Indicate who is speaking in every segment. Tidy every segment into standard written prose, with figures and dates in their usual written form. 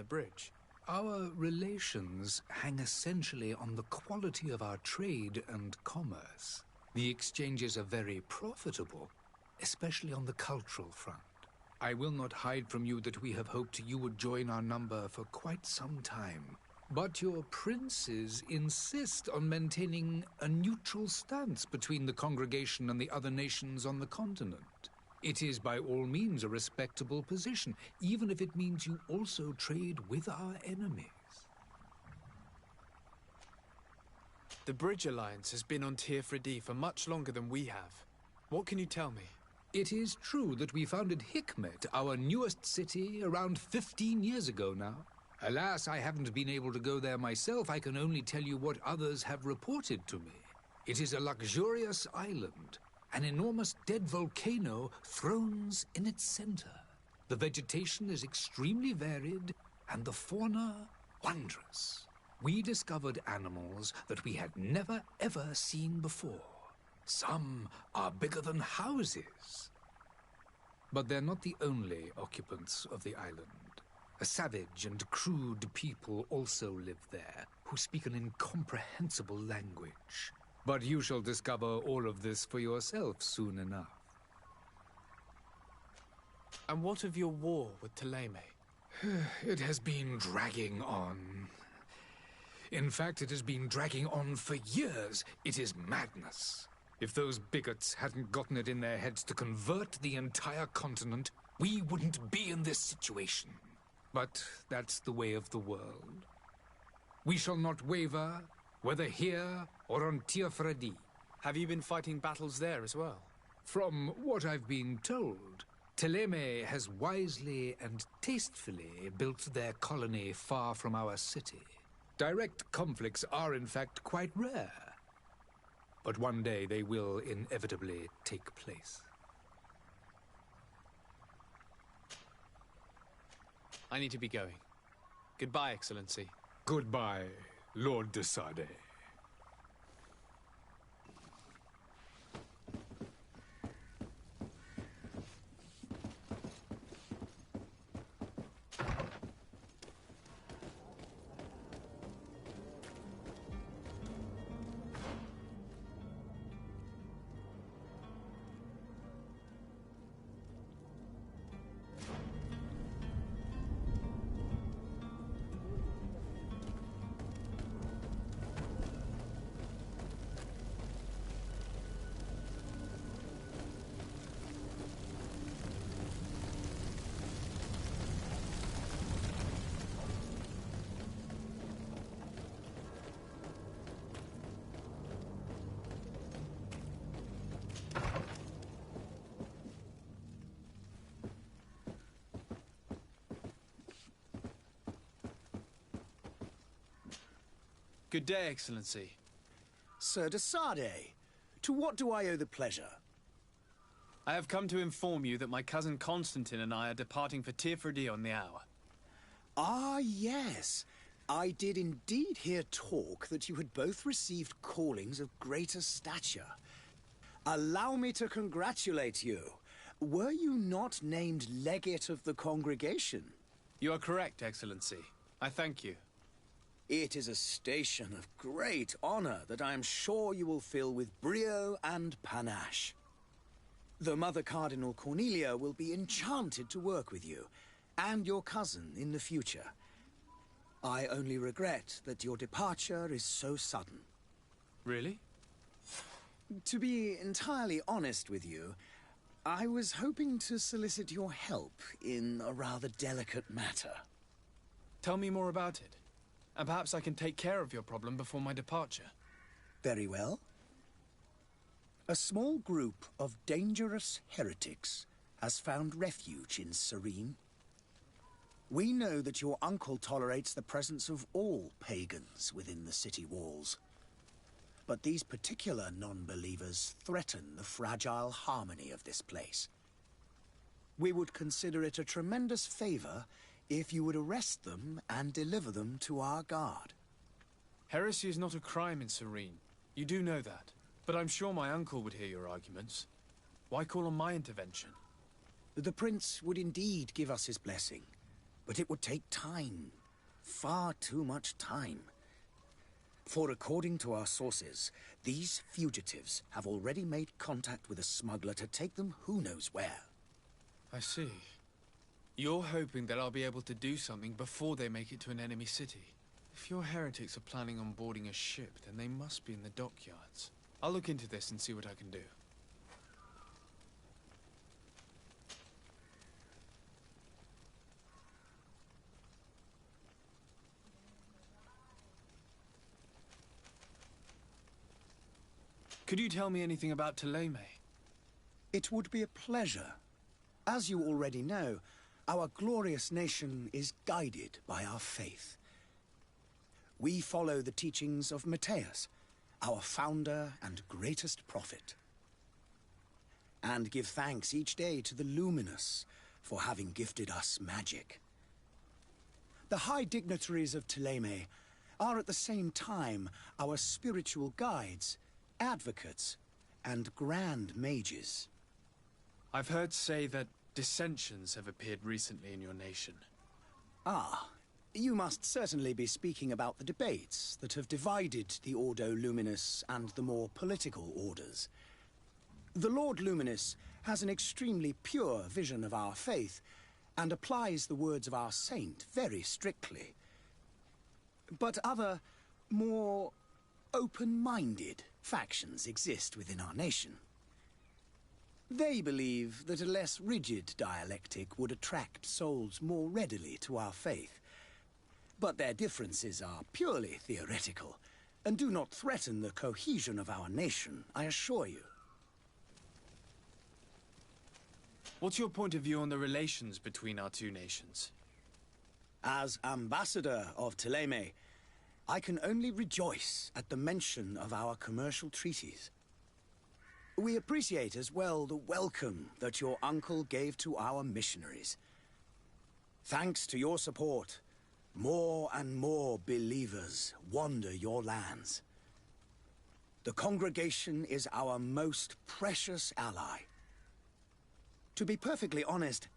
Speaker 1: bridge?
Speaker 2: Our relations hang essentially on the quality of our trade and commerce. The exchanges are very profitable, especially on the cultural front. I will not hide from you that we have hoped you would join our number for quite some time. But your princes insist on maintaining a neutral stance between the congregation and the other nations on the continent. It is by all means a respectable position, even if it means you also trade with our enemies.
Speaker 1: The Bridge Alliance has been on Teerfredi for much longer than we have. What can you tell me?
Speaker 2: It is true that we founded Hikmet, our newest city, around 15 years ago now. Alas, I haven't been able to go there myself. I can only tell you what others have reported to me. It is a luxurious island. An enormous dead volcano thrones in its center. The vegetation is extremely varied, and the fauna wondrous. We discovered animals that we had never ever seen before. Some are bigger than houses. But they're not the only occupants of the island. A savage and crude people also live there, who speak an incomprehensible language. But you shall discover all of this for yourself soon enough.
Speaker 1: And what of your war with Thélème?
Speaker 2: It has been dragging on. In fact, it has been dragging on for years. It is madness. If those bigots hadn't gotten it in their heads to convert the entire continent, we wouldn't be in this situation. But that's the way of the world. We shall not waver, whether here or on Teerfredi.
Speaker 1: Have you been fighting battles there as well?
Speaker 2: From what I've been told, Thélème has wisely and tastefully built their colony far from our city. Direct conflicts are in fact quite rare. But one day they will inevitably take place.
Speaker 1: I need to be going. Goodbye, Excellency.
Speaker 2: Goodbye, Lord de Sade.
Speaker 1: Good day, Excellency.
Speaker 3: Sir de Sade, to what do I owe the pleasure?
Speaker 1: I have come to inform you that my cousin Constantine and I are departing for Teerfredi on the hour.
Speaker 3: Ah, yes. I did indeed hear talk that you had both received callings of greater stature. Allow me to congratulate you. Were you not named legate of the congregation?
Speaker 1: You are correct, Excellency. I thank you.
Speaker 3: It is a station of great honor that I am sure you will fill with brio and panache. The Mother Cardinal Cornelia will be enchanted to work with you, and your cousin in the future. I only regret that your departure is so sudden.
Speaker 1: Really?
Speaker 3: To be entirely honest with you, I was hoping to solicit your help in a rather delicate matter.
Speaker 1: Tell me more about it. And perhaps I can take care of your problem before my departure.
Speaker 3: Very well. A small group of dangerous heretics has found refuge in Cyrene. We know that your uncle tolerates the presence of all pagans within the city walls. But these particular non-believers threaten the fragile harmony of this place. We would consider it a tremendous favor if you would arrest them and deliver them to our guard.
Speaker 1: Heresy is not a crime in Cyrene. You do know that. But I'm sure my uncle would hear your arguments. Why call on my intervention?
Speaker 3: The prince would indeed give us his blessing, but it would take time far too much time. For according to our sources, these fugitives have already made contact with a smuggler to take them who knows where.
Speaker 1: I see. You're hoping that I'll be able to do something before they make it to an enemy city. If your heretics are planning on boarding a ship, then they must be in the dockyards. I'll look into this and see what I can do. Could you tell me anything about Thélème?
Speaker 3: It would be a pleasure. As you already know, our glorious nation is guided by our faith. We follow the teachings of Matthias, our founder and greatest prophet, and give thanks each day to the Luminous for having gifted us magic. The high dignitaries of Thélème are at the same time our spiritual guides, advocates, and grand mages.
Speaker 1: I've heard say that dissensions have appeared recently in your nation.
Speaker 3: Ah, you must certainly be speaking about the debates that have divided the Ordo Luminous and the more political orders. The Lord Luminous has an extremely pure vision of our faith and applies the words of our saint very strictly. But other, more open-minded factions exist within our nation. They believe that a less rigid dialectic would attract souls more readily to our faith. But their differences are purely theoretical, and do not threaten the cohesion of our nation, I assure you.
Speaker 1: What's your point of view on the relations between our two nations?
Speaker 3: As ambassador of Thélème, I can only rejoice at the mention of our commercial treaties. We appreciate as well the welcome that your uncle gave to our missionaries. Thanks to your support, more and more believers wander your lands. The congregation is our most precious ally. To be perfectly honest,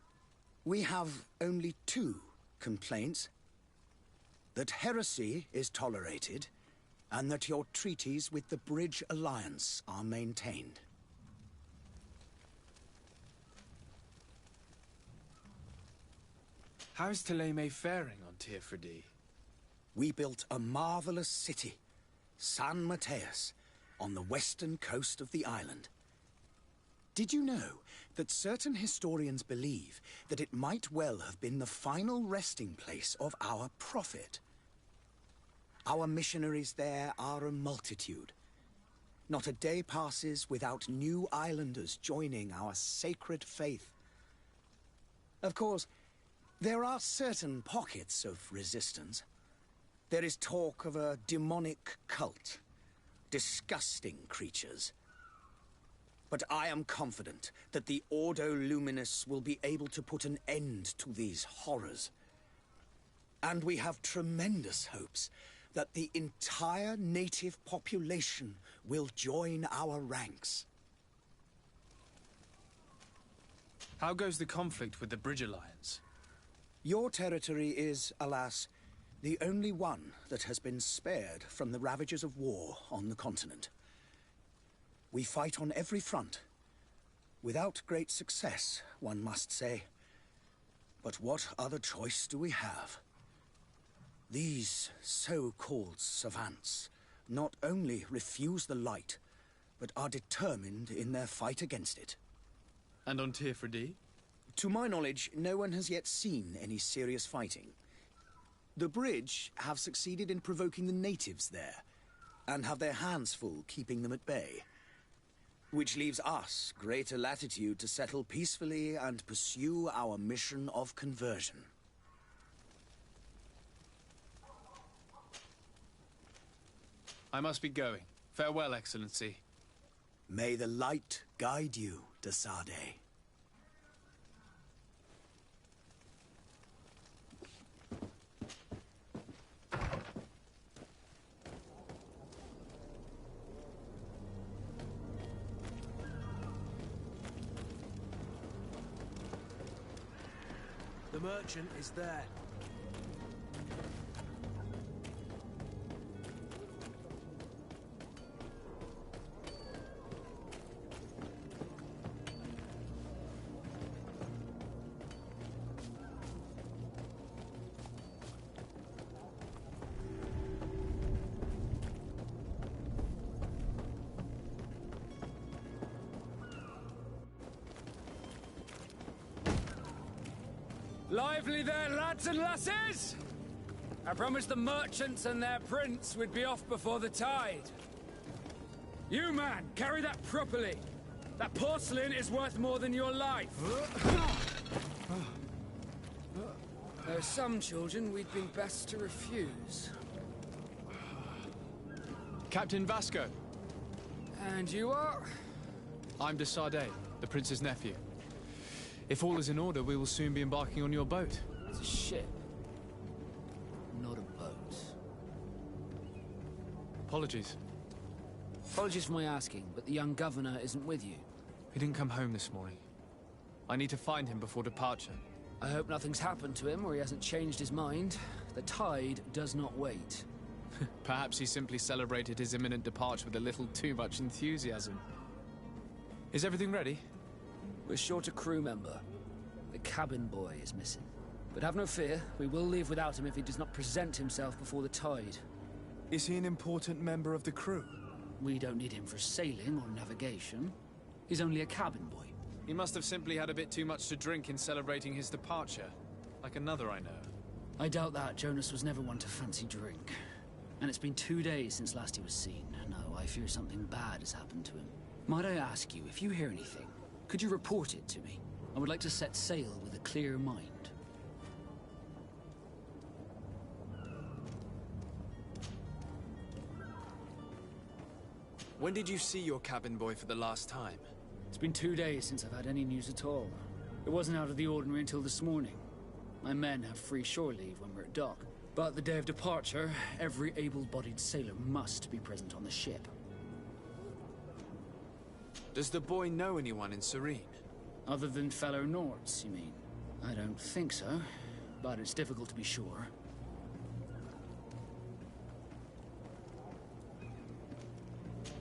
Speaker 3: we have only two complaints: that heresy is tolerated, and that your treaties with the Bridge Alliance are maintained.
Speaker 1: How's Thélème faring on Teofredi?
Speaker 3: We built a marvelous city, San Matthias, on the western coast of the island. Did you know that certain historians believe that it might well have been the final resting place of our prophet? Our missionaries there are a multitude. Not a day passes without new islanders joining our sacred faith. Of course, there are certain pockets of resistance. There is talk of a demonic cult, disgusting creatures. But I am confident that the Ordo Luminous will be able to put an end to these horrors. And we have tremendous hopes that the entire native population will join our ranks.
Speaker 1: How goes the conflict with the Bridge Alliance?
Speaker 3: Your territory is, alas, the only one that has been spared from the ravages of war on the continent. We fight on every front. Without great success, one must say. But what other choice do we have? These so-called savants not only refuse the light, but are determined in their fight against it.
Speaker 1: And on Teofredi?
Speaker 3: To my knowledge, no one has yet seen any serious fighting. The Bridge have succeeded in provoking the natives there, and have their hands full keeping them at bay. Which leaves us greater latitude to settle peacefully and pursue our mission of conversion.
Speaker 1: I must be going. Farewell, Excellency.
Speaker 3: May the light guide you, de Sade.
Speaker 4: The merchant is there. Lively there, lads and lasses! I promised the merchants and their prince we'd be off before the tide. You, man, carry that properly. That porcelain is worth more than your life. There are some children we'd been best to refuse.
Speaker 1: Captain Vasco.
Speaker 4: And you are?
Speaker 1: I'm de Sardet, the prince's nephew. If all is in order, we will soon be embarking on your boat.
Speaker 4: It's a ship. Not a boat.
Speaker 1: Apologies.
Speaker 4: Apologies for my asking, but the young governor isn't with you.
Speaker 1: He didn't come home this morning. I need to find him before departure.
Speaker 4: I hope nothing's happened to him or he hasn't changed his mind. The tide does not wait.
Speaker 1: Perhaps he simply celebrated his imminent departure with a little too much enthusiasm. Is everything ready?
Speaker 4: We're short a crew member. The cabin boy is missing. But have no fear, we will leave without him if he does not present himself before the tide.
Speaker 1: Is he an important member of the crew?
Speaker 4: We don't need him for sailing or navigation. He's only a cabin boy.
Speaker 1: He must have simply had a bit too much to drink in celebrating his departure. Like another I know.
Speaker 4: I doubt that. Jonas was never one to fancy drink. And it's been 2 days since last he was seen. No, I fear something bad has happened to him. Might I ask you, if you hear anything, could you report it to me? I would like to set sail with a clear mind.
Speaker 1: When did you see your cabin boy for the last time?
Speaker 4: It's been 2 days since I've had any news at all. It wasn't out of the ordinary until this morning. My men have free shore leave when we're at dock. But the day of departure, every able-bodied sailor must be present on the ship.
Speaker 1: Does the boy know anyone in Serene?
Speaker 4: Other than fellow Nords, you mean? I don't think so, but it's difficult to be sure.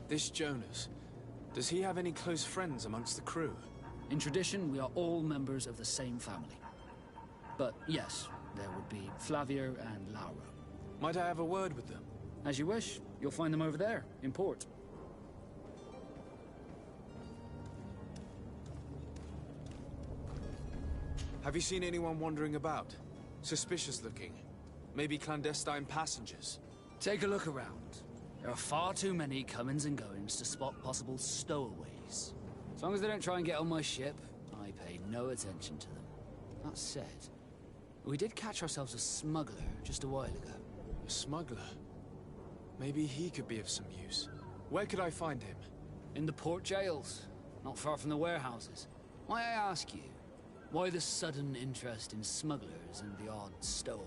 Speaker 1: This Jonas, does he have any close friends amongst the crew?
Speaker 4: In tradition, we are all members of the same family. But yes, there would be Flavio and Laura.
Speaker 1: Might I have a word with them?
Speaker 4: As you wish. You'll find them over there, in port.
Speaker 1: Have you seen anyone wandering about? Suspicious looking? Maybe clandestine passengers?
Speaker 4: Take a look around. There are far too many comings and goings to spot possible stowaways. As long as they don't try and get on my ship, I pay no attention to them. That said, we did catch ourselves a smuggler just a while ago.
Speaker 1: A smuggler? Maybe he could be of some use. Where could I find him?
Speaker 4: In the port jails, not far from the warehouses. May I ask you, why the sudden interest in smugglers and the odd stowaway?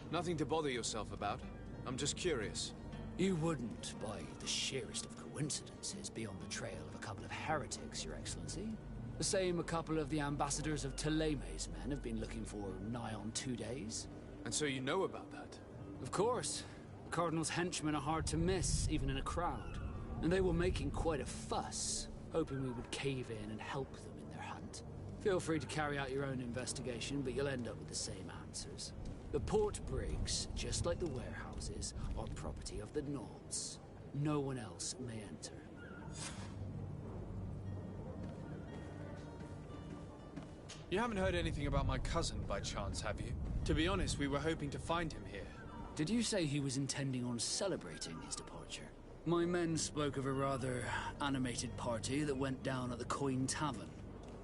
Speaker 1: Nothing to bother yourself about. I'm just curious.
Speaker 4: You wouldn't, by the sheerest of coincidences, be on the trail of a couple of heretics, Your Excellency. The same a couple of the ambassadors of Theleme's men have been looking for nigh on 2 days.
Speaker 1: And so you know about that?
Speaker 4: Of course. The Cardinal's henchmen are hard to miss, even in a crowd. And they were making quite a fuss, hoping we would cave in and help them in their hunt. Feel free to carry out your own investigation, but you'll end up with the same answers. The port brigs, just like the warehouses, are property of the Nords. No one else may enter.
Speaker 1: You haven't heard anything about my cousin by chance, have you? To be honest, we were hoping to find him here.
Speaker 4: Did you say he was intending on celebrating his departure? My men spoke of a rather animated party that went down at the Coin Tavern,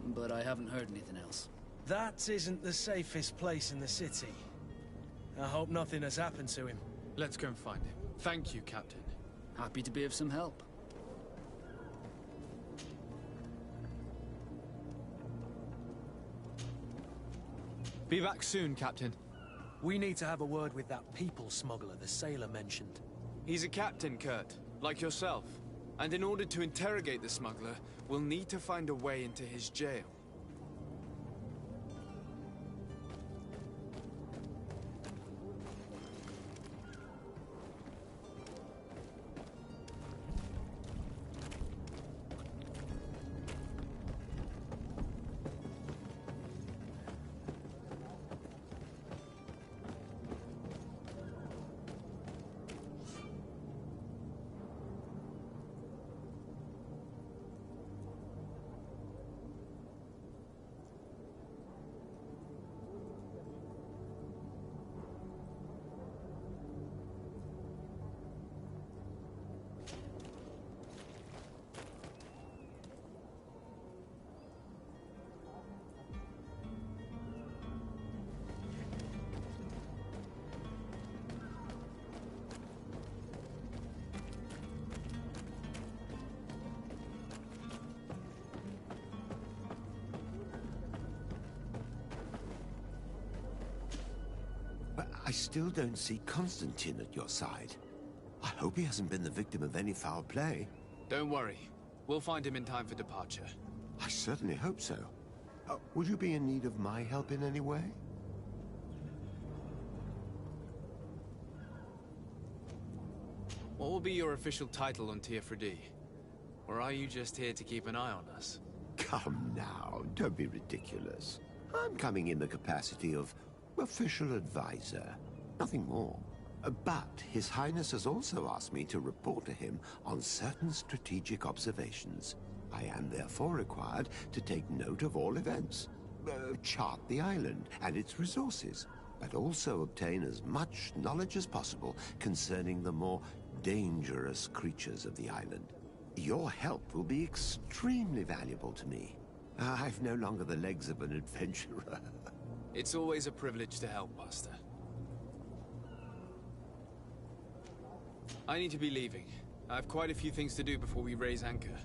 Speaker 4: but I haven't heard anything else.
Speaker 5: That isn't the safest place in the city. I hope nothing has happened to him.
Speaker 1: Let's go and find him. Thank you, Captain.
Speaker 4: Happy to be of some help.
Speaker 1: Be back soon, Captain.
Speaker 5: We need to have a word with that people smuggler the sailor mentioned.
Speaker 1: He's a captain, Kurt, like yourself. And in order to interrogate the smuggler, we'll need to find a way into his jail.
Speaker 6: still don't see Constantine at your side. I hope he hasn't been the victim of any foul play.
Speaker 1: Don't worry. We'll find him in time for departure.
Speaker 6: I certainly hope so. Would you be in need of my help in any way?
Speaker 1: What will be your official title on Teofredi? Or are you just here to keep an eye on us?
Speaker 6: Come now, don't be ridiculous. I'm coming in the capacity of official advisor, nothing more. But His Highness has also asked me to report to him on certain strategic observations. I am therefore required to take note of all events, chart the island and its resources, but also obtain as much knowledge as possible concerning the more dangerous creatures of the island. Your help will be extremely valuable to me. I've no longer the legs of an adventurer.
Speaker 1: It's always a privilege to help, Master. I need to be leaving. I have quite a few things to do before we raise anchor.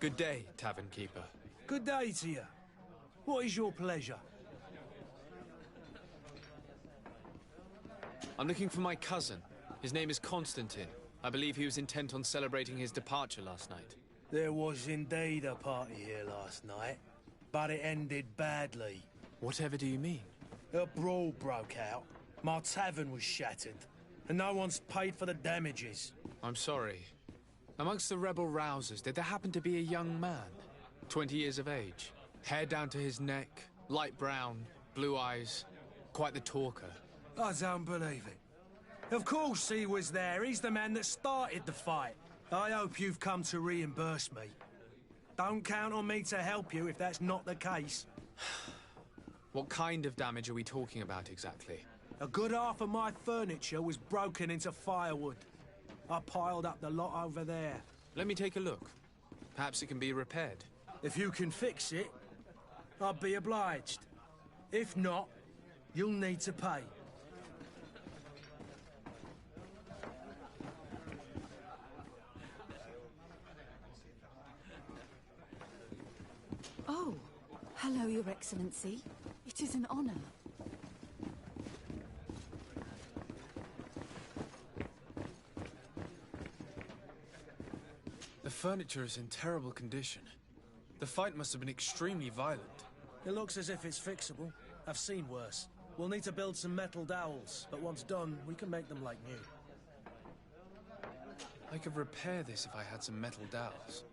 Speaker 1: Good day, Tavern Keeper.
Speaker 5: Good day to you. What is your pleasure?
Speaker 1: I'm looking for my cousin. His name is Constantine. I believe he was intent on celebrating his departure last night.
Speaker 5: There was indeed a party here last night, but it ended badly.
Speaker 1: Whatever do you mean?
Speaker 5: A brawl broke out. My tavern was shattered, and no one's paid for the damages.
Speaker 1: I'm sorry. Amongst the rebel rousers, did there happen to be a young man? 20 years of age. Hair down to his neck, light brown, blue eyes. Quite the talker.
Speaker 5: I don't believe it. Of course he was there. He's the man that started the fight. I hope you've come to reimburse me. Don't count on me to help you if that's not the case.
Speaker 1: What kind of damage are we talking about exactly?
Speaker 5: A good half of my furniture was broken into firewood. I piled up the lot over there.
Speaker 1: Let me take a look. Perhaps it can be repaired.
Speaker 5: If you can fix it, I'll be obliged. If not, you'll need to pay.
Speaker 7: Oh, hello, Your Excellency. It is an honor.
Speaker 1: The furniture is in terrible condition. The fight must have been extremely violent.
Speaker 5: It looks as if it's fixable. I've seen worse. We'll need to build some metal dowels, but once done, we can make them like new.
Speaker 1: I could repair this if I had some metal dowels.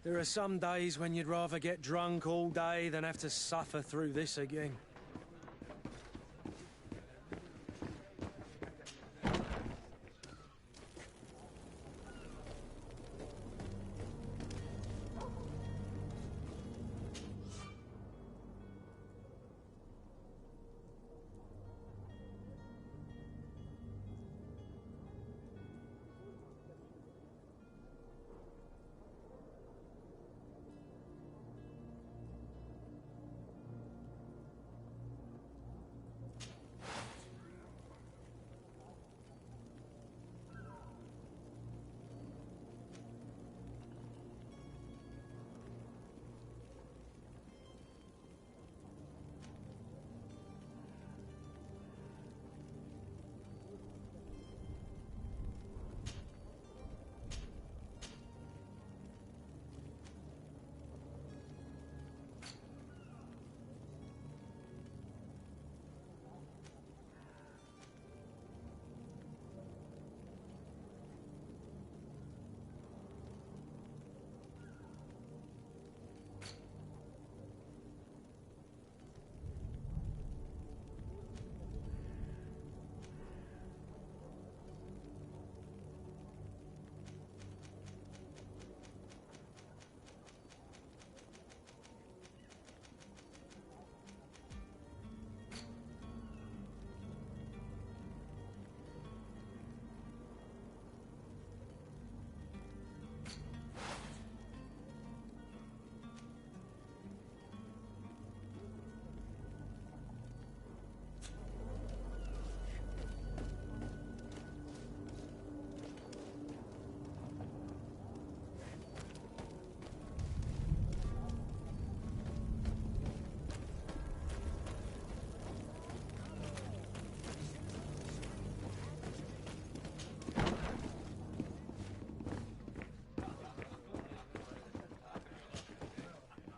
Speaker 5: There are some days when you'd rather get drunk all day than have to suffer through this again.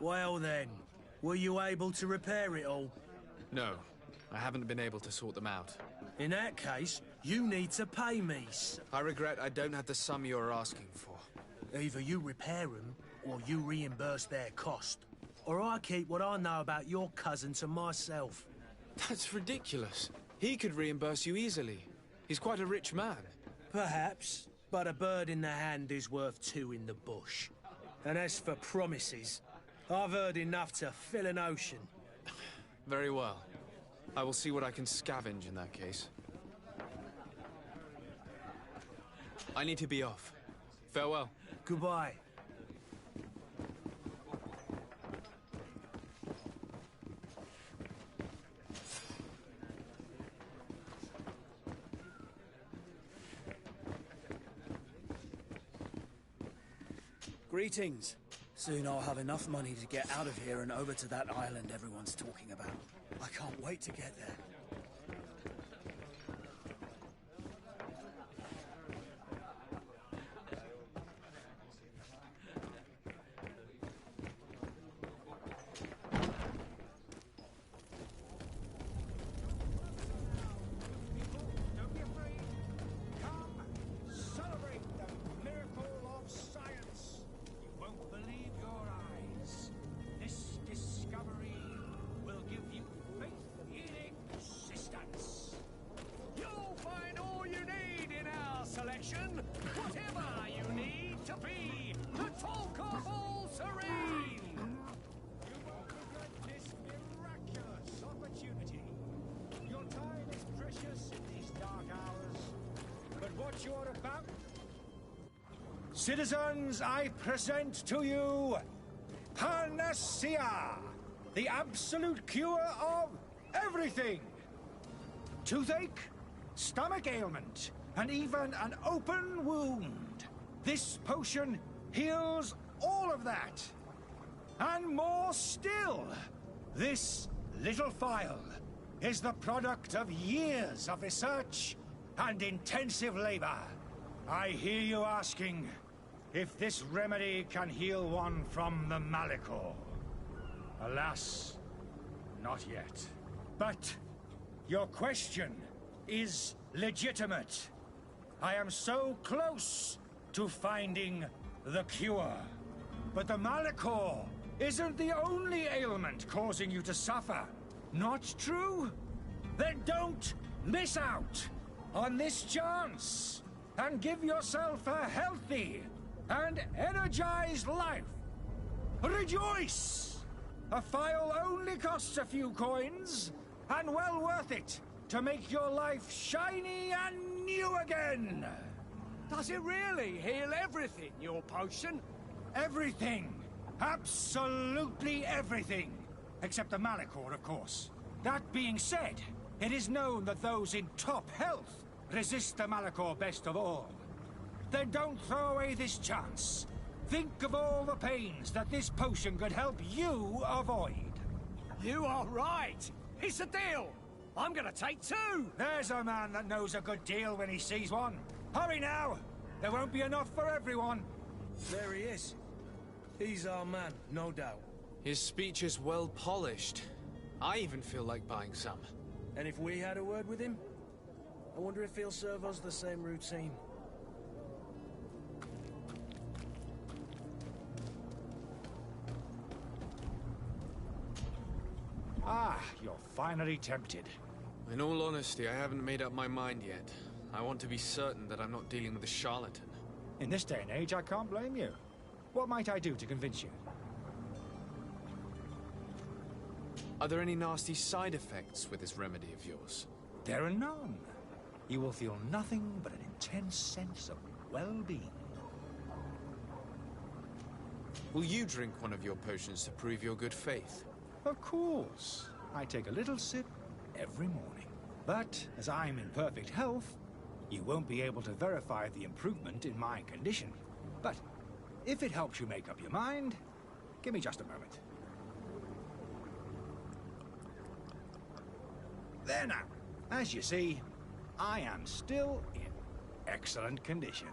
Speaker 5: Well then, were you able to repair it all?
Speaker 1: No, I haven't been able to sort them out.
Speaker 5: In that case, you need to pay me.
Speaker 1: I regret I don't have the sum you're asking for.
Speaker 5: Either you repair them, or you reimburse their cost. Or I keep what I know about your cousin to myself.
Speaker 1: That's ridiculous. He could reimburse you easily. He's quite a rich man.
Speaker 5: Perhaps, but a bird in the hand is worth two in the bush. And as for promises, I've heard enough to fill an ocean.
Speaker 1: Very well. I will see what I can scavenge in that case. I need to be off. Farewell.
Speaker 5: Goodbye.
Speaker 3: Greetings. Soon I'll have enough money to get out of here and over to that island everyone's talking about. I can't wait to get there.
Speaker 8: Whatever you need to be the talk of all Serene. You won't regret this miraculous opportunity. Your time is precious in these dark hours, but what you're about... Citizens, I present to you Panacea, the absolute cure of everything. Toothache, stomach ailment, and even an open wound. This potion heals all of that. And more still. This little phial is the product of years of research and intensive labor. I hear you asking if this remedy can heal one from the Malachor. Alas, not yet. But your question is legitimate. I am so close to finding the cure. But the Malachor isn't the only ailment causing you to suffer. Not true? Then don't miss out on this chance and give yourself a healthy and energized life. Rejoice! A phial only costs a few coins, and well worth it to make your life shiny and new again! Does it really heal everything, your potion? Everything! Absolutely everything! Except the Malachor, of course. That being said, it is known that those in top health resist the Malachor best of all. Then don't throw away this chance. Think of all the pains that this potion could help you avoid. You are right! It's a deal! I'm gonna take two! There's a man that knows a good deal when he sees one. Hurry now! There won't be enough for everyone.
Speaker 5: There he is. He's our man, no doubt.
Speaker 1: His speech is well polished. I even feel like buying some.
Speaker 5: And if we had a word with him? I wonder if he'll serve us the same routine.
Speaker 8: Ah, you're finally tempted.
Speaker 1: In all honesty, I haven't made up my mind yet. I want to be certain that I'm not dealing with a charlatan.
Speaker 8: In this day and age, I can't blame you. What might I do to convince you?
Speaker 1: Are there any nasty side effects with this remedy of yours?
Speaker 8: There are none. You will feel nothing but an intense sense of well-being.
Speaker 1: Will you drink one of your potions to prove your good faith?
Speaker 8: Of course. I take a little sip every morning. But as I'm in perfect health, you won't be able to verify the improvement in my condition. But if it helps you make up your mind, give me just a moment. There now. As you see, I am still in excellent condition.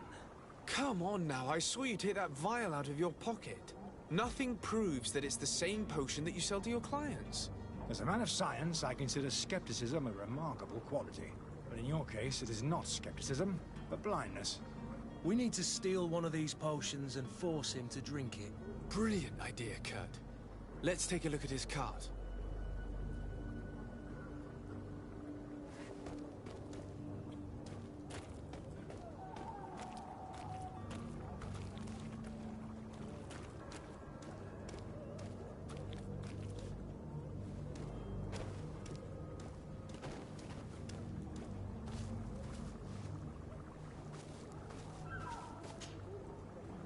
Speaker 1: Come on now, I saw you take that vial out of your pocket. Nothing proves that it's the same potion that you sell to your clients.
Speaker 8: As a man of science, I consider skepticism a remarkable quality. But in your case, it is not skepticism, but blindness.
Speaker 5: We need to steal one of these potions and force him to drink it.
Speaker 1: Brilliant idea, Kurt. Let's take a look at his cart.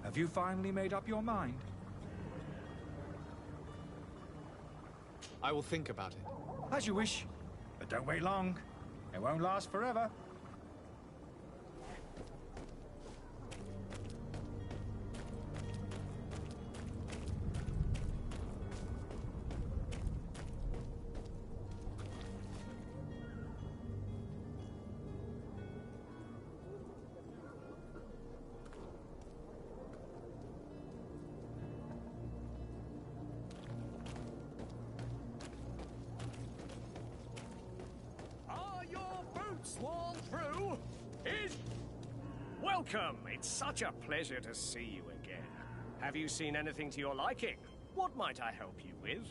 Speaker 8: Have you finally made up your mind?
Speaker 1: I will think about it.
Speaker 8: As you wish. But don't wait long. It won't last forever.
Speaker 9: Sworn through is... Welcome! It's such a pleasure to see you again. Have you seen anything to your liking? What might I help you with?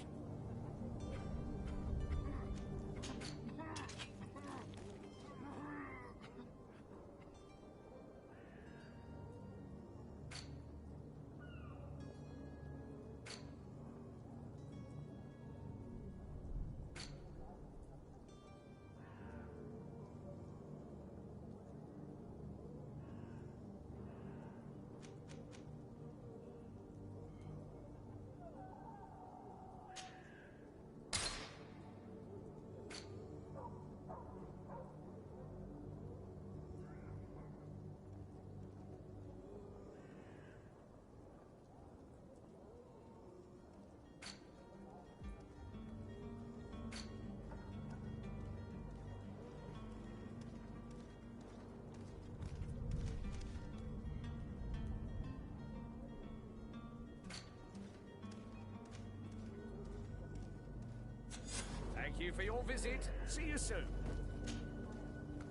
Speaker 9: Thank you for your visit. See you soon.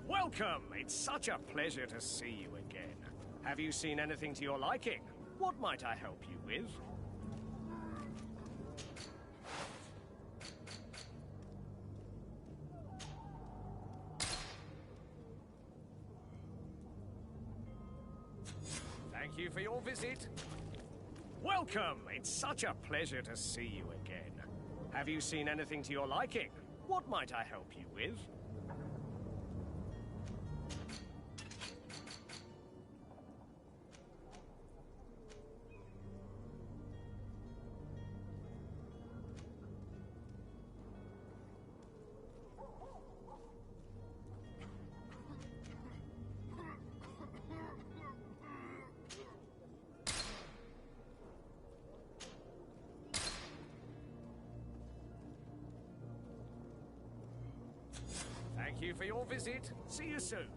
Speaker 9: Welcome! It's such a pleasure to see you again. Have you seen anything to your liking? What might I help you with? Thank you for your visit. Welcome! It's such a pleasure to see you again. Have you seen anything to your liking? What might I help you with? Thank you for your visit. See you soon.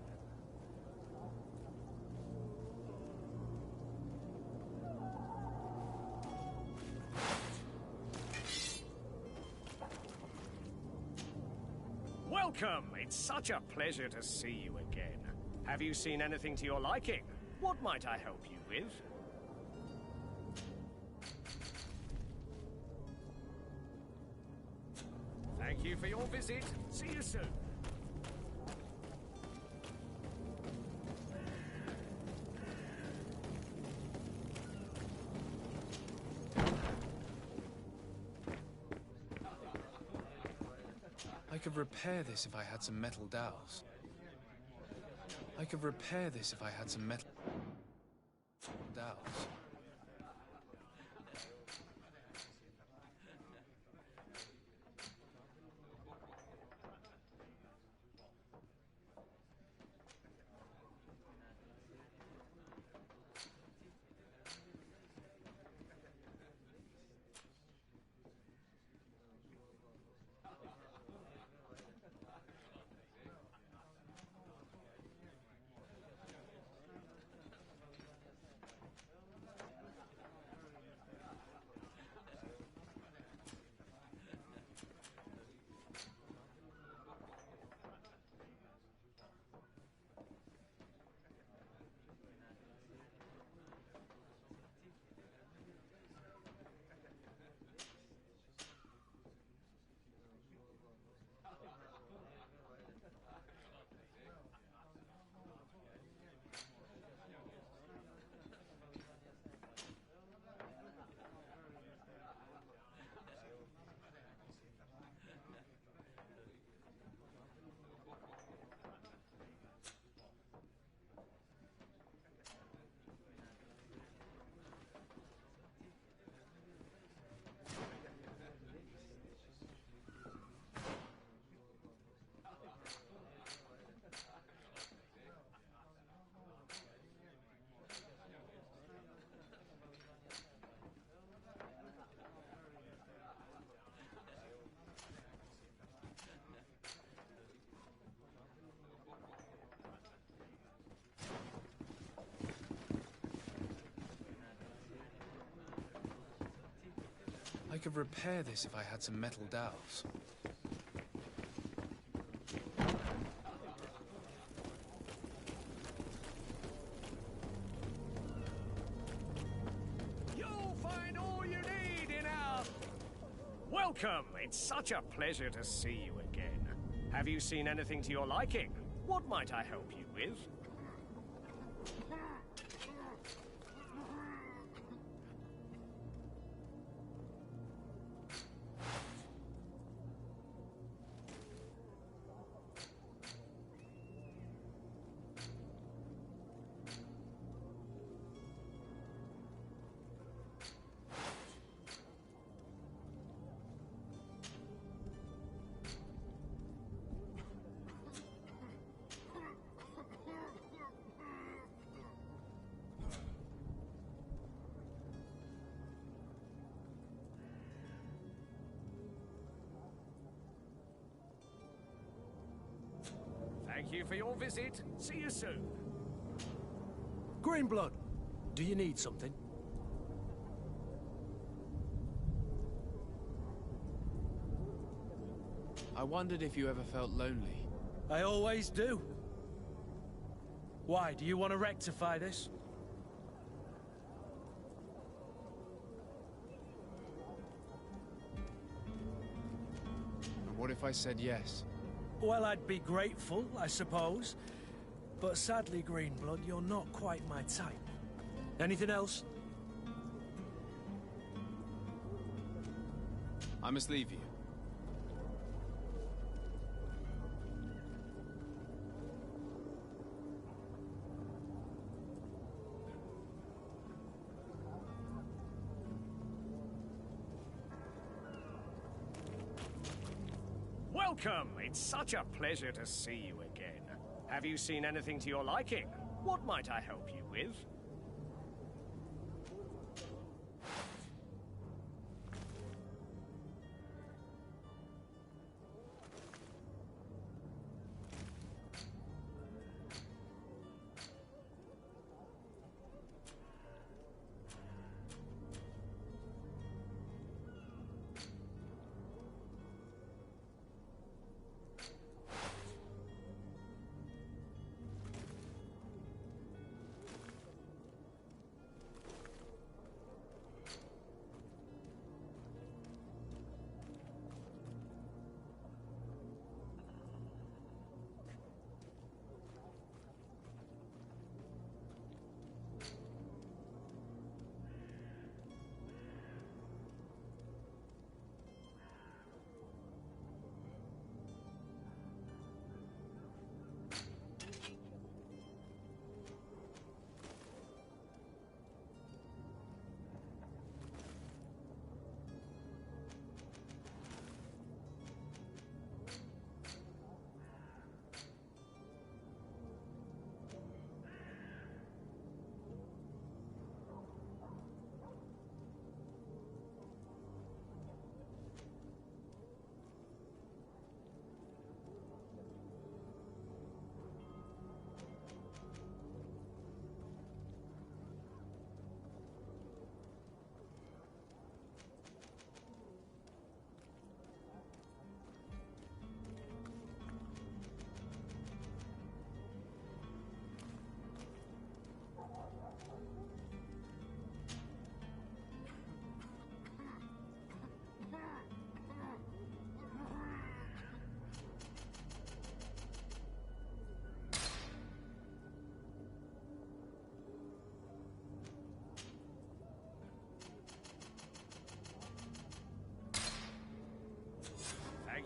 Speaker 9: Welcome! It's such a pleasure to see you again. Have you seen anything to your liking? What might I help you with? Thank you for your visit. See you soon.
Speaker 1: I could repair this if I had some metal dowels. I could repair this if I had some metal dowels. I could repair this if I had some metal dowels.
Speaker 9: You'll find all you need in our... Welcome! It's such a pleasure to see you again. Have you seen anything to your liking? What might I help you with? Thank you for your visit. See you soon.
Speaker 5: Greenblood, do you need something?
Speaker 1: I wondered if you ever felt lonely.
Speaker 5: I always do. Why, do you want to rectify this?
Speaker 1: And what if I said yes?
Speaker 5: Well, I'd be grateful, I suppose. But sadly, Greenblood, you're not quite my type. Anything else?
Speaker 1: I must leave you.
Speaker 9: Welcome! It's such a pleasure to see you again. Have you seen anything to your liking? What might I help you with?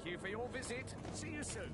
Speaker 9: Thank you for your visit. See you soon.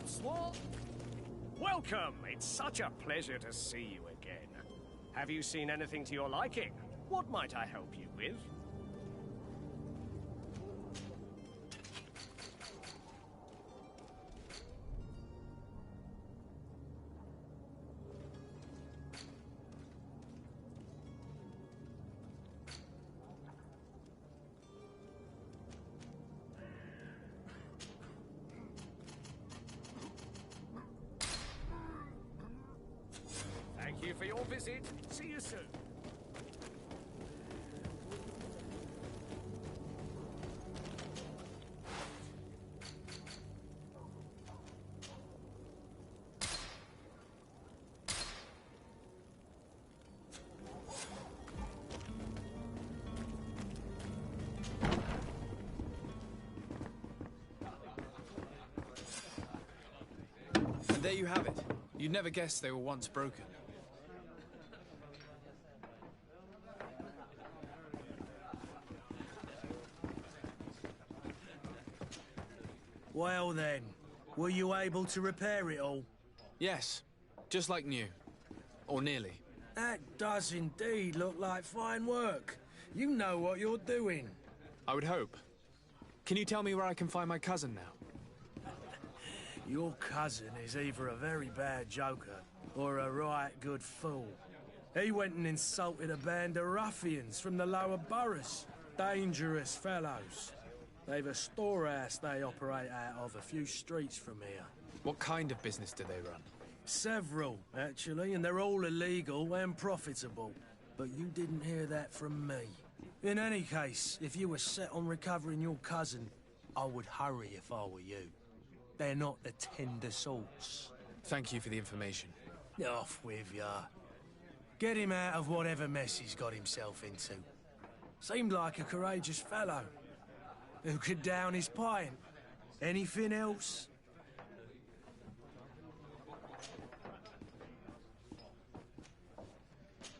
Speaker 9: boats, what? Welcome. It's such a pleasure to see you again. Have you seen anything to your liking? What might I help you with? Thank you for your visit. See you soon.
Speaker 1: And there you have it. You'd never guess they were once broken.
Speaker 5: Well then, were you able to repair it all?
Speaker 1: Yes, just like new. Or nearly.
Speaker 5: That does indeed look like fine work. You know what you're doing.
Speaker 1: I would hope. Can you tell me where I can find my cousin now?
Speaker 5: Your cousin is either a very bad joker or a right good fool. He went and insulted a band of ruffians from the lower boroughs. Dangerous fellows. They've a storehouse they operate out of a few streets from here.
Speaker 1: What kind of business do they run?
Speaker 5: Several, actually, and they're all illegal and profitable. But you didn't hear that from me. In any case, if you were set on recovering your cousin, I would hurry if I were you. They're not the tender sorts.
Speaker 1: Thank you for the information.
Speaker 5: Off with ya. Get him out of whatever mess he's got himself into. Seemed like a courageous fellow. Who could down his pint? Anything else?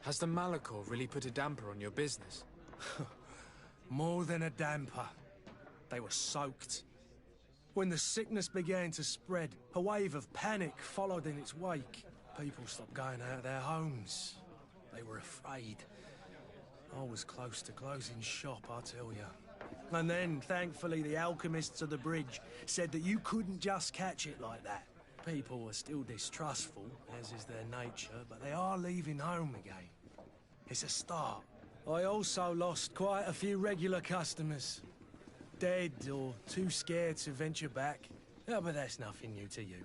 Speaker 1: Has the Malachor really put a damper on your business?
Speaker 5: More than a damper. They were soaked. When the sickness began to spread, a wave of panic followed in its wake. People stopped going out of their homes. They were afraid. I was close to closing shop, I tell you. And then, thankfully, the alchemists of the bridge said that you couldn't just catch it like that. People are still distrustful, as is their nature, but they are leaving home again. It's a start. I also lost quite a few regular customers. Dead or too scared to venture back. Oh, but that's nothing new to you.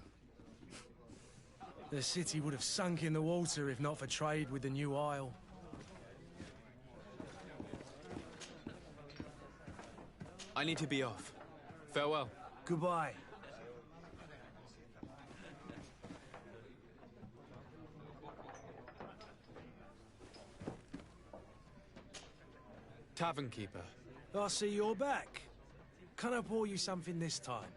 Speaker 5: The city would have sunk in the water if not for trade with the New Isle.
Speaker 1: I need to be off. Farewell.
Speaker 5: Goodbye.
Speaker 1: Tavern keeper.
Speaker 5: I see you're back. Can I pour you something this time?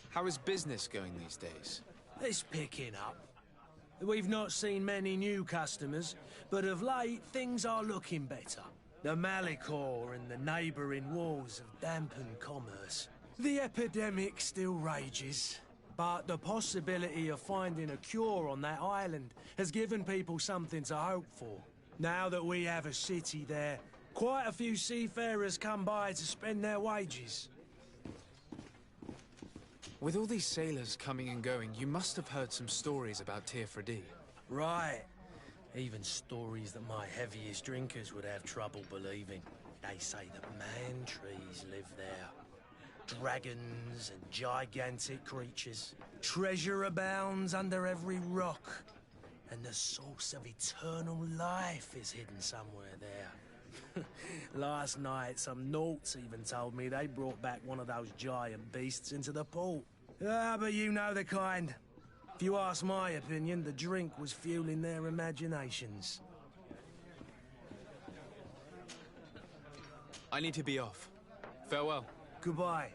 Speaker 1: How is business going these days?
Speaker 5: It's picking up. We've not seen many new customers, but of late things are looking better. The Malachor and the neighbouring wars have dampened commerce. The epidemic still rages, but the possibility of finding a cure on that island has given people something to hope for. Now that we have a city there, quite a few seafarers come by to spend their wages.
Speaker 1: With all these sailors coming and going, you must have heard some stories about Teofredi.
Speaker 5: Right. Even stories that my heaviest drinkers would have trouble believing. They say that man-trees live there. Dragons and gigantic creatures. Treasure abounds under every rock. And the source of eternal life is hidden somewhere there. Last night, some Nauts even told me they brought back one of those giant beasts into the port. Ah, but you know the kind. If you ask my opinion, the drink was fueling their imaginations.
Speaker 1: I need to be off. Farewell.
Speaker 5: Goodbye.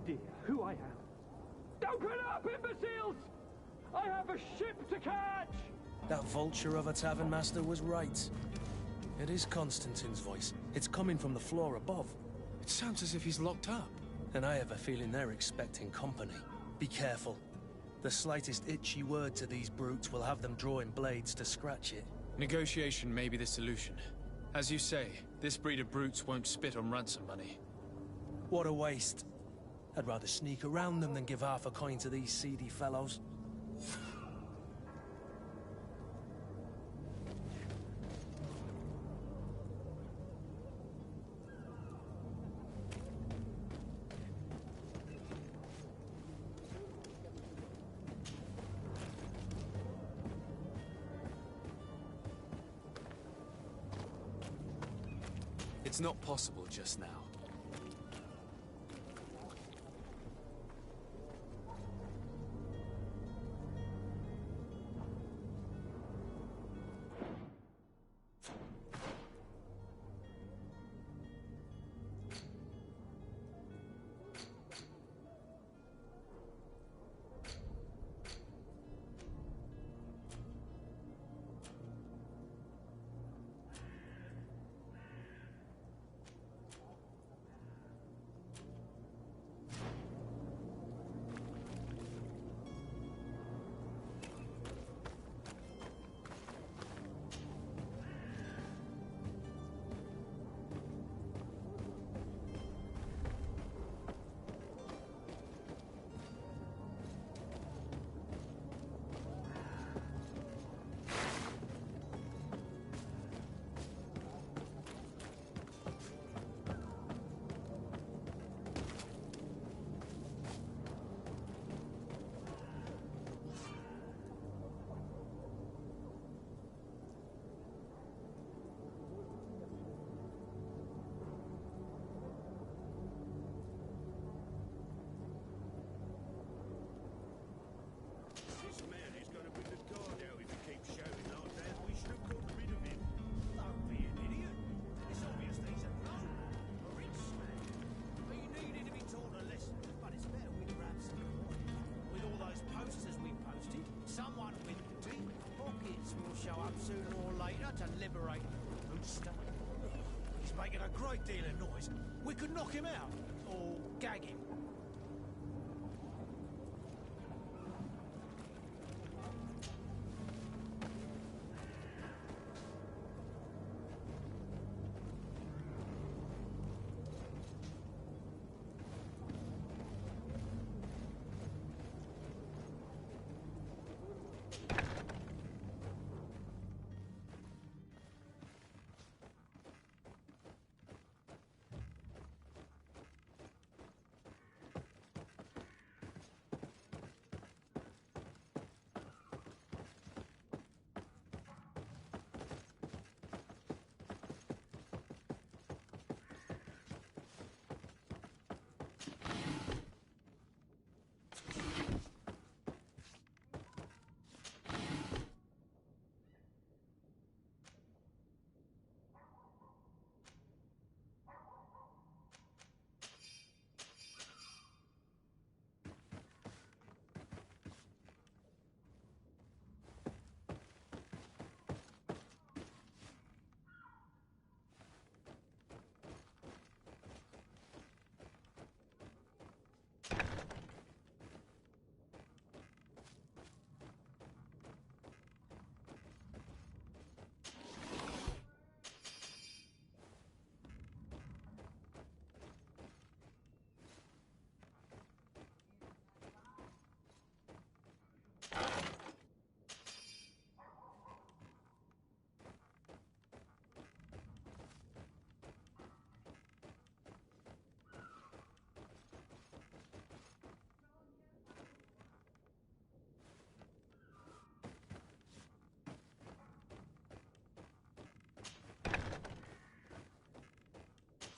Speaker 10: idea who I am? Open up, imbeciles! I have a ship to catch!
Speaker 5: That vulture of a tavern master was right. It is Constantine's voice. It's coming from the floor above.
Speaker 1: It sounds as if he's locked up.
Speaker 5: And I have a feeling they're expecting company. Be careful. The slightest itchy word to these brutes will have them drawing blades to scratch it.
Speaker 1: Negotiation may be the solution. As you say, this breed of brutes won't spit on ransom money.
Speaker 5: What a waste. I'd rather sneak around them than give half a coin to these seedy fellows.
Speaker 1: It's not possible just now.
Speaker 8: Making a great deal of noise. We could knock him out, or gag him.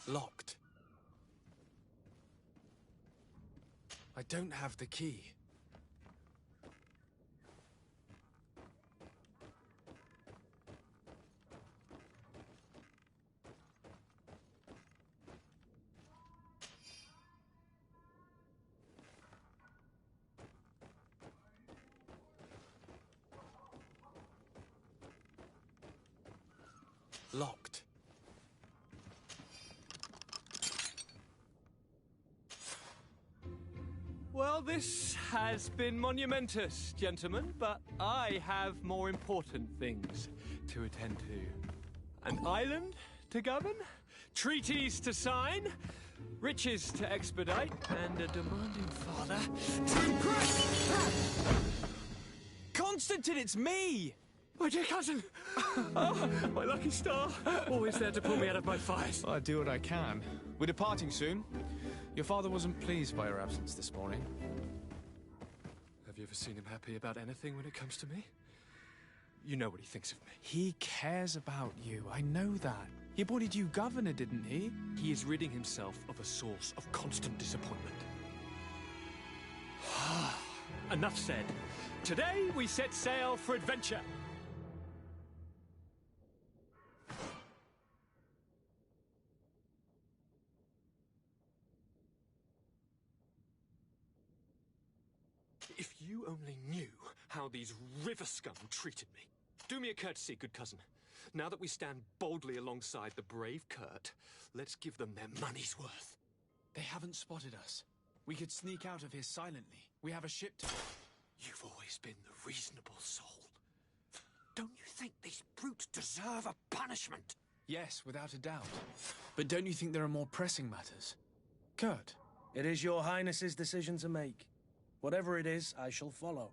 Speaker 1: Locked. I don't have the key. Locked.
Speaker 10: Well, this has been monumentous, gentlemen, but I have more important things to attend to. An island to govern, treaties to sign, riches to expedite, and a demanding father to impress!
Speaker 1: Constantine, it's me!
Speaker 10: My dear cousin! Oh, my lucky star! Always there to pull me out of my fires.
Speaker 1: Well, I do what I can. We're departing soon. Your father wasn't pleased by your absence this morning.
Speaker 10: Have you ever seen him happy about anything when it comes to me? You know what he thinks of me.
Speaker 1: He cares about you, I know that. He appointed you governor, didn't he?
Speaker 10: He is ridding himself of a source of constant disappointment. Enough said. Today we set sail for adventure. If you only knew how these river scum treated me. Do me a courtesy, good cousin. Now that we stand boldly alongside the brave Kurt, let's give them their money's worth.
Speaker 1: They haven't spotted us. We could sneak out of here silently. We have a ship to...
Speaker 10: You've always been the reasonable soul. Don't you think these brutes deserve a punishment?
Speaker 1: Yes, without a doubt. But don't you think there are more pressing matters? Kurt?
Speaker 5: It is your Highness's decision to make. Whatever it is, I shall follow.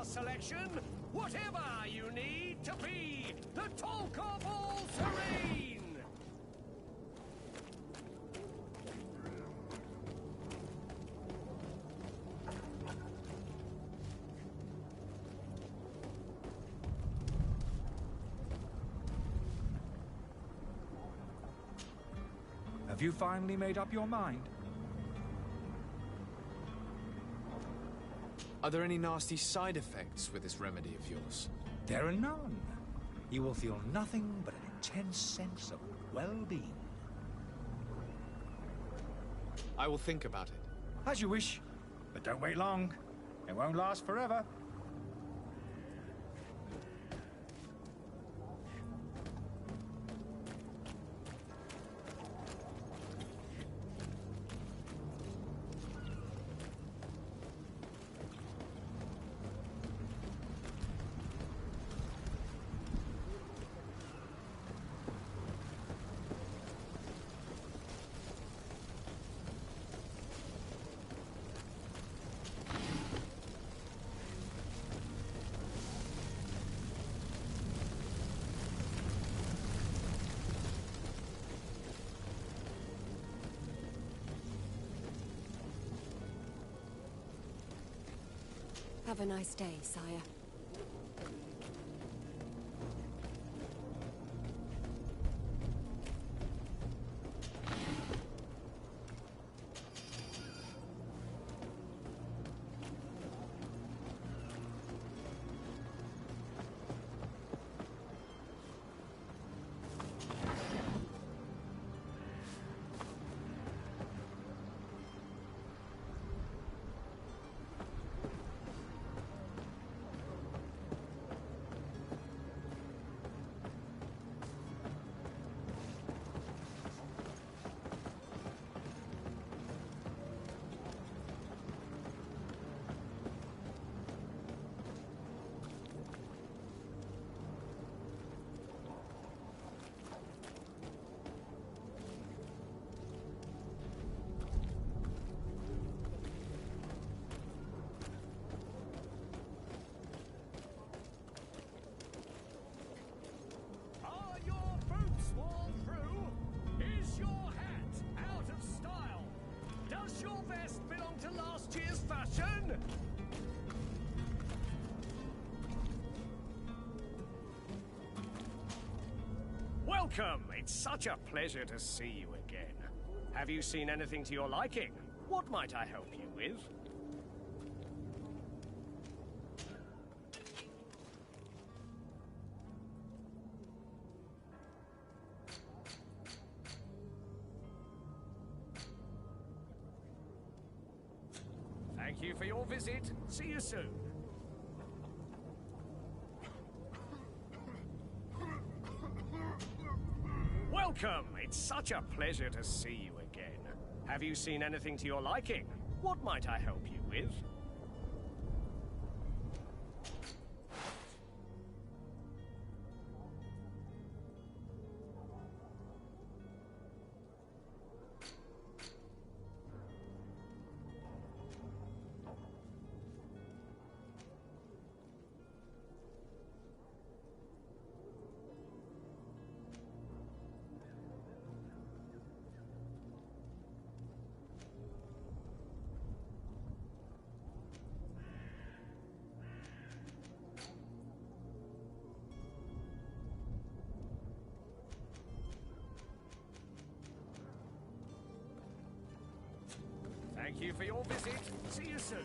Speaker 9: Selection, whatever you need to be the talk of all Serene.
Speaker 8: Have you finally made up your mind?
Speaker 1: Are there any nasty side effects with this remedy of yours?
Speaker 8: There are none. You will feel nothing but an intense sense of well-being.
Speaker 1: I will think about it.
Speaker 8: As you wish, but don't wait long. It won't last forever.
Speaker 7: Have a nice day, sire.
Speaker 9: Are your boots worn through? Is your hat out of style? Does your vest belong to last year's fashion? Welcome! It's such a pleasure to see you again. Have you seen anything to your liking? What might I help you with? Thank you for your visit. See you soon. Welcome! It's such a pleasure to see you again. Have you seen anything to your liking? What might I help you with? Thank you for your visit. See you soon.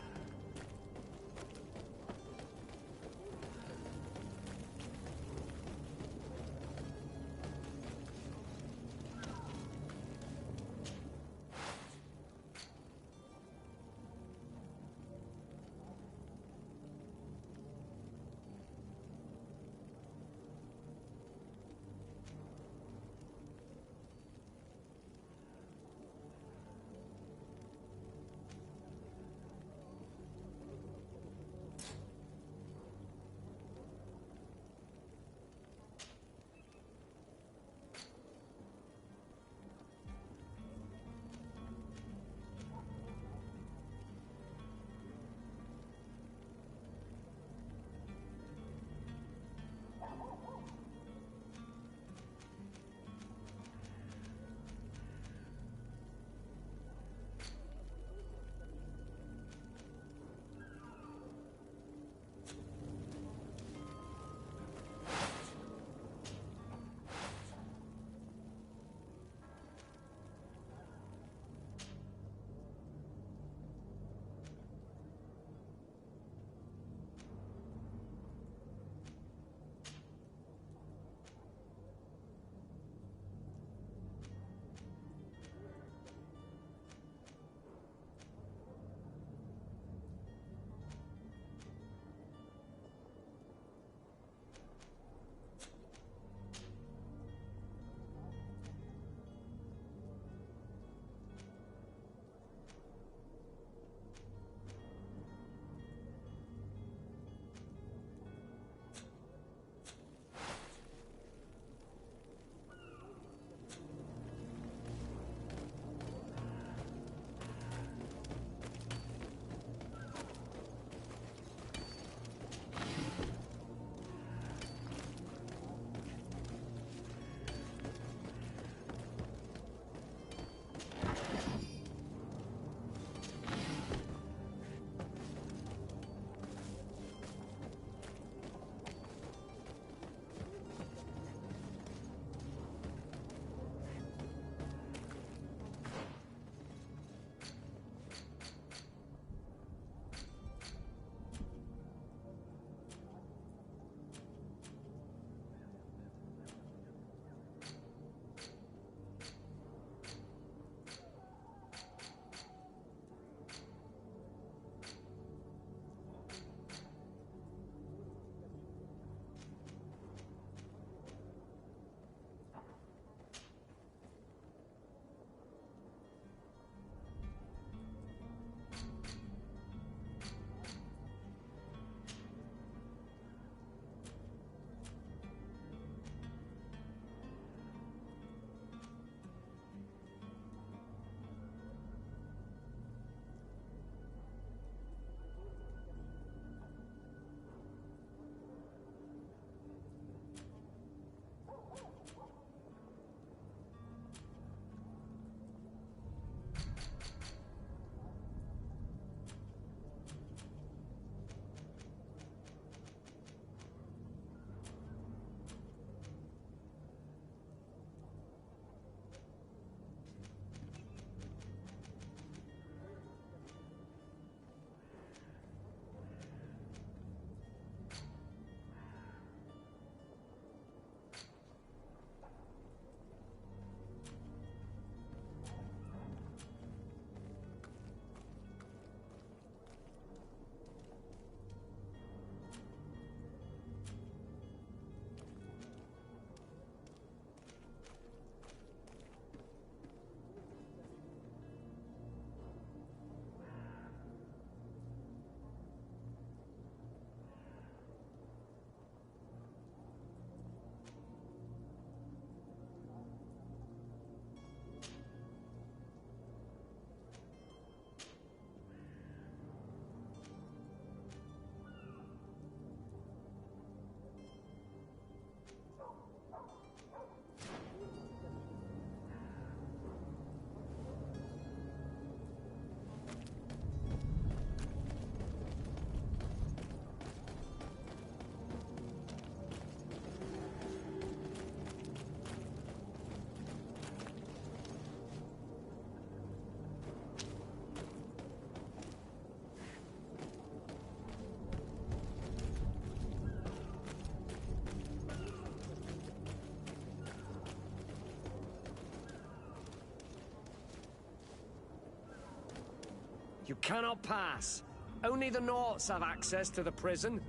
Speaker 9: You cannot pass. Only the Naughts have access to the prison.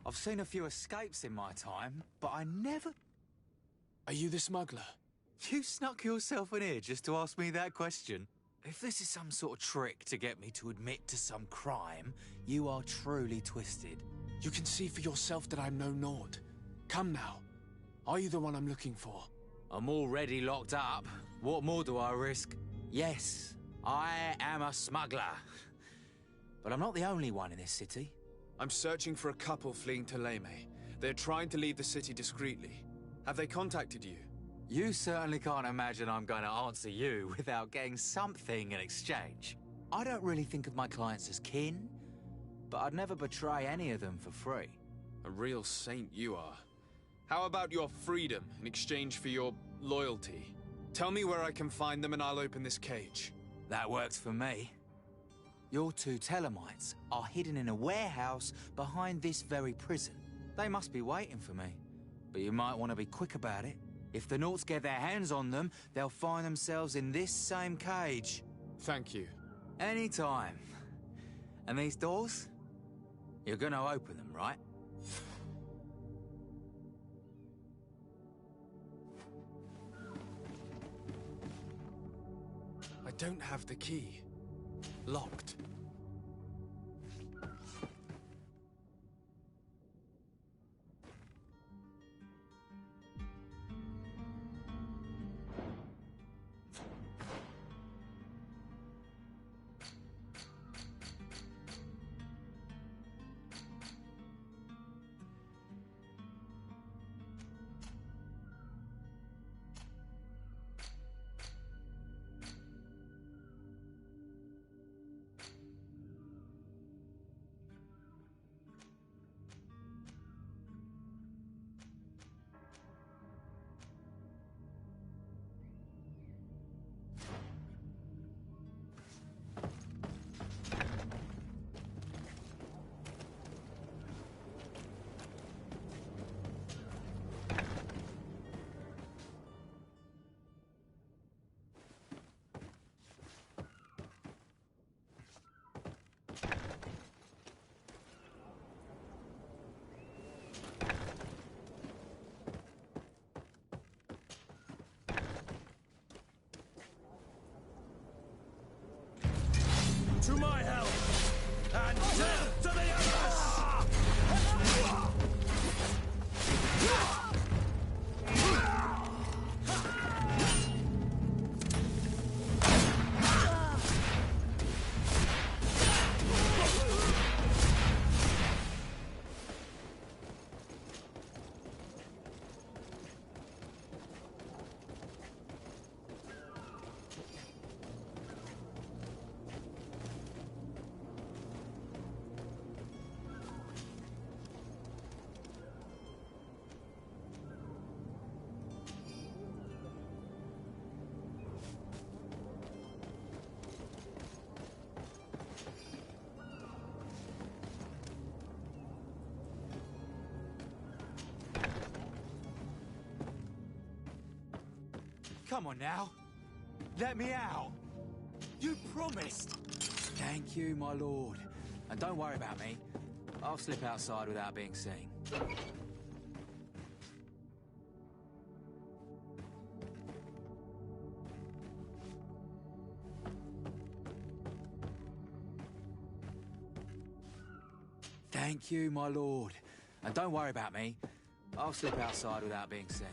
Speaker 11: I've seen a few escapes in my time, but I never...
Speaker 1: Are you the smuggler?
Speaker 11: You snuck yourself in here just to ask me that question? If this is some sort of trick to get me to admit to some crime, you are truly twisted.
Speaker 1: You can see for yourself that I'm no Nord. Come now. Are you the one I'm looking for?
Speaker 11: I'm already locked up. What more do I risk? Yes, I am a smuggler. But I'm not the only one in this city.
Speaker 1: I'm searching for a couple fleeing to Leme. They're trying to leave the city discreetly. Have they contacted you?
Speaker 11: You certainly can't imagine I'm going to answer you without getting something in exchange. I don't really think of my clients as kin, but I'd never betray any of them for free.
Speaker 1: A real saint you are. How about your freedom in exchange for your loyalty? Tell me where I can find them and I'll open this cage.
Speaker 11: That works for me. Your two Telemites are hidden in a warehouse behind this very prison. They must be waiting for me, but you might want to be quick about it. If the Naughts get their hands on them, they'll find themselves in this same cage.
Speaker 1: Thank you.
Speaker 11: Anytime. And these doors? You're gonna open them, right?
Speaker 1: I don't have the key. Locked.
Speaker 5: To my help! And death to the others!
Speaker 11: Come on now. Let me out. You promised. Thank you, my lord. And don't worry about me. I'll slip outside without being seen. Thank you, my lord. And don't worry about me. I'll slip outside without being seen.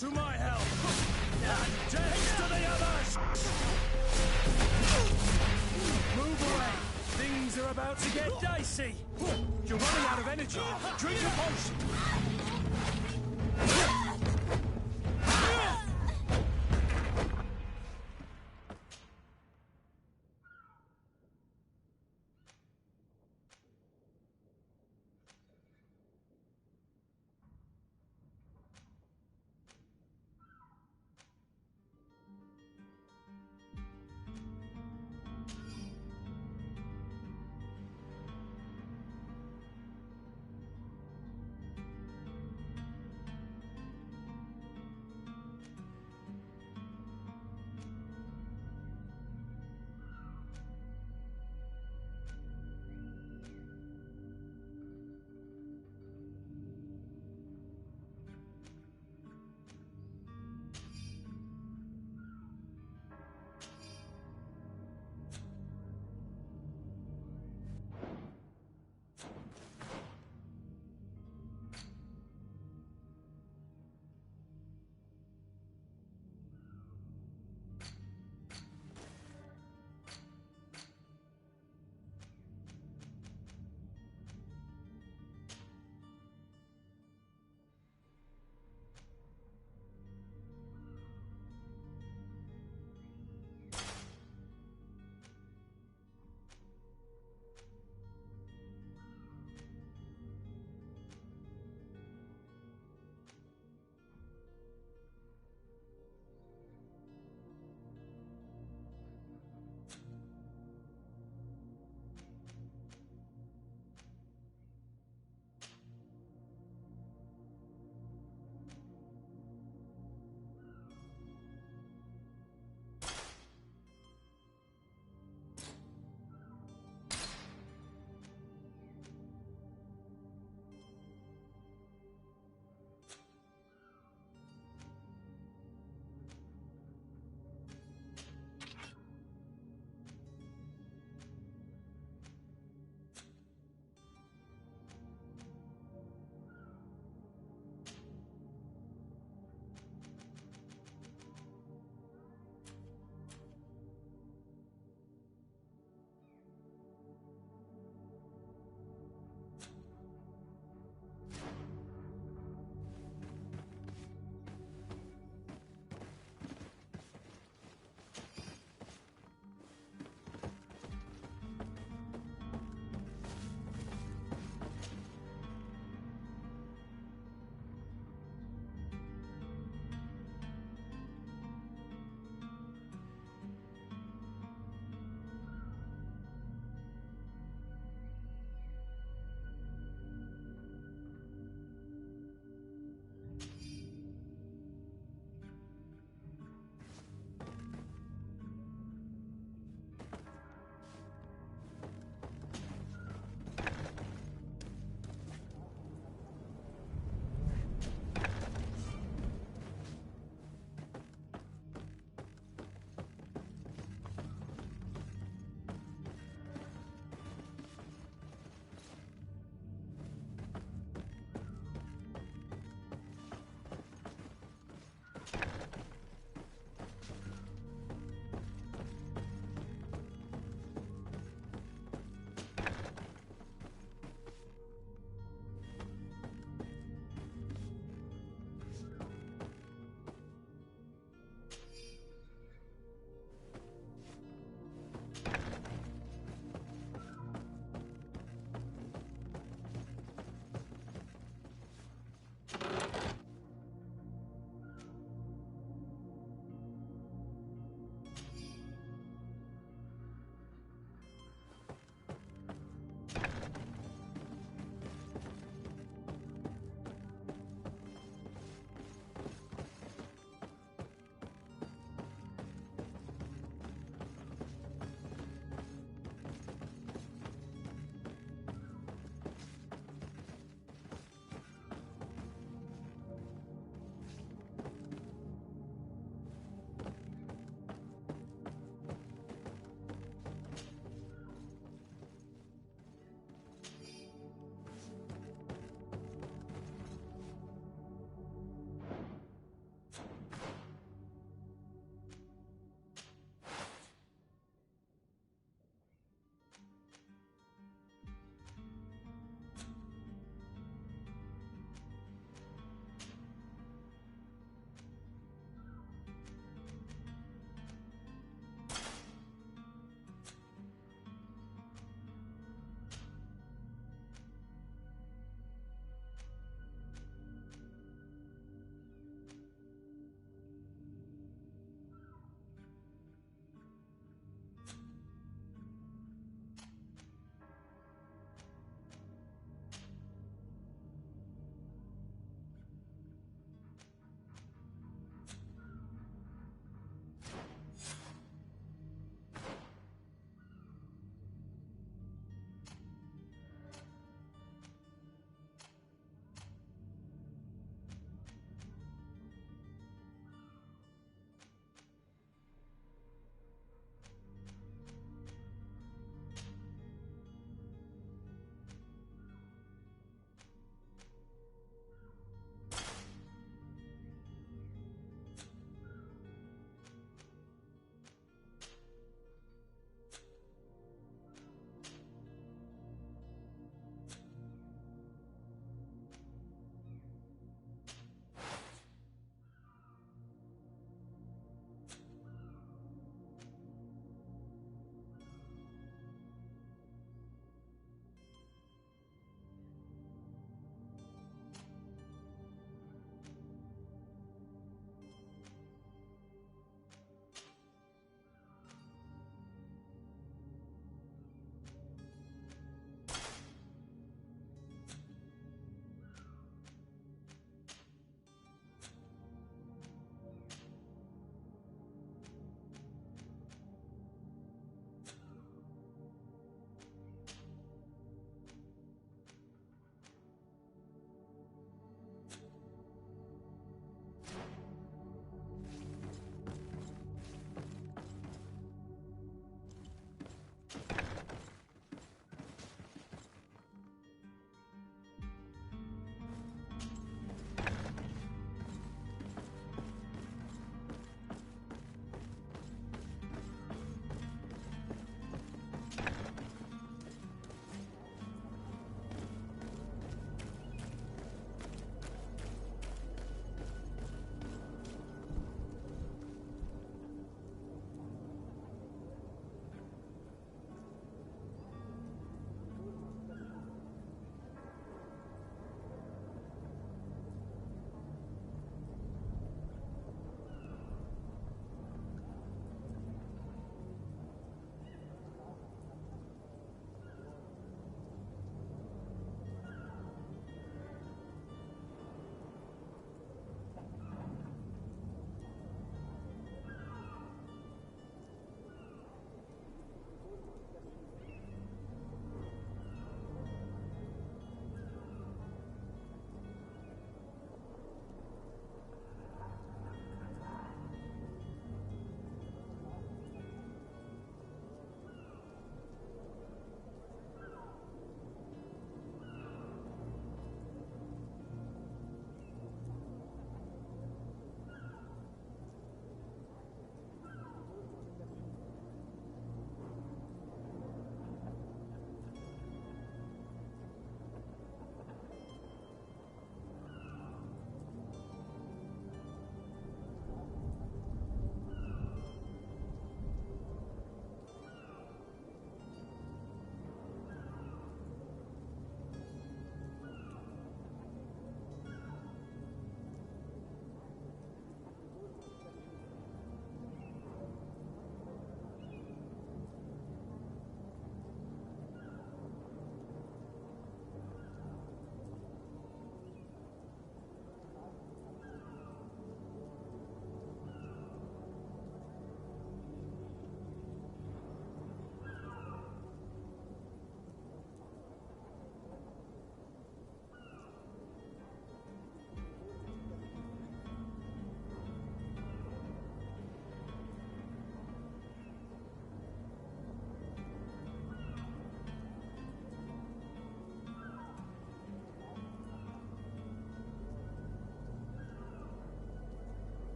Speaker 5: to my help! And death to the others! Move away! Things are about to get dicey! You're running out of energy! Drink a potion!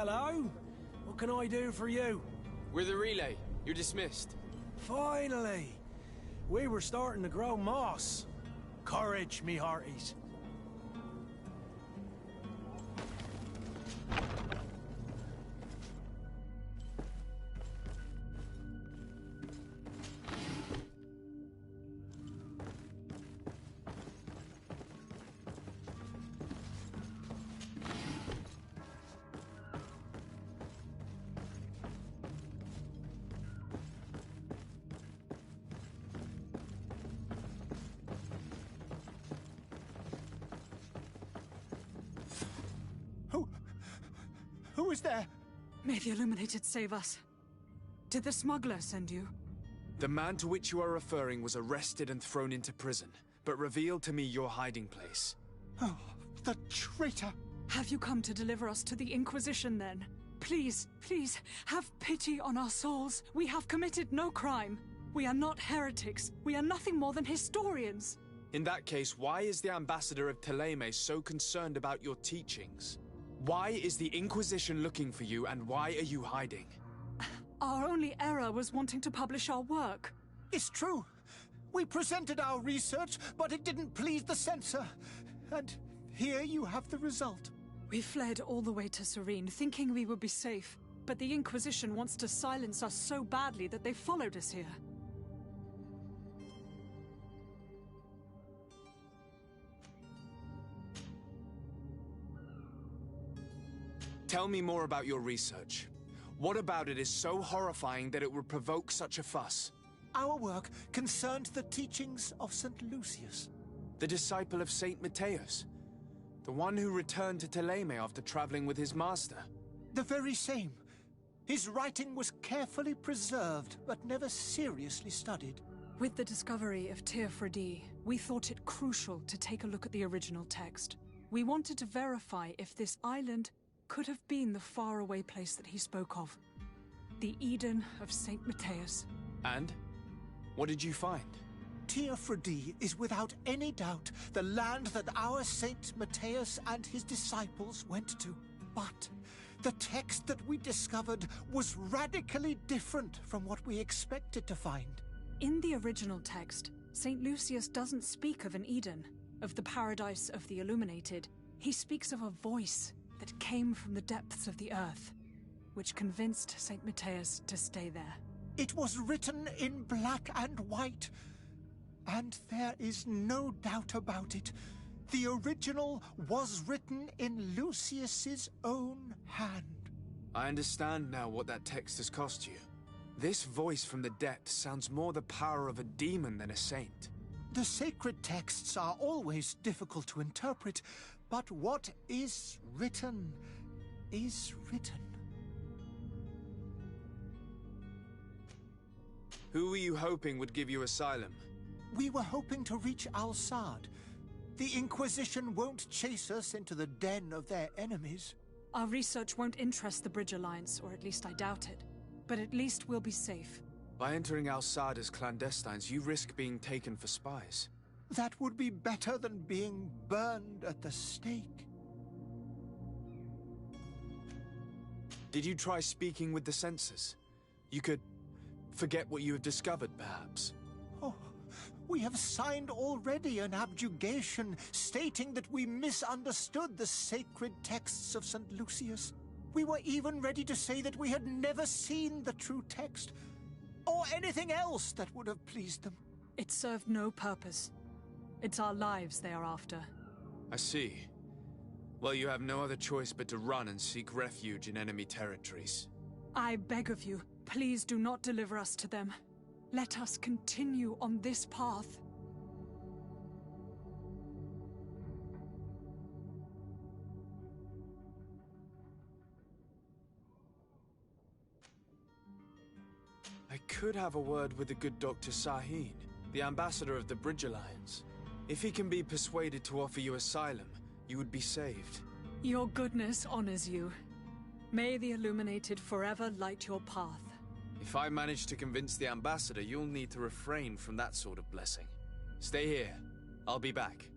Speaker 5: Hello? What can I do for you?
Speaker 1: We're the relay. You're dismissed.
Speaker 5: Finally! We were starting to grow moss. Courage, me hearties.
Speaker 3: Who is there?
Speaker 12: May the Illuminated save us. Did the smuggler send you?
Speaker 1: The man to which you are referring was arrested and thrown into prison, but revealed to me your hiding place.
Speaker 3: Oh, the traitor!
Speaker 12: Have you come to deliver us to the Inquisition, then? Please, please, have pity on our souls. We have committed no crime. We are not heretics. We are nothing more than historians.
Speaker 1: In that case, why is the ambassador of Thélème so concerned about your teachings? Why is the Inquisition looking for you, and why are you hiding?
Speaker 12: Our only error was wanting to publish our work.
Speaker 3: It's true. We presented our research, but it didn't please the censor. And here you have the result.
Speaker 12: We fled all the way to Serene, thinking we would be safe. But the Inquisition wants to silence us so badly that they followed us here.
Speaker 1: Tell me more about your research. What about it is so horrifying that it would provoke such a fuss?
Speaker 3: Our work concerned the teachings of St. Lucius.
Speaker 1: The disciple of St. Matthias? The one who returned to Thélème after traveling with his master?
Speaker 3: The very same. His writing was carefully preserved, but never seriously studied.
Speaker 12: With the discovery of Teofredi, we thought it crucial to take a look at the original text. We wanted to verify if this island could have been the faraway place that he spoke of. The Eden of St. Matthias.
Speaker 1: And? What did you find?
Speaker 3: Teofredi is without any doubt the land that our St. Matthias and his disciples went to. But the text that we discovered was radically different from what we expected to find.
Speaker 12: In the original text, St. Lucius doesn't speak of an Eden, of the paradise of the Illuminated. He speaks of a voice that came from the depths of the earth, which convinced St. Matthias to stay there.
Speaker 3: It was written in black and white, and there is no doubt about it. The original was written in Lucius's own hand.
Speaker 1: I understand now what that text has cost you. This voice from the depths sounds more the power of a demon than a saint.
Speaker 3: The sacred texts are always difficult to interpret, but what is written is written.
Speaker 1: Who were you hoping would give you asylum?
Speaker 3: We were hoping to reach Al-Sad. The Inquisition won't chase us into the den of their enemies.
Speaker 12: Our research won't interest the Bridge Alliance, or at least I doubt it. But at least we'll be safe.
Speaker 1: By entering Al-Sad as clandestines, you risk being taken for spies.
Speaker 3: That would be better than being burned at the stake.
Speaker 1: Did you try speaking with the censors? You could forget what you have discovered, perhaps.
Speaker 3: Oh, we have signed already an abjugation stating that we misunderstood the sacred texts of St. Lucius. We were even ready to say that we had never seen the true text, or anything else that would have pleased them.
Speaker 12: It served no purpose. It's our lives they are after.
Speaker 1: I see. Well, you have no other choice but to run and seek refuge in enemy territories.
Speaker 12: I beg of you, please do not deliver us to them. Let us continue on this path.
Speaker 1: I could have a word with the good Dr. Sahin, the ambassador of the Bridge Alliance. If he can be persuaded to offer you asylum, you would be saved.
Speaker 12: Your goodness honors you. May the Illuminated forever light your path.
Speaker 1: If I manage to convince the ambassador, you'll need to refrain from that sort of blessing. Stay here. I'll be back.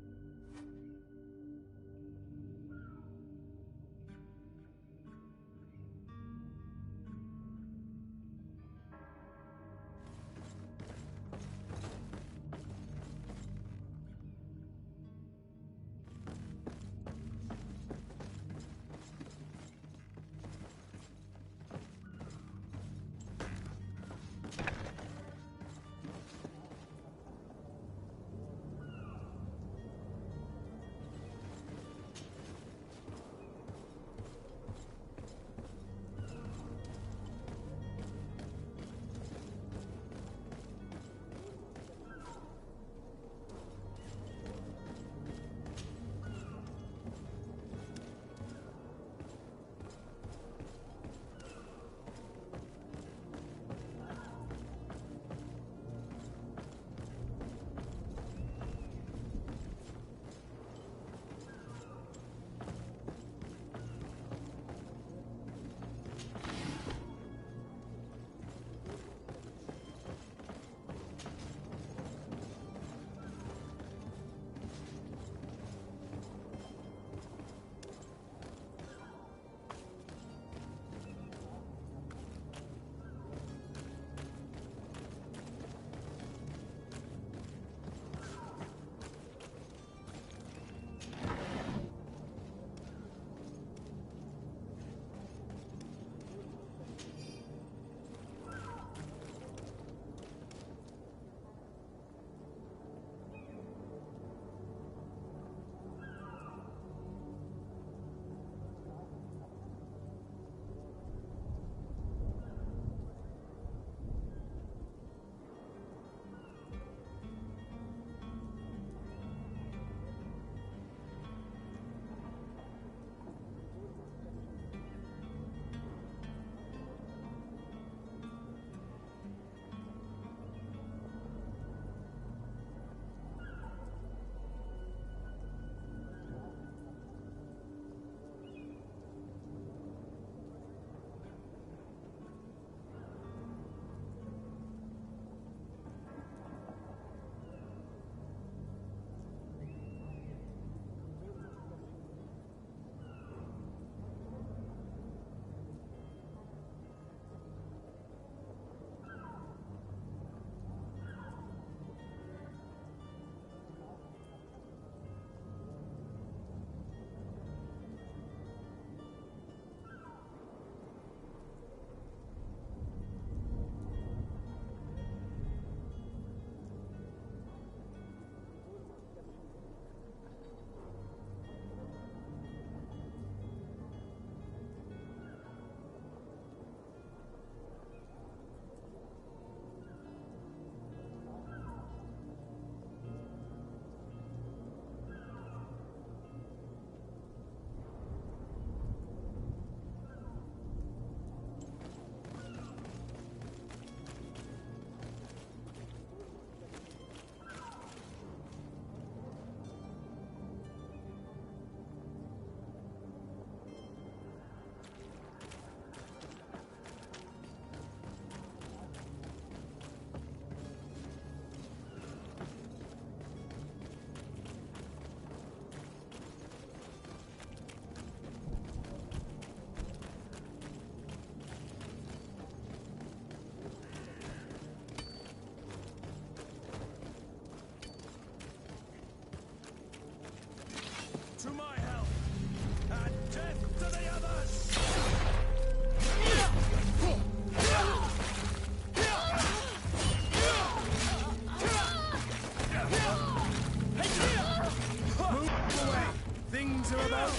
Speaker 5: are about?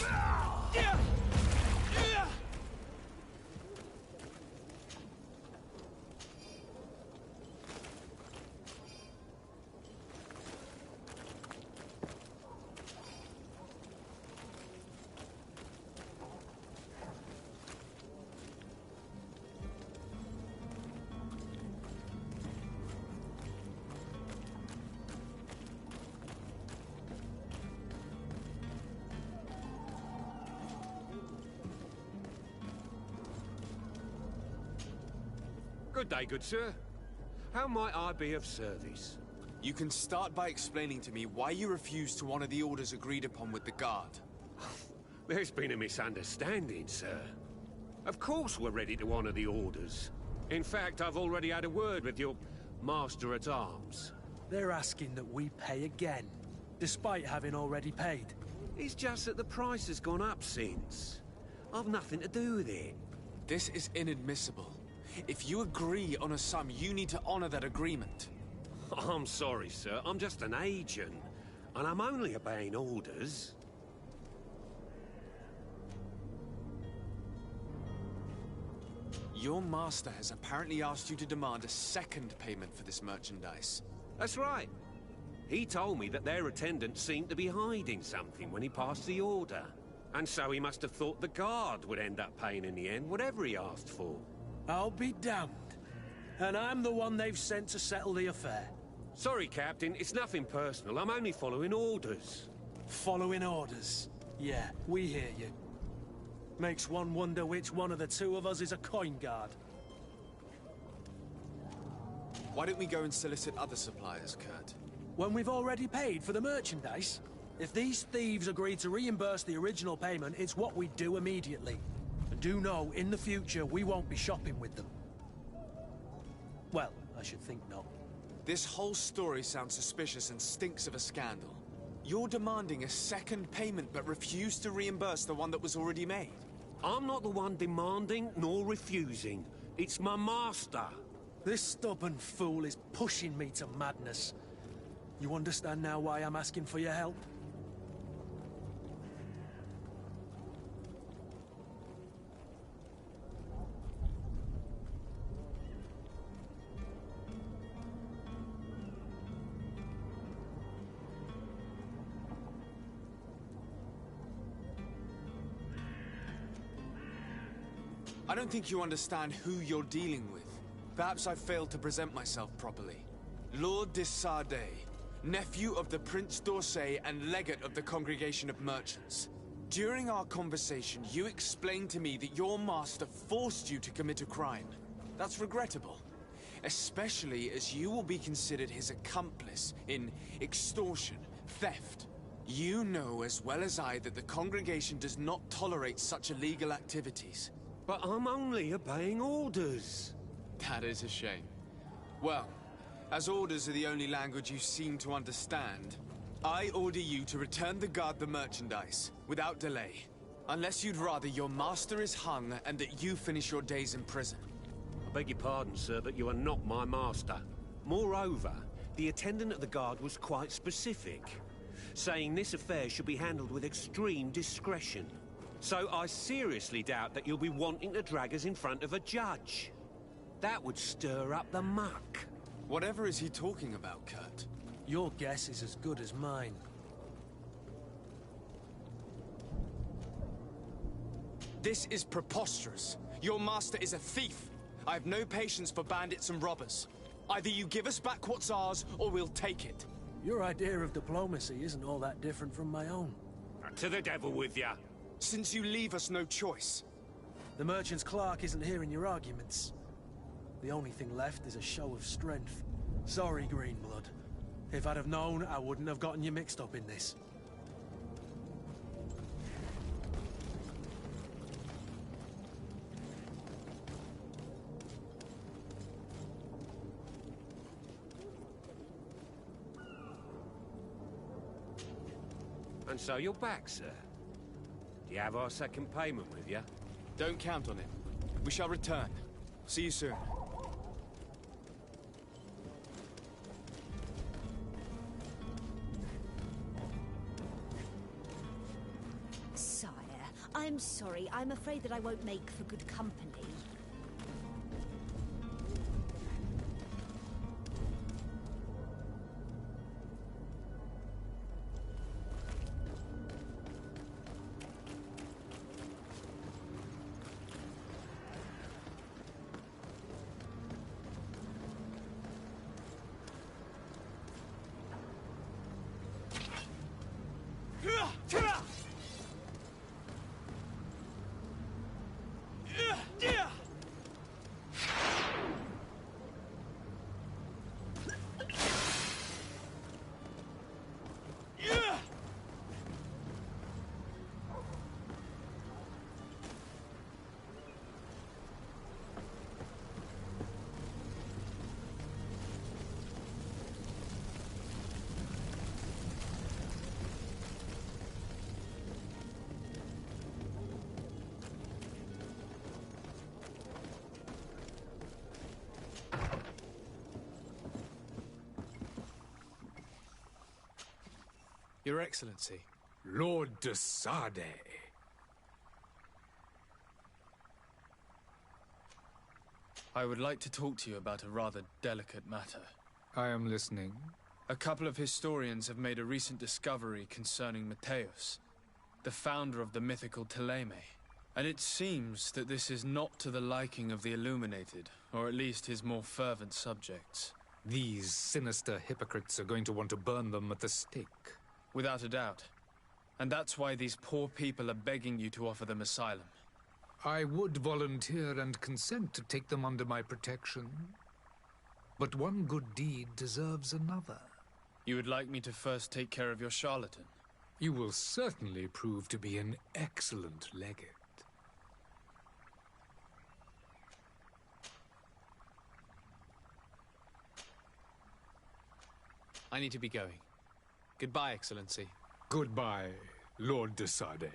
Speaker 13: Good day, good sir. How might I be of service?
Speaker 1: You can start by explaining to me why you refused to honor the orders agreed upon with the Guard.
Speaker 13: There's been a misunderstanding, sir. Of course we're ready to honor the orders. In fact, I've already had a word with your Master-at-Arms.
Speaker 5: They're asking that we pay again, despite having already paid.
Speaker 13: It's just that the price has gone up since. I've nothing to do with it.
Speaker 1: This is inadmissible. If you agree on a sum, you need to honor that agreement.
Speaker 13: I'm sorry, sir. I'm just an agent. And I'm only obeying orders.
Speaker 1: Your master has apparently asked you to demand a second payment for this merchandise.
Speaker 13: That's right. He told me that their attendant seemed to be hiding something when he passed the order. And so he must have thought the Guard would end up paying in the end, whatever he asked for.
Speaker 5: I'll be damned. And I'm the one they've sent to settle the affair.
Speaker 13: Sorry, Captain. It's nothing personal. I'm only following orders.
Speaker 5: Following orders? Yeah, we hear you. Makes one wonder which one of the two of us is a coin guard.
Speaker 1: Why don't we go and solicit other suppliers, Kurt?
Speaker 5: When we've already paid for the merchandise? If these thieves agree to reimburse the original payment, it's what we do immediately. And do know, in the future, we won't be shopping with them. Well, I should think not.
Speaker 1: This whole story sounds suspicious and stinks of a scandal. You're demanding a second payment but refuse to reimburse the one that was already made.
Speaker 13: I'm not the one demanding nor refusing. It's my master.
Speaker 5: This stubborn fool is pushing me to madness. You understand now why I'm asking for your help?
Speaker 1: I don't think you understand who you're dealing with. Perhaps I failed to present myself properly. Lord de Sardet, nephew of the Prince d'Orsay and legate of the Congregation of Merchants. During our conversation, you explained to me that your master forced you to commit a crime. That's regrettable, especially as you will be considered his accomplice in extortion, theft. You know as well as I that the Congregation does not tolerate such illegal activities.
Speaker 13: But I'm only obeying orders.
Speaker 1: That is a shame. Well, as orders are the only language you seem to understand, I order you to return the Guard the merchandise, without delay. Unless you'd rather your master is hung and that you finish your days in prison.
Speaker 13: I beg your pardon, sir, but you are not my master. Moreover, the attendant of the Guard was quite specific, saying this affair should be handled with extreme discretion. So I seriously doubt that you'll be wanting to drag us in front of a judge. That would stir up the muck.
Speaker 1: Whatever is he talking about, Kurt?
Speaker 5: Your guess is as good as mine.
Speaker 1: This is preposterous. Your master is a thief. I have no patience for bandits and robbers. Either you give us back what's ours, or we'll take it.
Speaker 5: Your idea of diplomacy isn't all that different from my own.
Speaker 13: To the devil with ya.
Speaker 1: Since you leave us no choice.
Speaker 5: The merchant's clerk isn't hearing your arguments. The only thing left is a show of strength. Sorry, Greenblood. If I'd have known, I wouldn't have gotten you mixed up in this.
Speaker 13: And so you're back, sir. Do you have our second payment with you?
Speaker 1: Don't count on it. We shall return. See you soon.
Speaker 14: I'm sorry. I'm afraid that I won't make for good company.
Speaker 1: Your Excellency.
Speaker 2: Lord de Sade.
Speaker 1: I would like to talk to you about a rather delicate matter.
Speaker 2: I am listening.
Speaker 1: A couple of historians have made a recent discovery concerning Mateus, the founder of the mythical Thélème. And it seems that this is not to the liking of the Illuminated, or at least his more fervent subjects.
Speaker 2: These sinister hypocrites are going to want to burn them at the stake.
Speaker 1: Without a doubt. And that's why these poor people are begging you to offer them asylum.
Speaker 2: I would volunteer and consent to take them under my protection. But one good deed deserves another.
Speaker 1: You would like me to first take care of your charlatan?
Speaker 2: You will certainly prove to be an excellent legate.
Speaker 1: I need to be going. Goodbye, Excellency.
Speaker 2: Goodbye, Lord de Sade.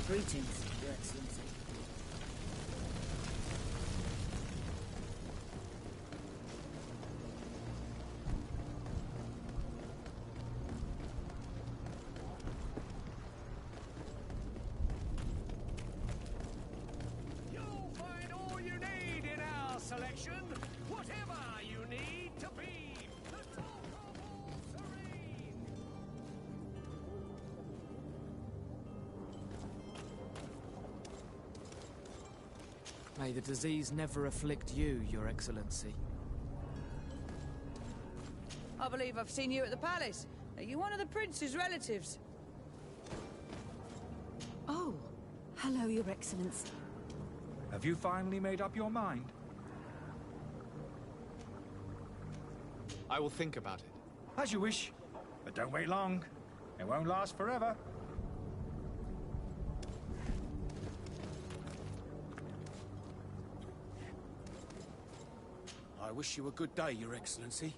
Speaker 14: Greetings, Your Excellency.
Speaker 9: You'll find all you need in our selection. Whatever you need to be the talk of all Serene.
Speaker 4: May the disease never afflict you, Your Excellency.
Speaker 15: I believe I've seen you at the palace. Are you one of the prince's relatives?
Speaker 7: Oh, hello, Your Excellency.
Speaker 8: Have you finally made up your mind?
Speaker 1: I will think about it.
Speaker 8: As you wish. But don't wait long. It won't last forever.
Speaker 16: I wish you a good day, Your Excellency.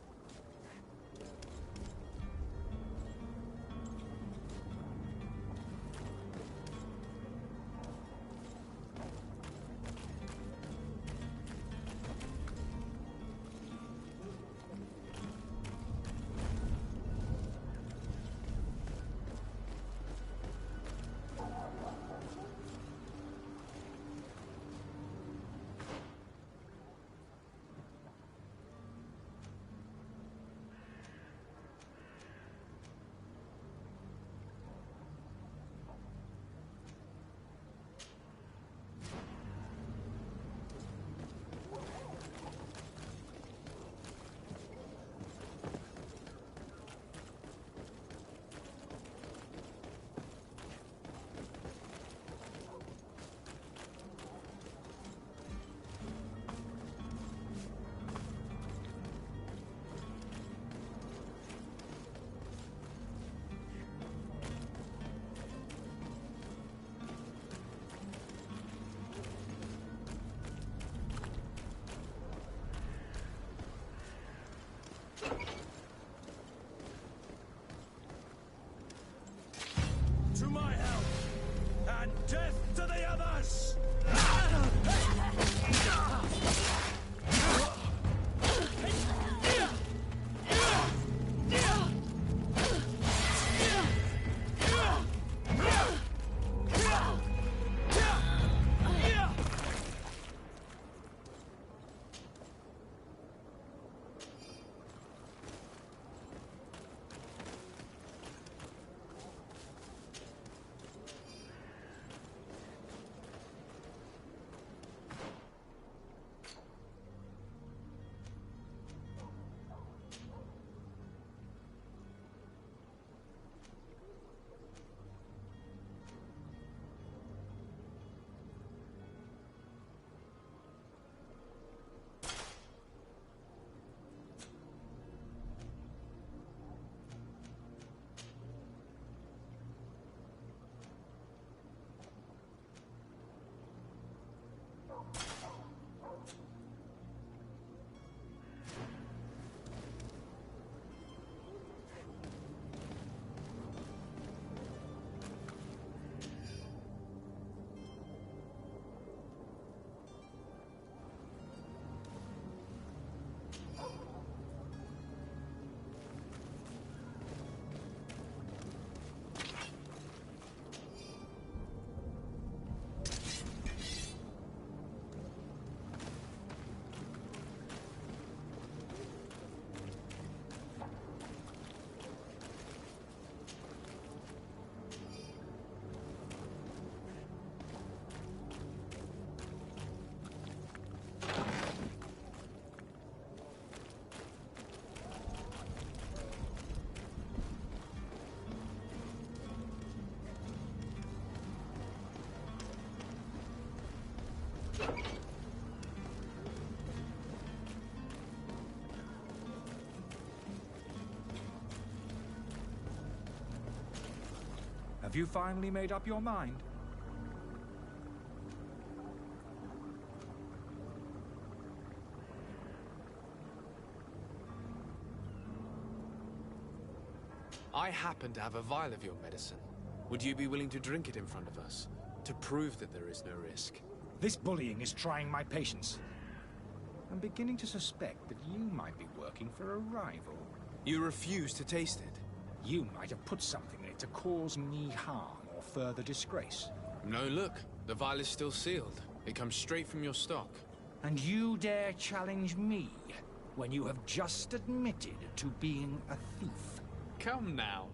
Speaker 5: to the others!
Speaker 8: Have you finally made up your mind?
Speaker 1: I happen to have a vial of your medicine. Would you be willing to drink it in front of us? To prove that there is no risk?
Speaker 8: This bullying is trying my patience. I'm beginning to suspect that you might be working for a rival.
Speaker 1: You refuse to taste it?
Speaker 8: You might have put something in it to cause me harm or further disgrace.
Speaker 1: No, look. The vial is still sealed. It comes straight from your stock.
Speaker 8: And you dare challenge me when you have just admitted to being a thief?
Speaker 1: Come now.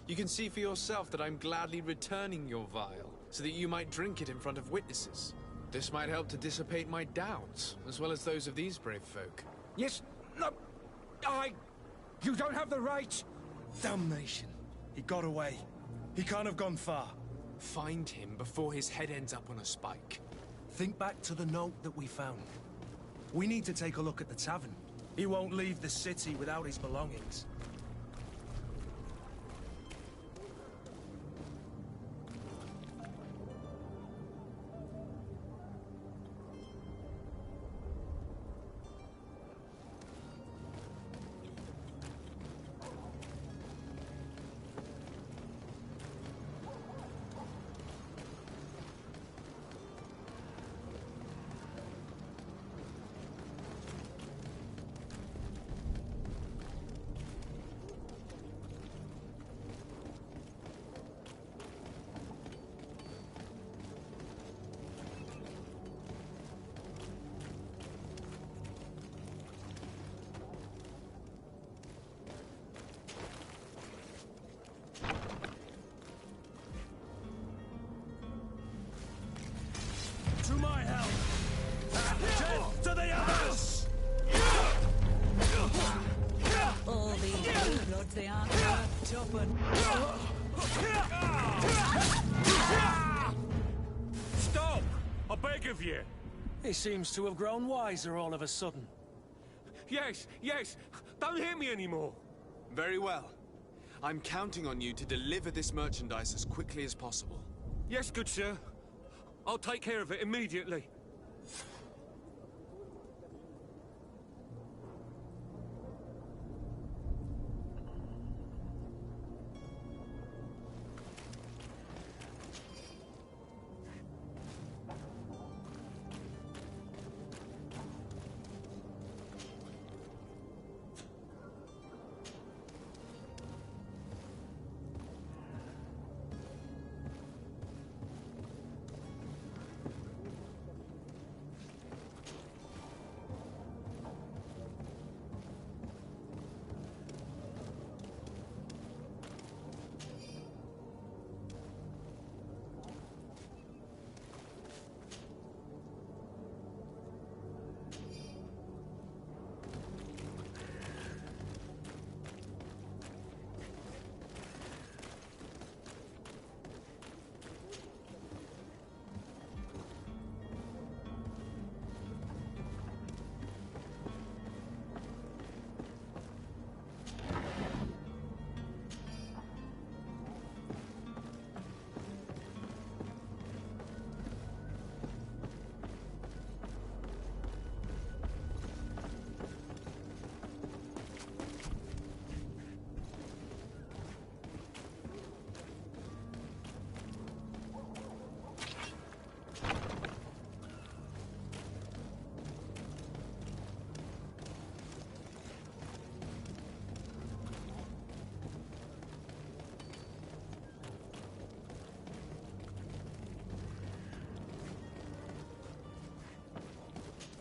Speaker 1: You can see for yourself that I'm gladly returning your vial, so that you might drink it in front of witnesses. This might help to dissipate my doubts, as well as those of these brave folk.
Speaker 8: Yes, no, you don't have the right!
Speaker 5: Damnation. He got away. He can't have gone far.
Speaker 1: Find him before his head ends up on a spike.
Speaker 5: Think back to the note that we found. We need to take a look at the tavern. He won't leave the city without his belongings. To my help! Death to the others!
Speaker 15: All these bloods, they aren't worth topping.
Speaker 13: Stop! I beg of you!
Speaker 5: He seems to have grown wiser all of a sudden.
Speaker 13: Yes, yes! Don't hit me anymore!
Speaker 1: Very well. I'm counting on you to deliver this merchandise as quickly as possible.
Speaker 13: Yes, good sir. I'll take care of it immediately.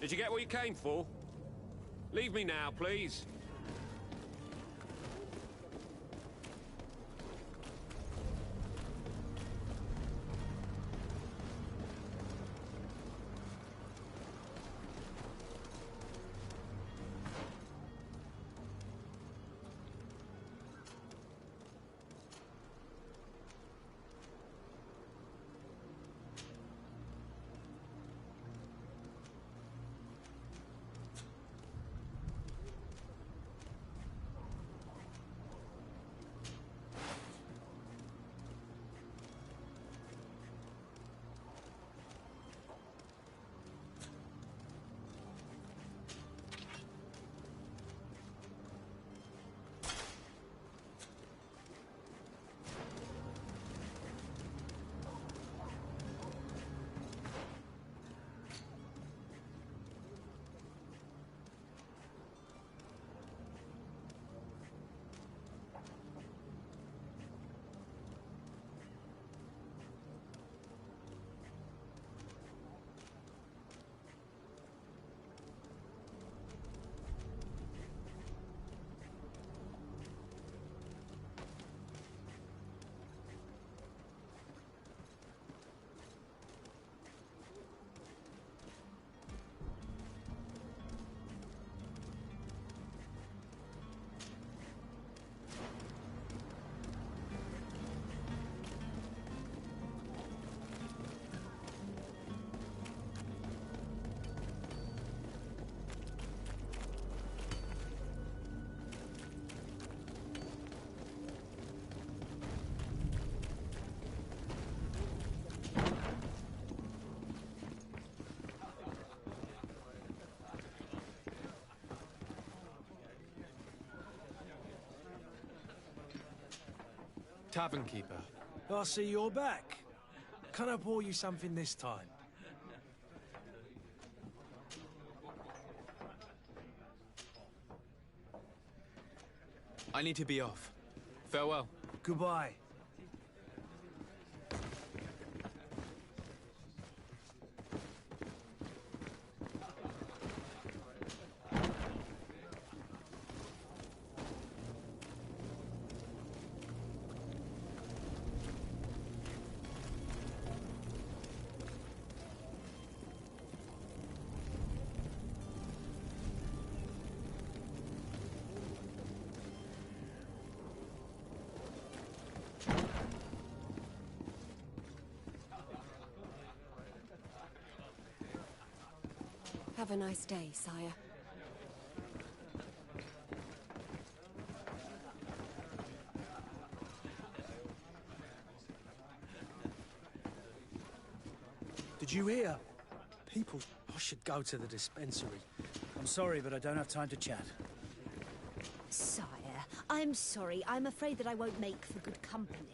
Speaker 13: Did you get what you came for? Leave me now, please.
Speaker 1: Tavern keeper.
Speaker 5: I see you're back. Can I pour you something this time?
Speaker 1: I need to be off. Farewell.
Speaker 5: Goodbye.
Speaker 7: Have a nice day, sire.
Speaker 5: Did you hear? People... I should go to the dispensary.
Speaker 8: I'm sorry, but I don't have time to chat.
Speaker 14: Sire, I'm sorry. I'm afraid that I won't make for good company.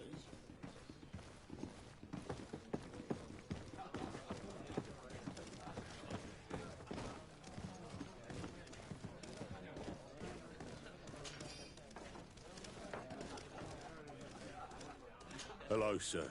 Speaker 17: Hello, sir.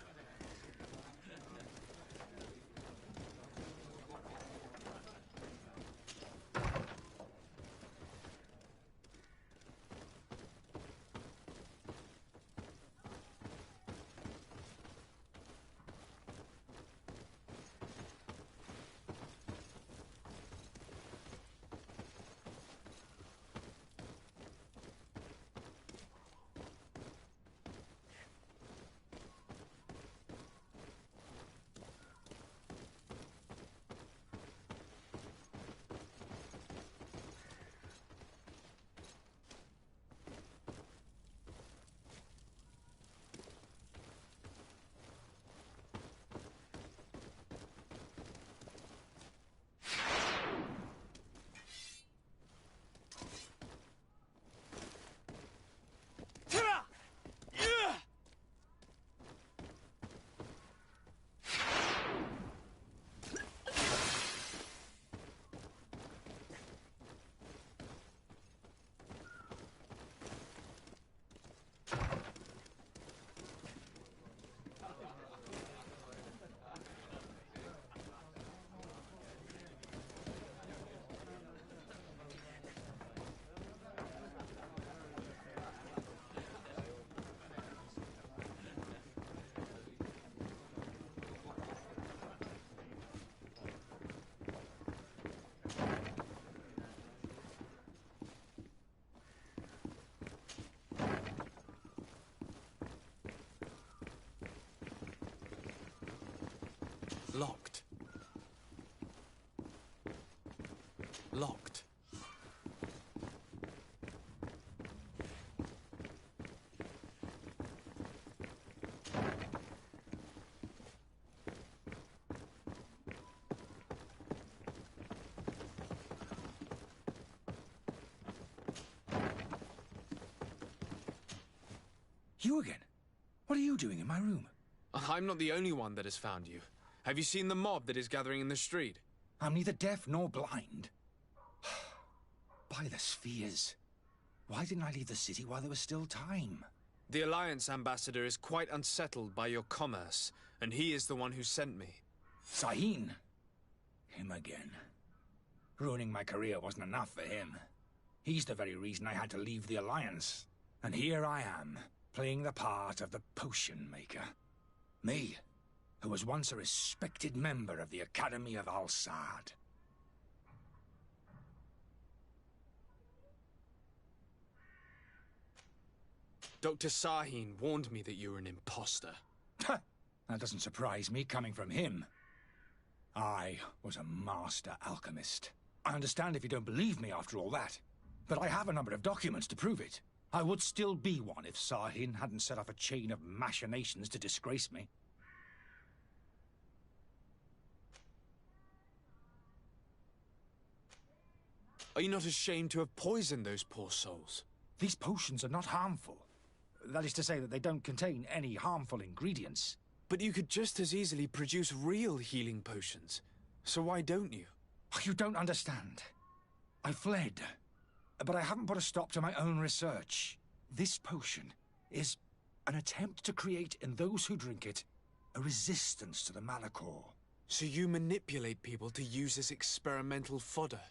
Speaker 1: Locked. Locked.
Speaker 8: You again? What are you doing in my room?
Speaker 1: I'm not the only one that has found you. Have you seen the mob that is gathering in the street?
Speaker 8: I'm neither deaf nor blind. By the spheres. Why didn't I leave the city while there was still time?
Speaker 1: The Alliance ambassador is quite unsettled by your commerce, and he is the one who sent me.
Speaker 8: Sahin? Him again. Ruining my career wasn't enough for him. He's the very reason I had to leave the Alliance. And here I am, playing the part of the potion maker. Me, who was once a respected member of the Academy of Al-Saad.
Speaker 1: Dr. Sahin warned me that you were an imposter.
Speaker 8: That doesn't surprise me, coming from him. I was a master alchemist. I understand if you don't believe me after all that, but I have a number of documents to prove it. I would still be one if Sahin hadn't set off a chain of machinations to disgrace me.
Speaker 1: Are you not ashamed to have poisoned those poor souls?
Speaker 8: These potions are not harmful. That is to say that they don't contain any harmful ingredients.
Speaker 1: But you could just as easily produce real healing potions. So why don't you?
Speaker 8: You don't understand. I fled. But I haven't put a stop to my own research. This potion is an attempt to create in those who drink it a resistance to the Malachor.
Speaker 1: So you manipulate people to use as experimental fodder?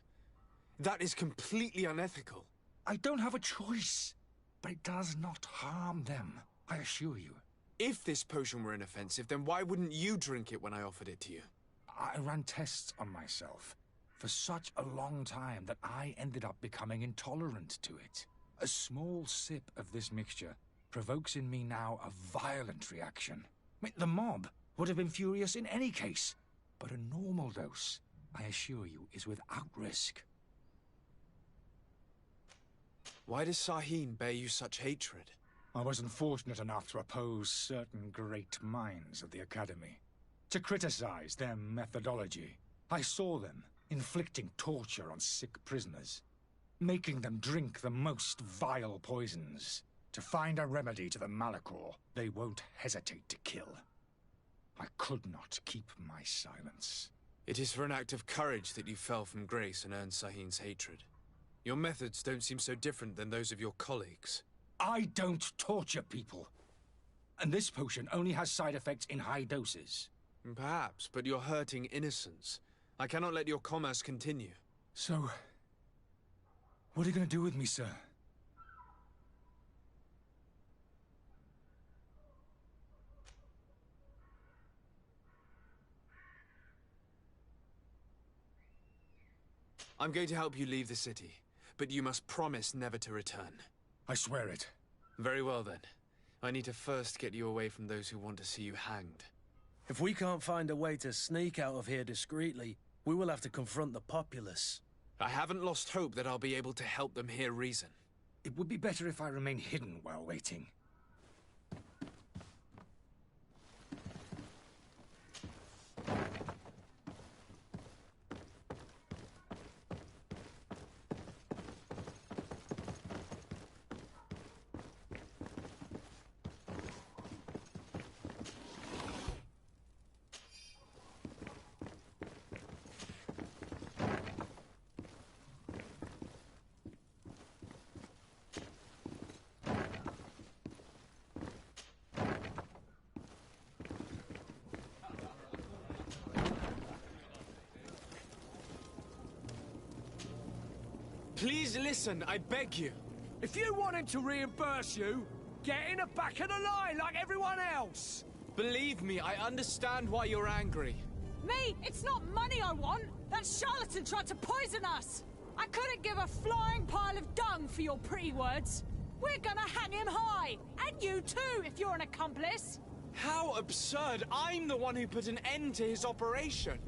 Speaker 1: That is completely unethical.
Speaker 8: I don't have a choice, but it does not harm them, I assure you.
Speaker 1: If this potion were inoffensive, then why wouldn't you drink it when I offered it to you?
Speaker 8: I ran tests on myself for such a long time that I ended up becoming intolerant to it. A small sip of this mixture provokes in me now a violent reaction. The mob would have been furious in any case, but a normal dose, I assure you, is without risk.
Speaker 1: Why does Sahin bear you such hatred?
Speaker 8: I wasn't fortunate enough to oppose certain great minds of the Academy, to criticize their methodology. I saw them inflicting torture on sick prisoners, making them drink the most vile poisons. To find a remedy to the Malachor, they won't hesitate to kill. I could not keep my silence.
Speaker 1: It is for an act of courage that you fell from grace and earned Sahin's hatred. Your methods don't seem so different than those of your colleagues.
Speaker 8: I don't torture people. And this potion only has side effects in high doses.
Speaker 1: Perhaps, but you're hurting innocents. I cannot let your commerce continue.
Speaker 8: So, what are you going to do with me, sir?
Speaker 1: I'm going to help you leave the city, but you must promise never to return.
Speaker 8: I swear it.
Speaker 1: Very well, then. I need to first get you away from those who want to see you hanged.
Speaker 5: If we can't find a way to sneak out of here discreetly, we will have to confront the populace.
Speaker 1: I haven't lost hope that I'll be able to help them hear reason.
Speaker 8: It would be better if I remain hidden while waiting.
Speaker 1: Please listen, I beg you.
Speaker 9: If you want him to reimburse you, get in the back of the line like everyone else.
Speaker 1: Believe me, I understand why you're angry.
Speaker 12: Me? It's not money I want! That charlatan tried to poison us! I couldn't give a flying pile of dung for your pretty words. We're gonna hang him high! And you too, if you're an accomplice!
Speaker 10: How absurd! I'm the one who put an end to his operation.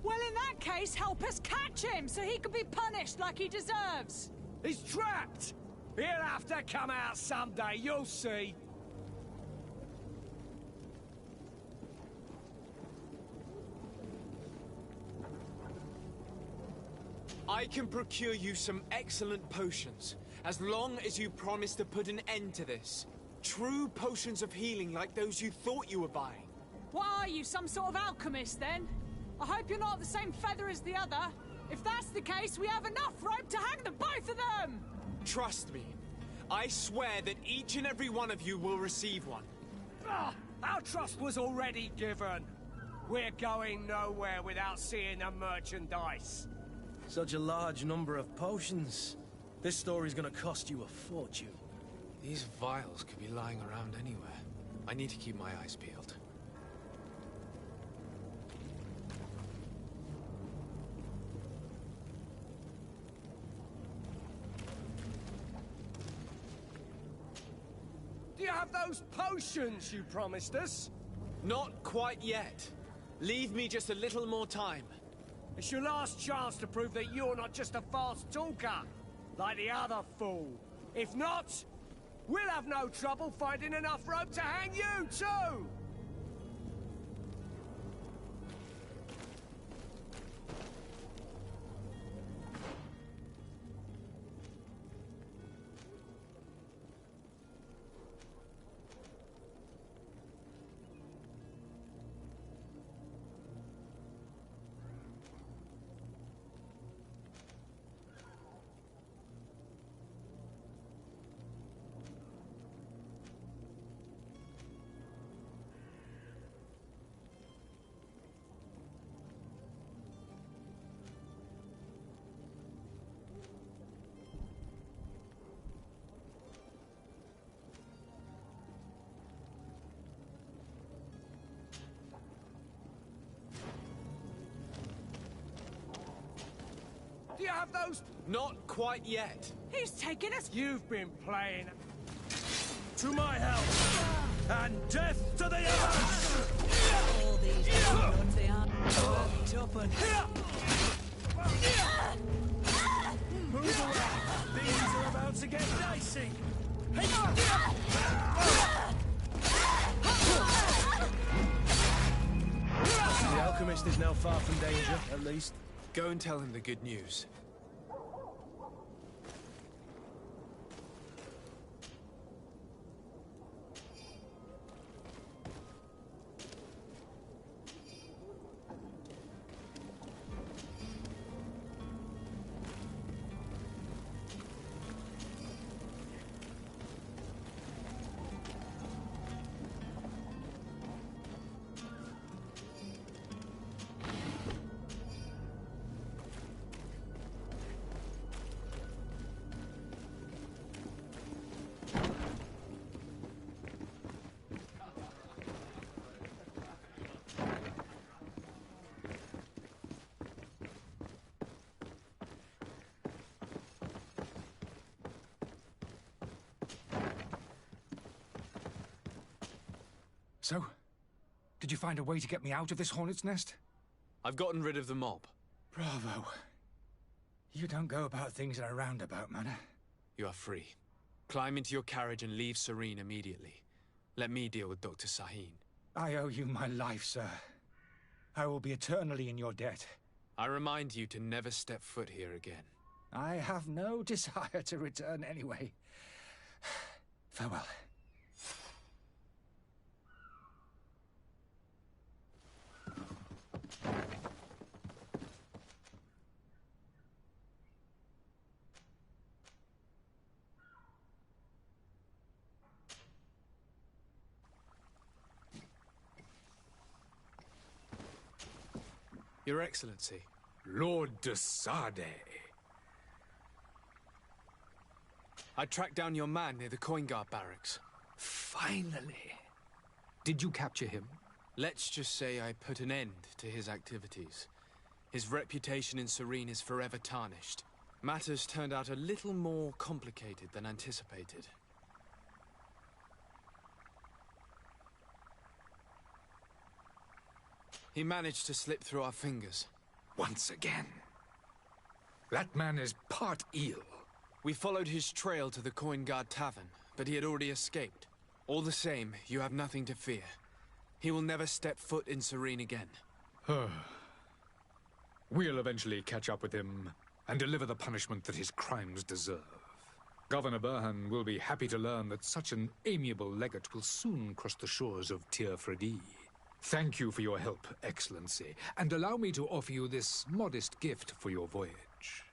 Speaker 12: Well, in that case, help us catch him so he can be punished like he deserves.
Speaker 9: He's trapped! He'll have to come out someday, you'll see.
Speaker 10: I can procure you some excellent potions, as long as you promise to put an end to this. True potions of healing like those you thought you were buying.
Speaker 12: What are you, some sort of alchemist, then? I hope you're not the same feather as the other. If that's the case, we have enough rope to hang the both of them!
Speaker 10: Trust me. I swear that each and every one of you will receive one.
Speaker 9: Our trust was already given. We're going nowhere without seeing the merchandise.
Speaker 5: Such a large number of potions. This story's gonna cost you a fortune.
Speaker 1: These vials could be lying around anywhere. I need to keep my eyes peeled.
Speaker 9: Do you have those potions you promised us?
Speaker 10: Not quite yet. Leave me just a little more time.
Speaker 9: It's your last chance to prove that you're not just a fast talker, like the other fool. If not, we'll have no trouble finding enough rope to hang you, too! Do you have those?
Speaker 10: Not quite yet.
Speaker 12: He's taking us.
Speaker 9: You've been playing. To my help! And death to the others!
Speaker 15: All these nuts aren't topping.
Speaker 5: Move around! Things are about to get dicey! The alchemist is now far from danger, at least.
Speaker 1: Go and tell him the good news.
Speaker 16: So, did you find a way to get me out of this hornet's nest?
Speaker 1: I've gotten rid of the mob.
Speaker 16: Bravo. You don't go about things in a roundabout manner.
Speaker 1: You are free. Climb into your carriage and leave Serene immediately. Let me deal with Dr. Sahin.
Speaker 16: I owe you my life, sir. I will be eternally in your debt.
Speaker 1: I remind you to never step foot here again.
Speaker 16: I have no desire to return anyway. Farewell.
Speaker 1: Your Excellency.
Speaker 2: Lord de Sade.
Speaker 1: I tracked down your man near the Coin Guard barracks.
Speaker 2: Finally. Did you capture him?
Speaker 1: Let's just say I put an end to his activities. His reputation in Serene is forever tarnished. Matters turned out a little more complicated than anticipated. He managed to slip through our fingers.
Speaker 2: Once again. That man is part eel.
Speaker 1: We followed his trail to the Coin Guard Tavern, but he had already escaped. All the same, you have nothing to fear. He will never step foot in Serene again.
Speaker 2: We'll eventually catch up with him and deliver the punishment that his crimes deserve. Governor Burhan will be happy to learn that such an amiable legate will soon cross the shores of Tir Fredi. Thank you for your help, Excellency, and allow me to offer you this modest gift for your voyage.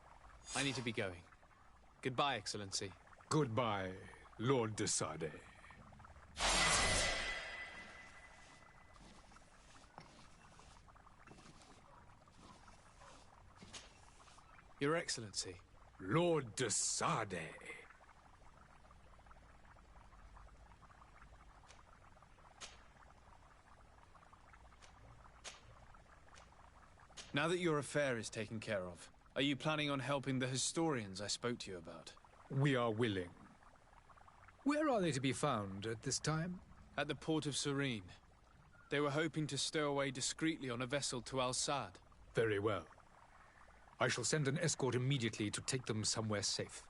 Speaker 1: I need to be going. Goodbye, Excellency.
Speaker 2: Goodbye, Lord de Sade.
Speaker 1: Your Excellency.
Speaker 2: Lord de Sade.
Speaker 1: Now that your affair is taken care of, are you planning on helping the historians I spoke to you about?
Speaker 2: We are willing. Where are they to be found at this time?
Speaker 1: At the port of Serene. They were hoping to stow away discreetly on a vessel to Al-Sad.
Speaker 2: Very well. I shall send an escort immediately to take them somewhere safe.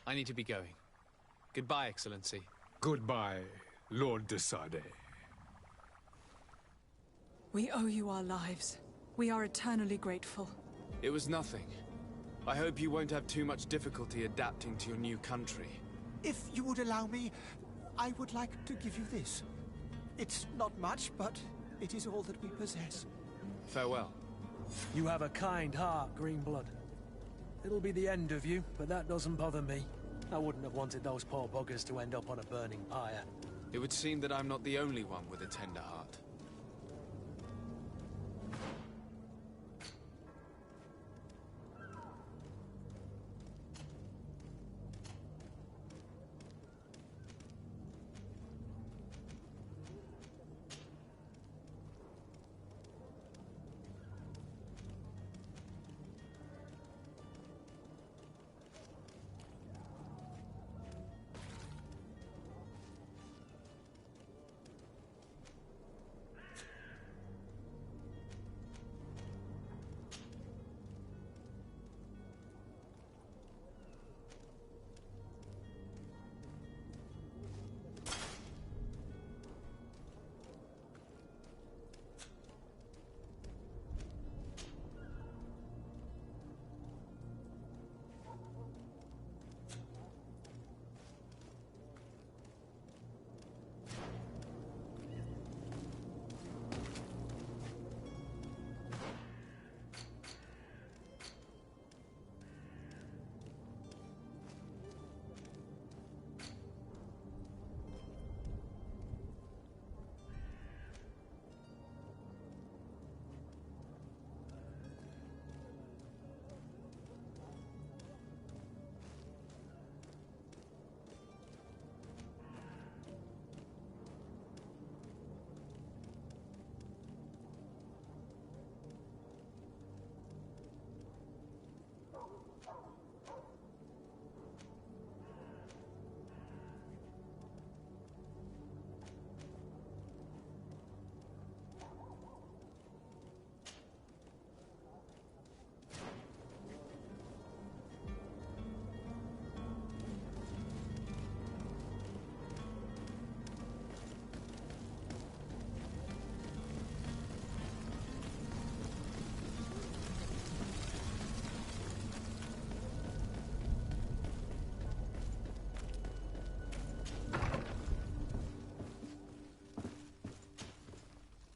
Speaker 1: I need to be going. Goodbye, Excellency.
Speaker 2: Goodbye, Lord de Sade.
Speaker 12: We owe you our lives. We are eternally grateful.
Speaker 1: It was nothing. I hope you won't have too much difficulty adapting to your new country.
Speaker 17: If you would allow me, I would like to give you this. It's not much, but it is all that we possess.
Speaker 1: Farewell.
Speaker 5: You have a kind heart, Greenblood. It'll be the end of you, but that doesn't bother me. I wouldn't have wanted those poor buggers to end up on a burning pyre.
Speaker 1: It would seem that I'm not the only one with a tender heart.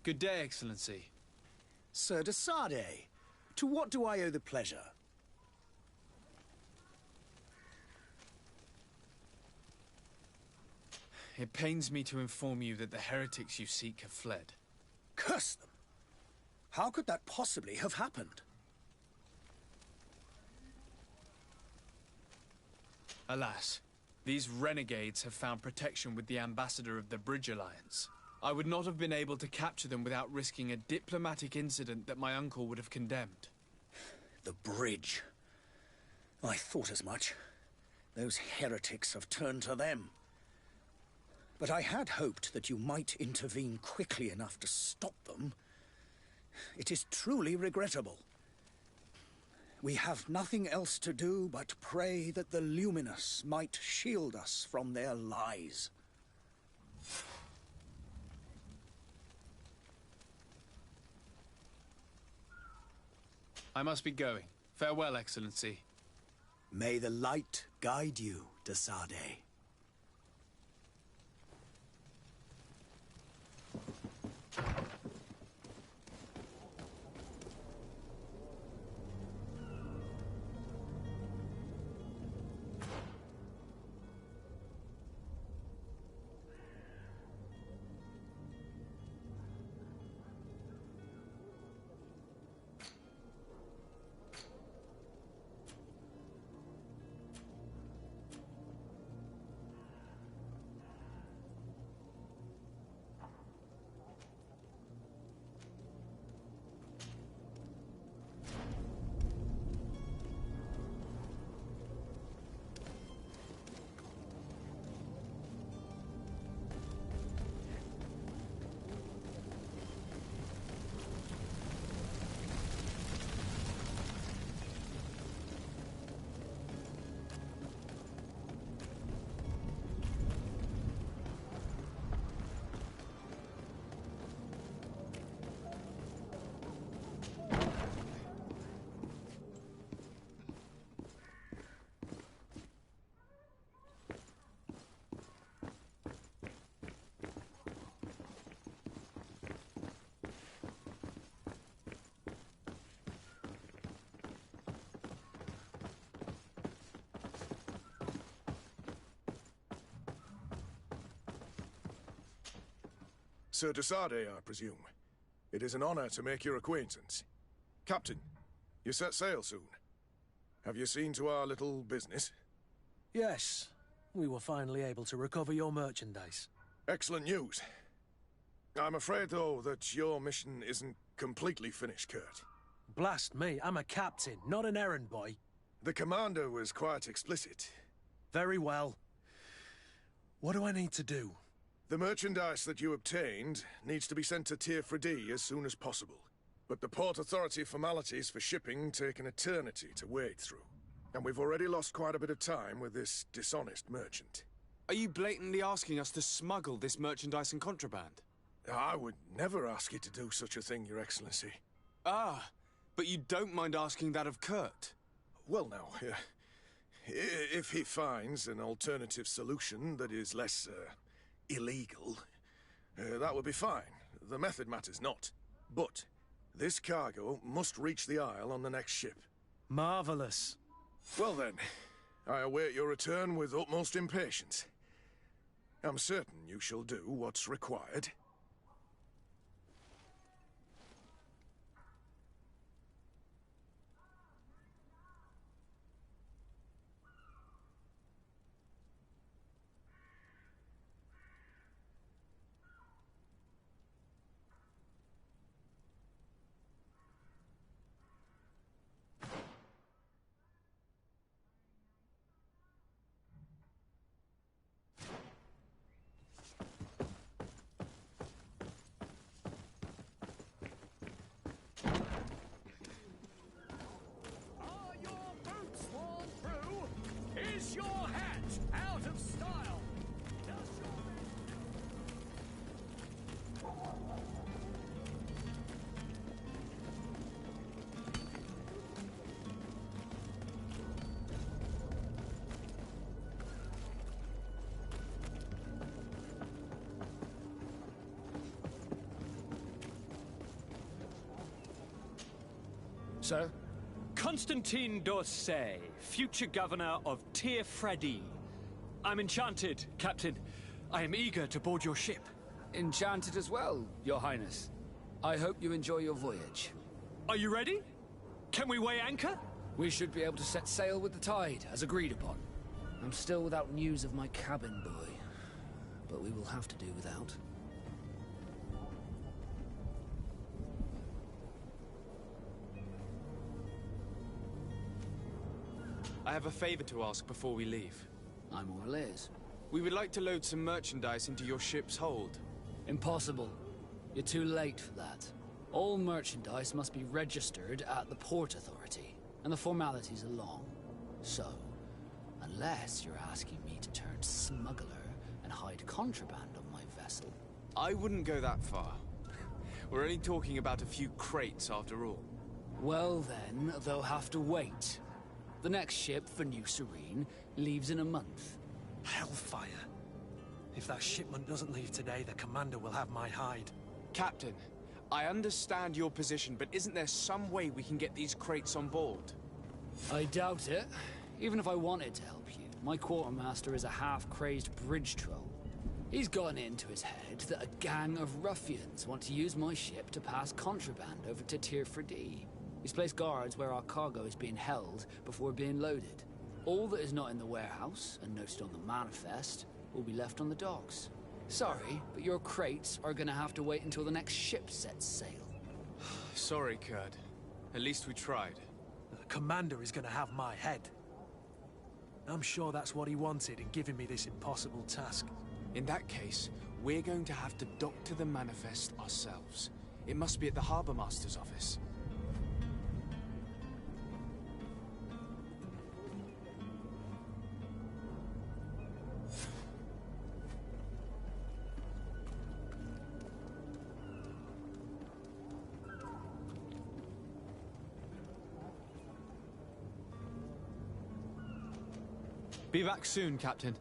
Speaker 1: Good day, Excellency.
Speaker 3: Sir de Sade, to what do I owe the pleasure?
Speaker 1: It pains me to inform you that the heretics you seek have fled.
Speaker 3: Curse them! How could that possibly have happened?
Speaker 1: Alas, these renegades have found protection with the ambassador of the Bridge Alliance. I would not have been able to capture them without risking a diplomatic incident that my uncle would have condemned.
Speaker 3: The bridge. I thought as much. Those heretics have turned to them. but I had hoped that you might intervene quickly enough to stop them. It is truly regrettable. We have nothing else to do but pray that the Luminous might shield us from their lies.
Speaker 1: I must be going. Farewell, Excellency.
Speaker 3: May the light guide you, de Sardet.
Speaker 18: Sir de Sardet, I presume. It is an honor to make your acquaintance. Captain, you set sail soon. Have you seen to our little business?
Speaker 5: Yes. We were finally able to recover your merchandise.
Speaker 18: Excellent news. I'm afraid, though, that your mission isn't completely finished, Kurt.
Speaker 5: Blast me, I'm a captain, not an errand boy.
Speaker 18: The commander was quite explicit.
Speaker 5: Very well. What do I need to do?
Speaker 18: The merchandise that you obtained needs to be sent to Teer Fradee as soon as possible. But the Port Authority formalities for shipping take an eternity to wade through. And we've already lost quite a bit of time with this dishonest merchant.
Speaker 1: Are you blatantly asking us to smuggle this merchandise and contraband?
Speaker 18: I would never ask you to do such a thing, Your Excellency.
Speaker 1: Ah, but you don't mind asking that of Kurt?
Speaker 18: Well, now, if he finds an alternative solution that is less, illegal, that would be fine. The method matters not. But this cargo must reach the Isle on the next ship.
Speaker 5: Marvelous.
Speaker 18: Well then, I await your return with utmost impatience. I'm certain you shall do what's required.
Speaker 5: Sir?
Speaker 10: Constantine d'Orsay, future governor of Teer Fradee. I'm enchanted, Captain. I am eager to board your ship.
Speaker 4: Enchanted as well, Your Highness. I hope you enjoy your voyage.
Speaker 10: Are you ready? Can we weigh anchor?
Speaker 4: We should be able to set sail with the tide, as agreed upon. I'm still without news of my cabin boy, but we will have to do without.
Speaker 1: I have a favor to ask before we leave.
Speaker 4: I'm all ears.
Speaker 1: We would like to load some merchandise into your ship's hold.
Speaker 4: Impossible. You're too late for that. All merchandise must be registered at the Port Authority, and the formalities are long. So, unless you're asking me to turn smuggler and hide contraband on my vessel...
Speaker 1: I wouldn't go that far. We're only talking about a few crates after all.
Speaker 4: Well then, they'll have to wait. The next ship for New Serene leaves in a month.
Speaker 5: Hellfire. If that shipment doesn't leave today, the commander will have my hide.
Speaker 1: Captain, I understand your position, but isn't there some way we can get these crates on board?
Speaker 4: I doubt it. Even if I wanted to help you, my quartermaster is a half-crazed bridge troll. He's gotten it into his head that a gang of ruffians want to use my ship to pass contraband over to Tier 4D. He's placed guards where our cargo is being held before being loaded. All that is not in the warehouse, and noted on the manifest, will be left on the docks. Sorry, but your crates are gonna have to wait until the next ship sets sail.
Speaker 1: Sorry, Kurd. At least we tried.
Speaker 5: The commander is gonna have my head. I'm sure that's what he wanted in giving me this impossible task.
Speaker 1: In that case, we're going to have to doctor the manifest ourselves. It must be at the Harbour Master's office. Be back soon, Captain.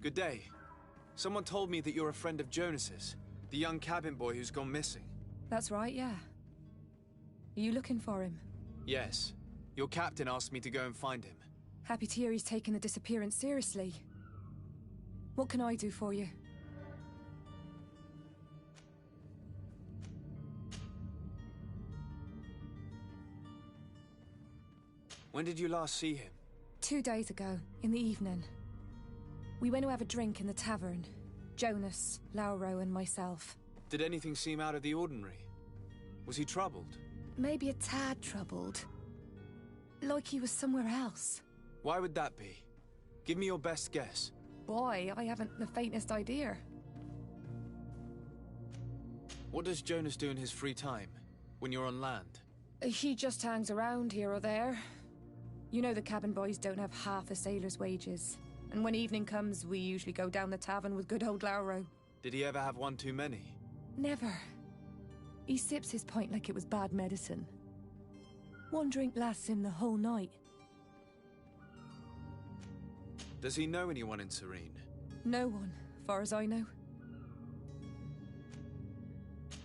Speaker 1: Good day. Someone told me that you're a friend of Jonas's, the young cabin boy who's gone missing.
Speaker 19: That's right, yeah. Are you looking for him?
Speaker 1: Yes. Your captain asked me to go and find him.
Speaker 19: Happy to hear he's taken the disappearance seriously. What can I do for you?
Speaker 1: When did you last see him?
Speaker 19: 2 days ago, in the evening. We went to have a drink in the tavern. Jonas, Lauro, and myself.
Speaker 1: Did anything seem out of the ordinary? Was he troubled?
Speaker 19: Maybe a tad troubled. Like he was somewhere else.
Speaker 1: Why would that be? Give me your best guess.
Speaker 19: Boy, I haven't the faintest idea.
Speaker 1: What does Jonas do in his free time, when you're on land?
Speaker 19: He just hangs around here or there. You know the cabin boys don't have half a sailor's wages. And when evening comes, we usually go down the tavern with good old Lauro.
Speaker 1: Did he ever have one too many?
Speaker 19: Never. He sips his pint like it was bad medicine. One drink lasts him the whole night.
Speaker 1: Does he know anyone in Serene?
Speaker 19: No one, far as I know.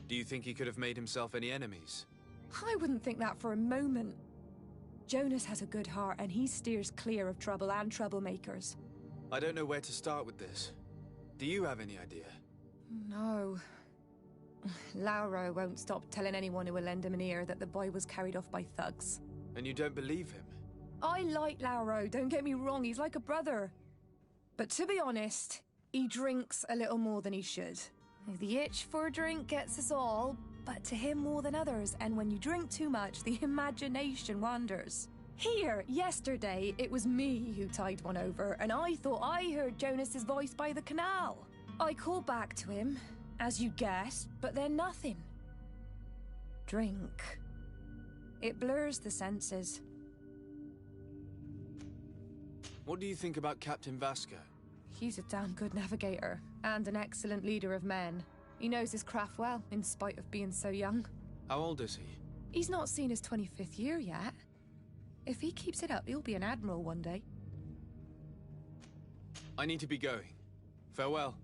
Speaker 1: Do you think he could have made himself any enemies?
Speaker 19: I wouldn't think that for a moment. Jonas has a good heart and he steers clear of trouble and troublemakers.
Speaker 1: I don't know where to start with this. Do you have any idea?
Speaker 19: No. Lauro won't stop telling anyone who will lend him an ear that the boy was carried off by thugs.
Speaker 1: And you don't believe him?
Speaker 19: I like Lauro, don't get me wrong, he's like a brother. But to be honest, he drinks a little more than he should. The itch for a drink gets us all, but to him more than others, and when you drink too much, the imagination wanders. Here, yesterday, it was me who tied one over, and I thought I heard Jonas's voice by the canal. I called back to him, as you guessed, but then nothing. Drink. It blurs the senses.
Speaker 1: What do you think about Captain Vasco?
Speaker 19: He's a damn good navigator, and an excellent leader of men. He knows his craft well, in spite of being so young.
Speaker 1: How old is he?
Speaker 19: He's not seen his 25th year yet. If he keeps it up, he'll be an admiral one day.
Speaker 1: I need to be going. Farewell.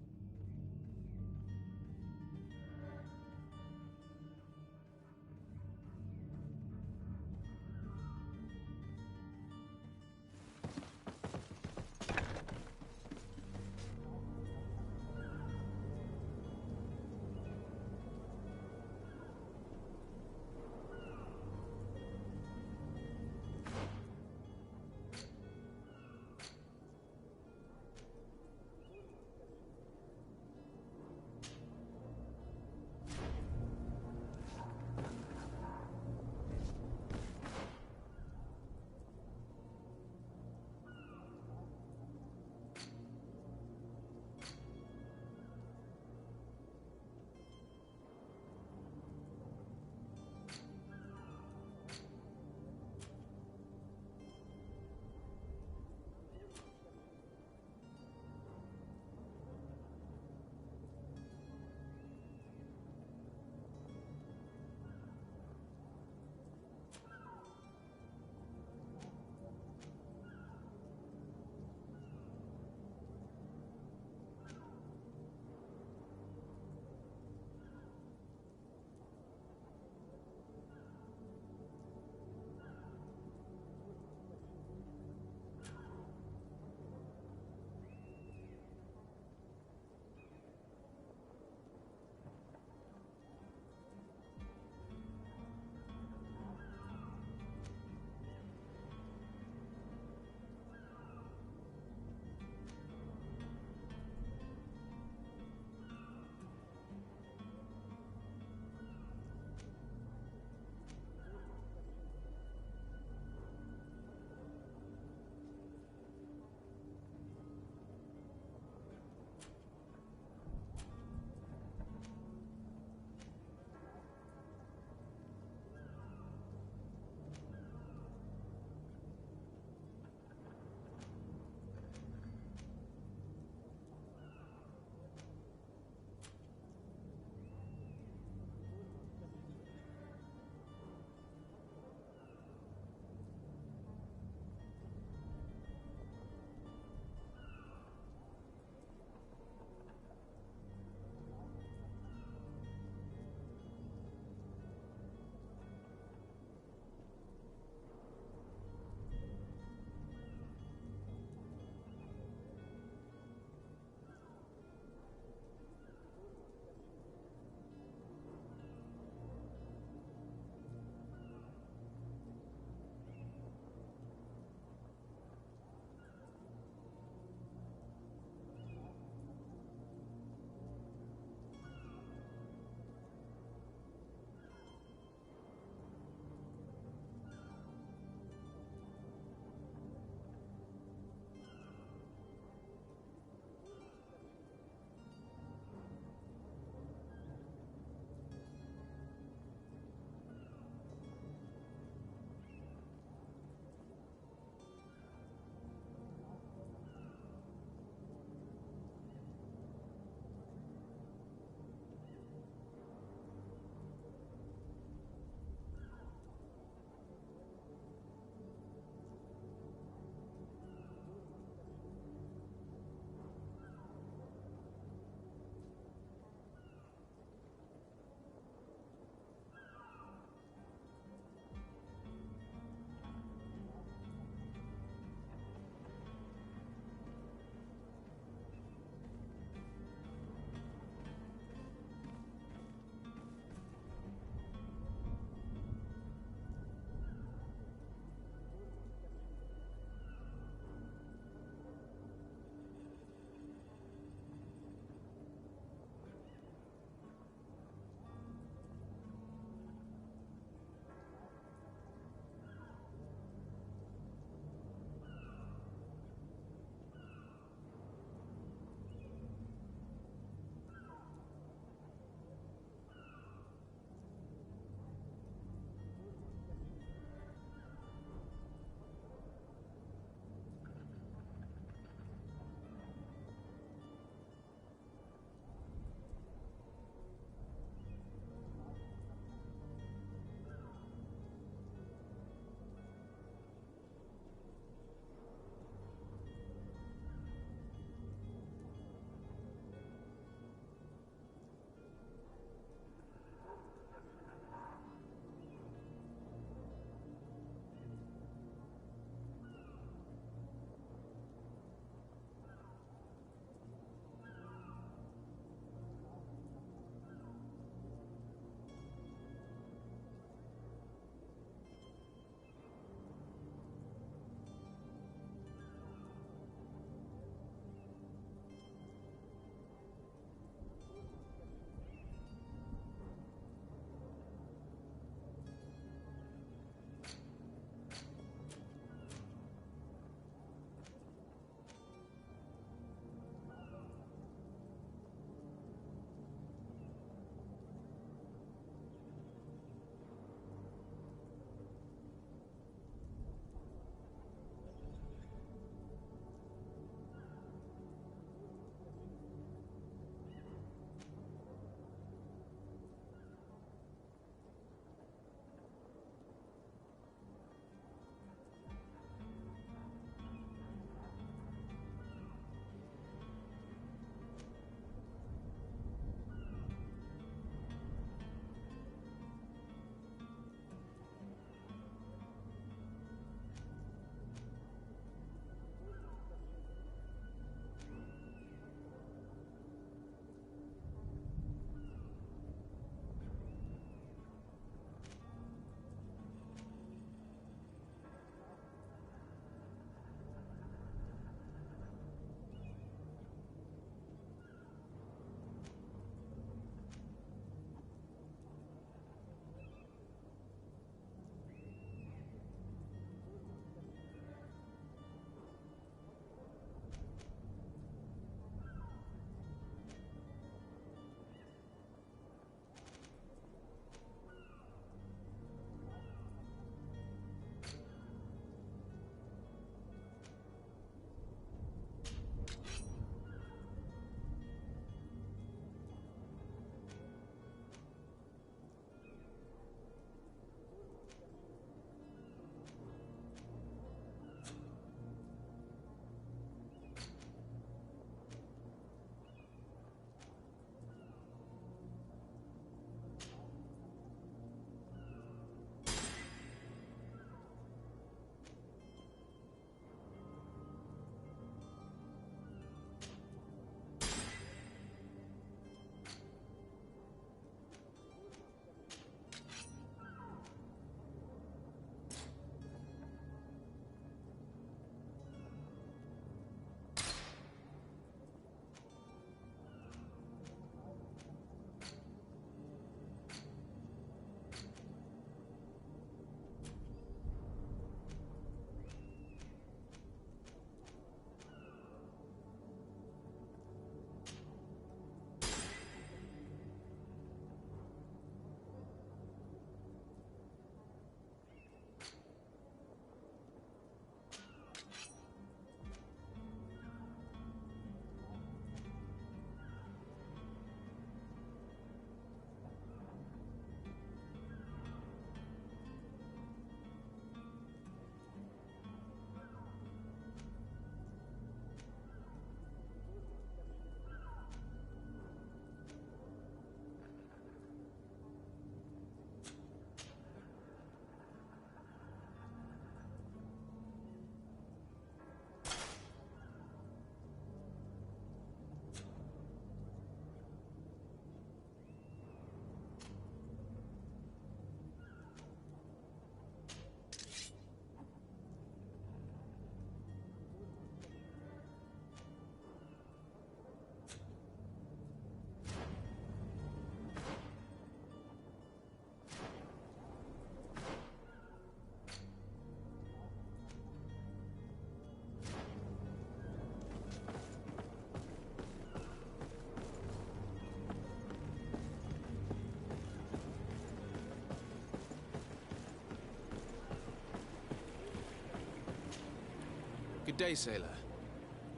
Speaker 1: Good day, sailor.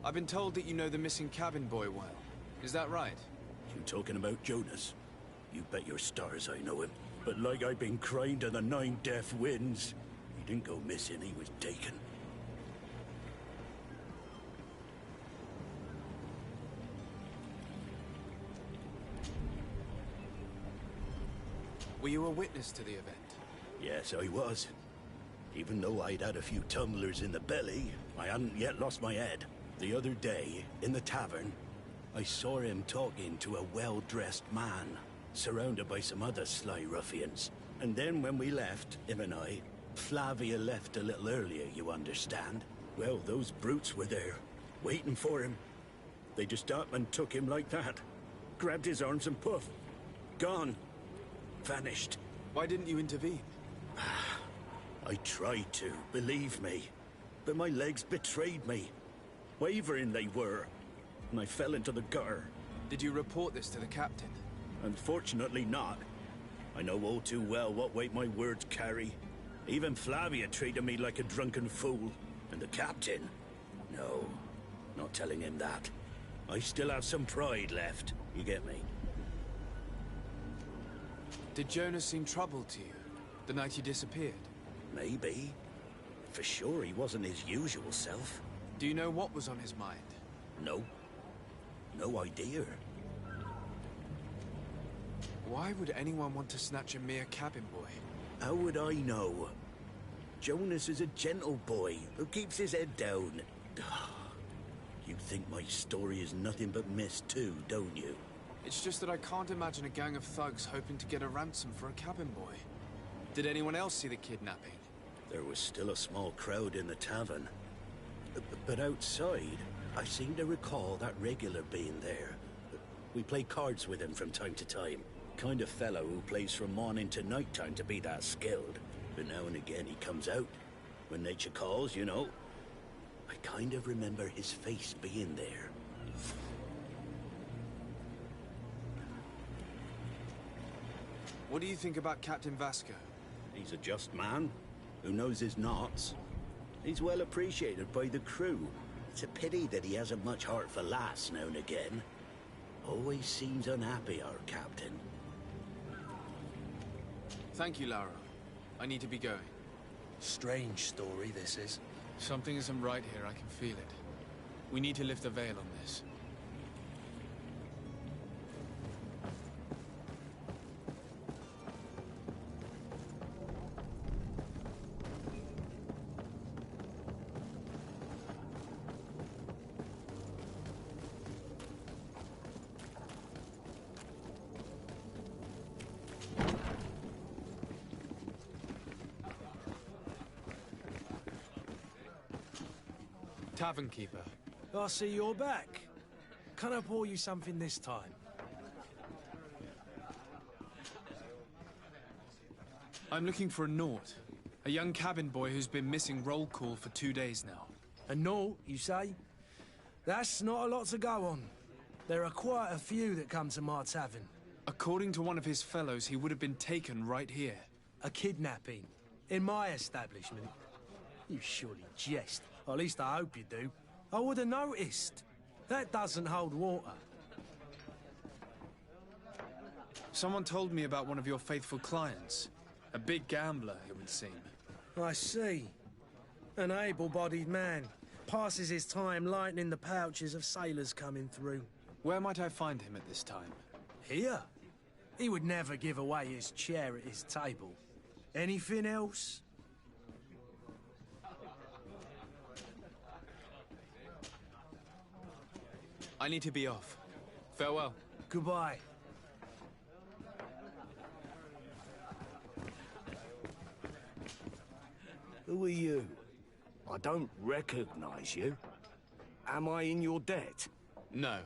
Speaker 1: I've been told that you know the missing cabin boy well. Is that right?
Speaker 20: You talking about Jonas? You bet your stars I know him. But like I've been crying to the 9 deaf winds, he didn't go missing, he was taken.
Speaker 1: Were you a witness to the event?
Speaker 20: Yes, I was. Even though I'd had a few tumblers in the belly, I hadn't yet lost my head. The other day, in the tavern, I saw him talking to a well-dressed man, surrounded by some other sly ruffians. And then when we left, him and I, Flavia left a little earlier, you understand? Well, those brutes were there, waiting for him. They just up and took him like that. Grabbed his arms and poof. Gone. Vanished.
Speaker 1: Why didn't you intervene?
Speaker 20: I tried to, believe me. But my legs betrayed me. Wavering they were. And I fell into the gutter.
Speaker 1: Did you report this to the captain?
Speaker 20: Unfortunately not. I know all too well what weight my words carry. Even Flavia treated me like a drunken fool. And the captain? No, not telling him that. I still have some pride left, you get me?
Speaker 1: Did Jonas seem troubled to you, the night he disappeared?
Speaker 20: Maybe. For sure he wasn't his usual self.
Speaker 1: Do you know what was on his mind?
Speaker 20: No. No idea.
Speaker 1: Why would anyone want to snatch a mere cabin boy?
Speaker 20: How would I know? Jonas is a gentle boy who keeps his head down. You think my story is nothing but mist too, don't you?
Speaker 1: It's just that I can't imagine a gang of thugs hoping to get a ransom for a cabin boy. Did anyone else see the kidnapping?
Speaker 20: There was still a small crowd in the tavern. But outside, I seem to recall that regular being there. We play cards with him from time to time. Kind of fellow who plays from morning to night time to be that skilled. But now and again he comes out. When nature calls, you know. I kind of remember his face being there.
Speaker 1: What do you think about Captain Vasco?
Speaker 20: He's a just man who knows his knots. He's well appreciated by the crew. It's a pity that he hasn't much heart for lass now and again. Always seems unhappy, our captain.
Speaker 1: Thank you, Lauro. I need to be going.
Speaker 5: Strange story, this is.
Speaker 1: Something isn't right here, I can feel it. We need to lift the veil on this. Tavern keeper.
Speaker 5: I see you're back. Can I pour you something this time?
Speaker 1: I'm looking for a Naut. A young cabin boy who's been missing roll call for 2 days now.
Speaker 5: A Naut, you say? That's not a lot to go on. There are quite a few that come to my tavern.
Speaker 1: According to one of his fellows, he would have been taken right here.
Speaker 5: A kidnapping? In my establishment? You surely jest. Or at least I hope you do. I would have noticed. That doesn't hold water.
Speaker 1: Someone told me about one of your faithful clients. A big gambler, it would seem.
Speaker 5: I see. An able-bodied man. Passes his time lightening the pouches of sailors coming through.
Speaker 1: Where might I find him at this time?
Speaker 5: Here? He would never give away his chair at his table. Anything else?
Speaker 1: I need to be off. Farewell.
Speaker 5: Goodbye.
Speaker 9: Who are you? I don't recognize you. Am I in your debt?
Speaker 1: No.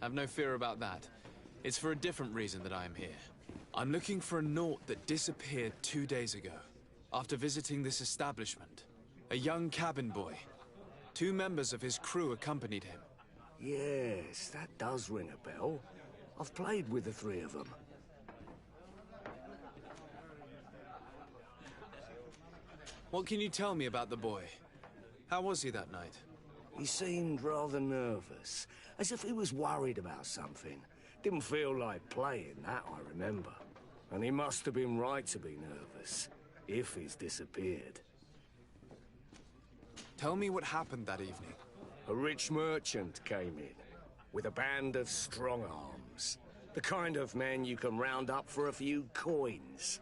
Speaker 1: Have no fear about that. It's for a different reason that I am here. I'm looking for a Naut that disappeared 2 days ago, after visiting this establishment. A young cabin boy. 2 members of his crew accompanied him.
Speaker 9: Yes, that does ring a bell. I've played with the 3 of them.
Speaker 1: What can you tell me about the boy? How was he that night?
Speaker 21: He seemed rather nervous, as if he was worried about something. Didn't feel like playing, that I remember. And he must have been right to be nervous, if he's disappeared.
Speaker 1: Tell me what happened that evening.
Speaker 21: A rich merchant came in, with a band of strong arms. The kind of men you can round up for a few coins,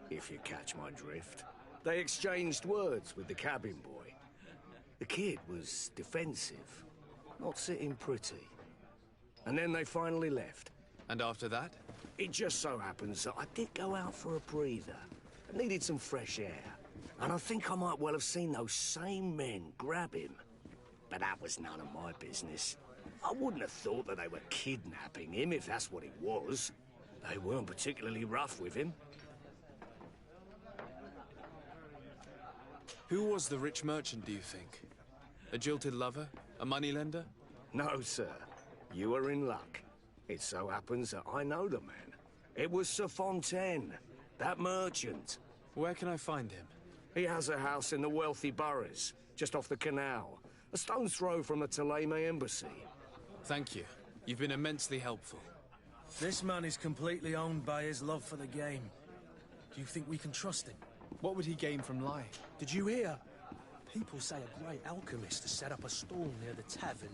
Speaker 21: if you catch my drift. They exchanged words with the cabin boy. The kid was defensive, not sitting pretty. And then they finally left.
Speaker 1: And after that?
Speaker 21: It just so happens that I did go out for a breather. I needed some fresh air. And I think I might well have seen those same men grab him. But that was none of my business. I wouldn't have thought that they were kidnapping him, if that's what it was. They weren't particularly rough with him.
Speaker 1: Who was the rich merchant, do you think? A jilted lover? A moneylender?
Speaker 21: No, sir. You are in luck. It so happens that I know the man. It was Sir Fontaine, that merchant.
Speaker 1: Where can I find him?
Speaker 21: He has a house in the wealthy boroughs, just off the canal. A stone's throw from the Thélème embassy.
Speaker 1: Thank you. You've been immensely helpful.
Speaker 5: This man is completely owned by his love for the game. Do you think we can trust him?
Speaker 1: What would he gain from lying?
Speaker 5: Did you hear? People say a great alchemist has set up a stall near the tavern.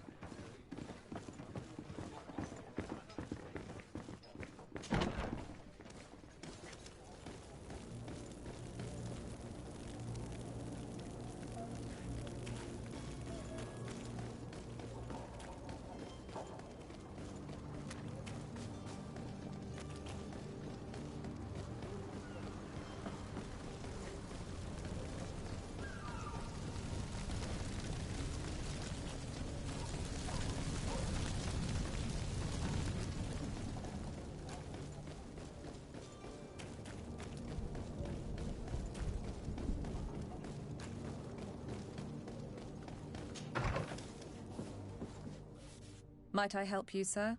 Speaker 19: Might I help you, sir?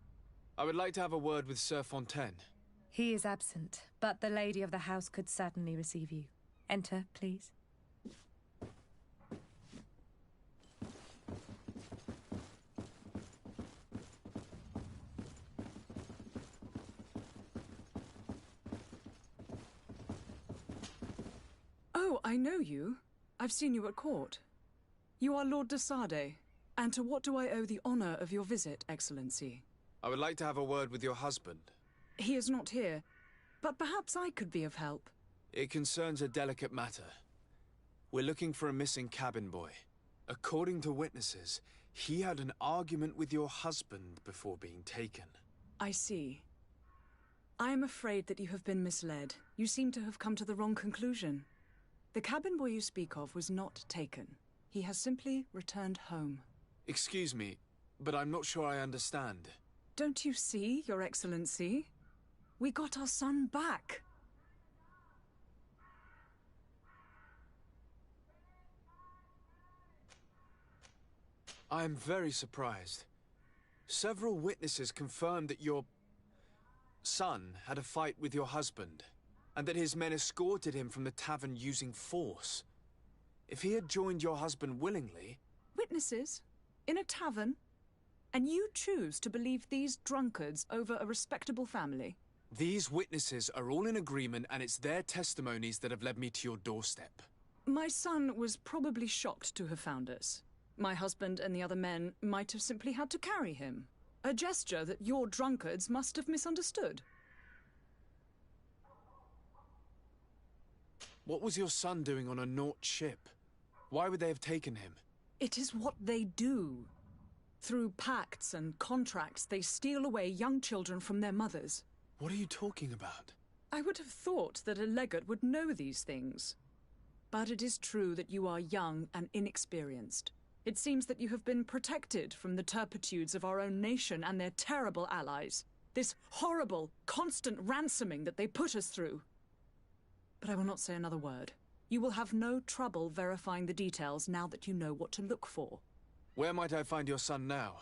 Speaker 1: I would like to have a word with Sir Fontaine.
Speaker 19: He is absent, but the lady of the house could certainly receive you. Enter, please.
Speaker 12: Oh, I know you. I've seen you at court. You are Lord de Sardet. And to what do I owe the honor of your visit, Excellency?
Speaker 1: I would like to have a word with your husband.
Speaker 12: He is not here, but perhaps I could be of help.
Speaker 1: It concerns a delicate matter. We're looking for a missing cabin boy. According to witnesses, he had an argument with your husband before being taken.
Speaker 12: I see. I am afraid that you have been misled. You seem to have come to the wrong conclusion. The cabin boy you speak of was not taken. He has simply returned home.
Speaker 1: Excuse me, but I'm not sure I understand.
Speaker 12: Don't you see, Your Excellency? We got our son back.
Speaker 1: I am very surprised. Several witnesses confirmed that your son had a fight with your husband, and that his men escorted him from the tavern using force. If he had joined your husband willingly...
Speaker 12: Witnesses? In a tavern? And you choose to believe these drunkards over a respectable family?
Speaker 1: These witnesses are all in agreement, and it's their testimonies that have led me to your doorstep.
Speaker 12: My son was probably shocked to have found us. My husband and the other men might have simply had to carry him. A gesture that your drunkards must have misunderstood.
Speaker 1: What was your son doing on a Naut ship? Why would they have taken him?
Speaker 12: It is what they do. Through pacts and contracts, they steal away young children from their mothers.
Speaker 1: What are you talking about?
Speaker 12: I would have thought that a legate would know these things. But it is true that you are young and inexperienced. It seems that you have been protected from the turpitudes of our own nation and their terrible allies. This horrible, constant ransoming that they put us through. But I will not say another word. You will have no trouble verifying the details now that you know what to look for.
Speaker 1: Where might I find your son now?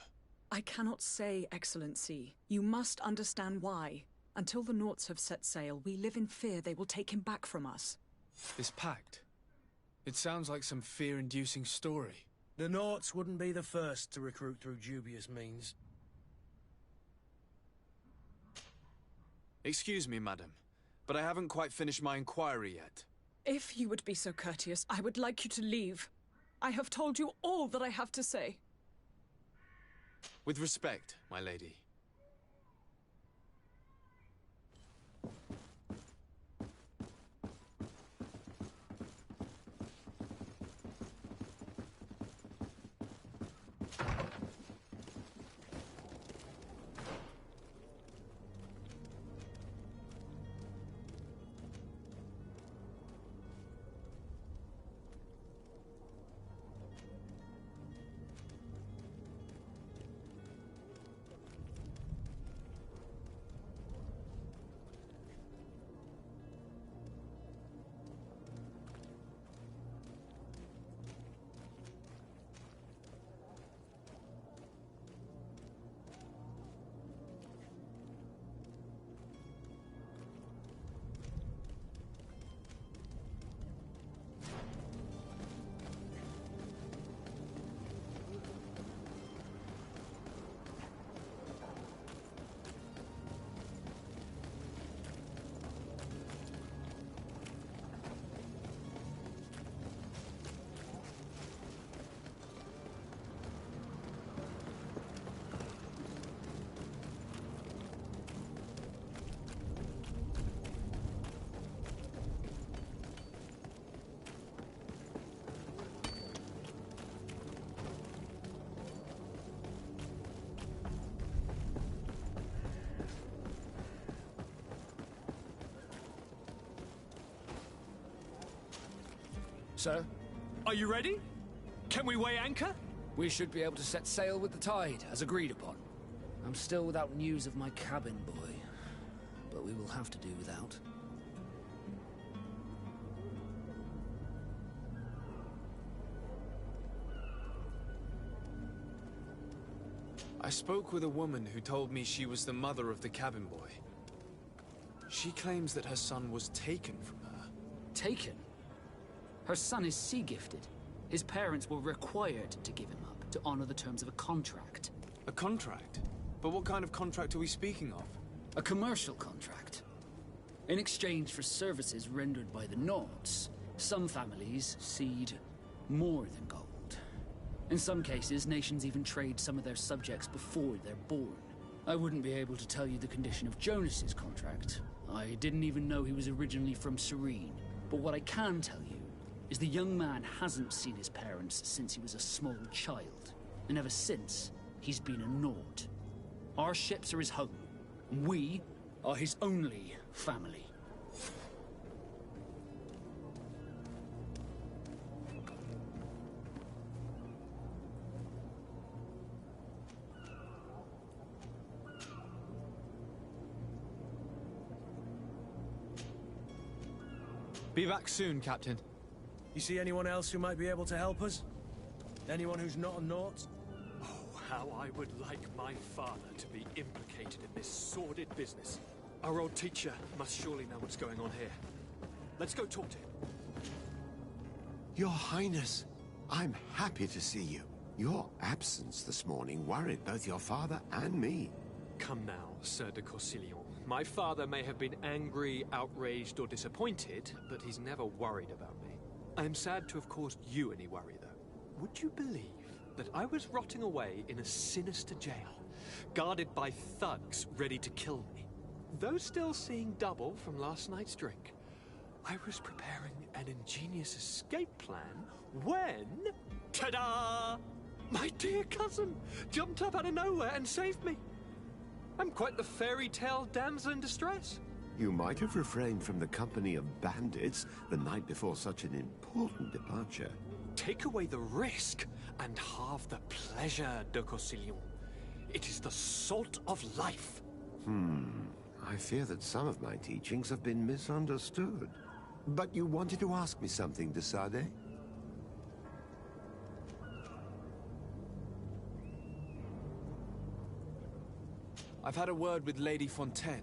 Speaker 12: I cannot say, Excellency. You must understand why. Until the Nauts have set sail, we live in fear they will take him back from us.
Speaker 1: This pact? It sounds like some fear-inducing story.
Speaker 5: The Nauts wouldn't be the first to recruit through dubious means.
Speaker 1: Excuse me, madam, but I haven't quite finished my inquiry yet.
Speaker 12: If you would be so courteous, I would like you to leave. I have told you all that I have to say.
Speaker 1: With respect, my lady.
Speaker 4: Sir?
Speaker 10: Are you ready? Can we weigh anchor?
Speaker 4: We should be able to set sail with the tide, as agreed upon. I'm still without news of my cabin boy, but we will have to do without.
Speaker 1: I spoke with a woman who told me she was the mother of the cabin boy. She claims that her son was taken from her.
Speaker 4: Taken? Her son is sea-gifted. His parents were required to give him up to honor the terms of a contract.
Speaker 1: A contract? But what kind of contract are we speaking of?
Speaker 4: A commercial contract. In exchange for services rendered by the Nauts, some families cede more than gold. In some cases, nations even trade some of their subjects before they're born. I wouldn't be able to tell you the condition of Jonas's contract. I didn't even know he was originally from Serene. But what I can tell you is the young man hasn't seen his parents since he was a small child. And ever since, he's been a Naut. Our ships are his home. We are his only family.
Speaker 1: Be back soon, Captain.
Speaker 5: You see anyone else who might be able to help us? Anyone who's not a Naut?
Speaker 10: Oh, how I would like my father to be implicated in this sordid business. Our old teacher must surely know what's going on here. Let's go talk to him.
Speaker 6: Your Highness, I'm happy to see you. Your absence this morning worried both your father and me.
Speaker 10: Come now, Sir de Corsillon. My father may have been angry, outraged, or disappointed, but he's never worried about me. I am sad to have caused you any worry, though. Would you believe that I was rotting away in a sinister jail, guarded by thugs ready to kill me? Though still seeing double from last night's drink, I was preparing an ingenious escape plan when... ta-da! My dear cousin jumped up out of nowhere and saved me. I'm quite the fairy tale damsel in distress.
Speaker 6: You might have refrained from the company of bandits the night before such an important departure.
Speaker 10: Take away the risk and halve the pleasure, de Corsillon. It is the salt of life.
Speaker 6: I fear that some of my teachings have been misunderstood. But you wanted to ask me something, de Sade?
Speaker 1: I've had a word with Lady Fontaine.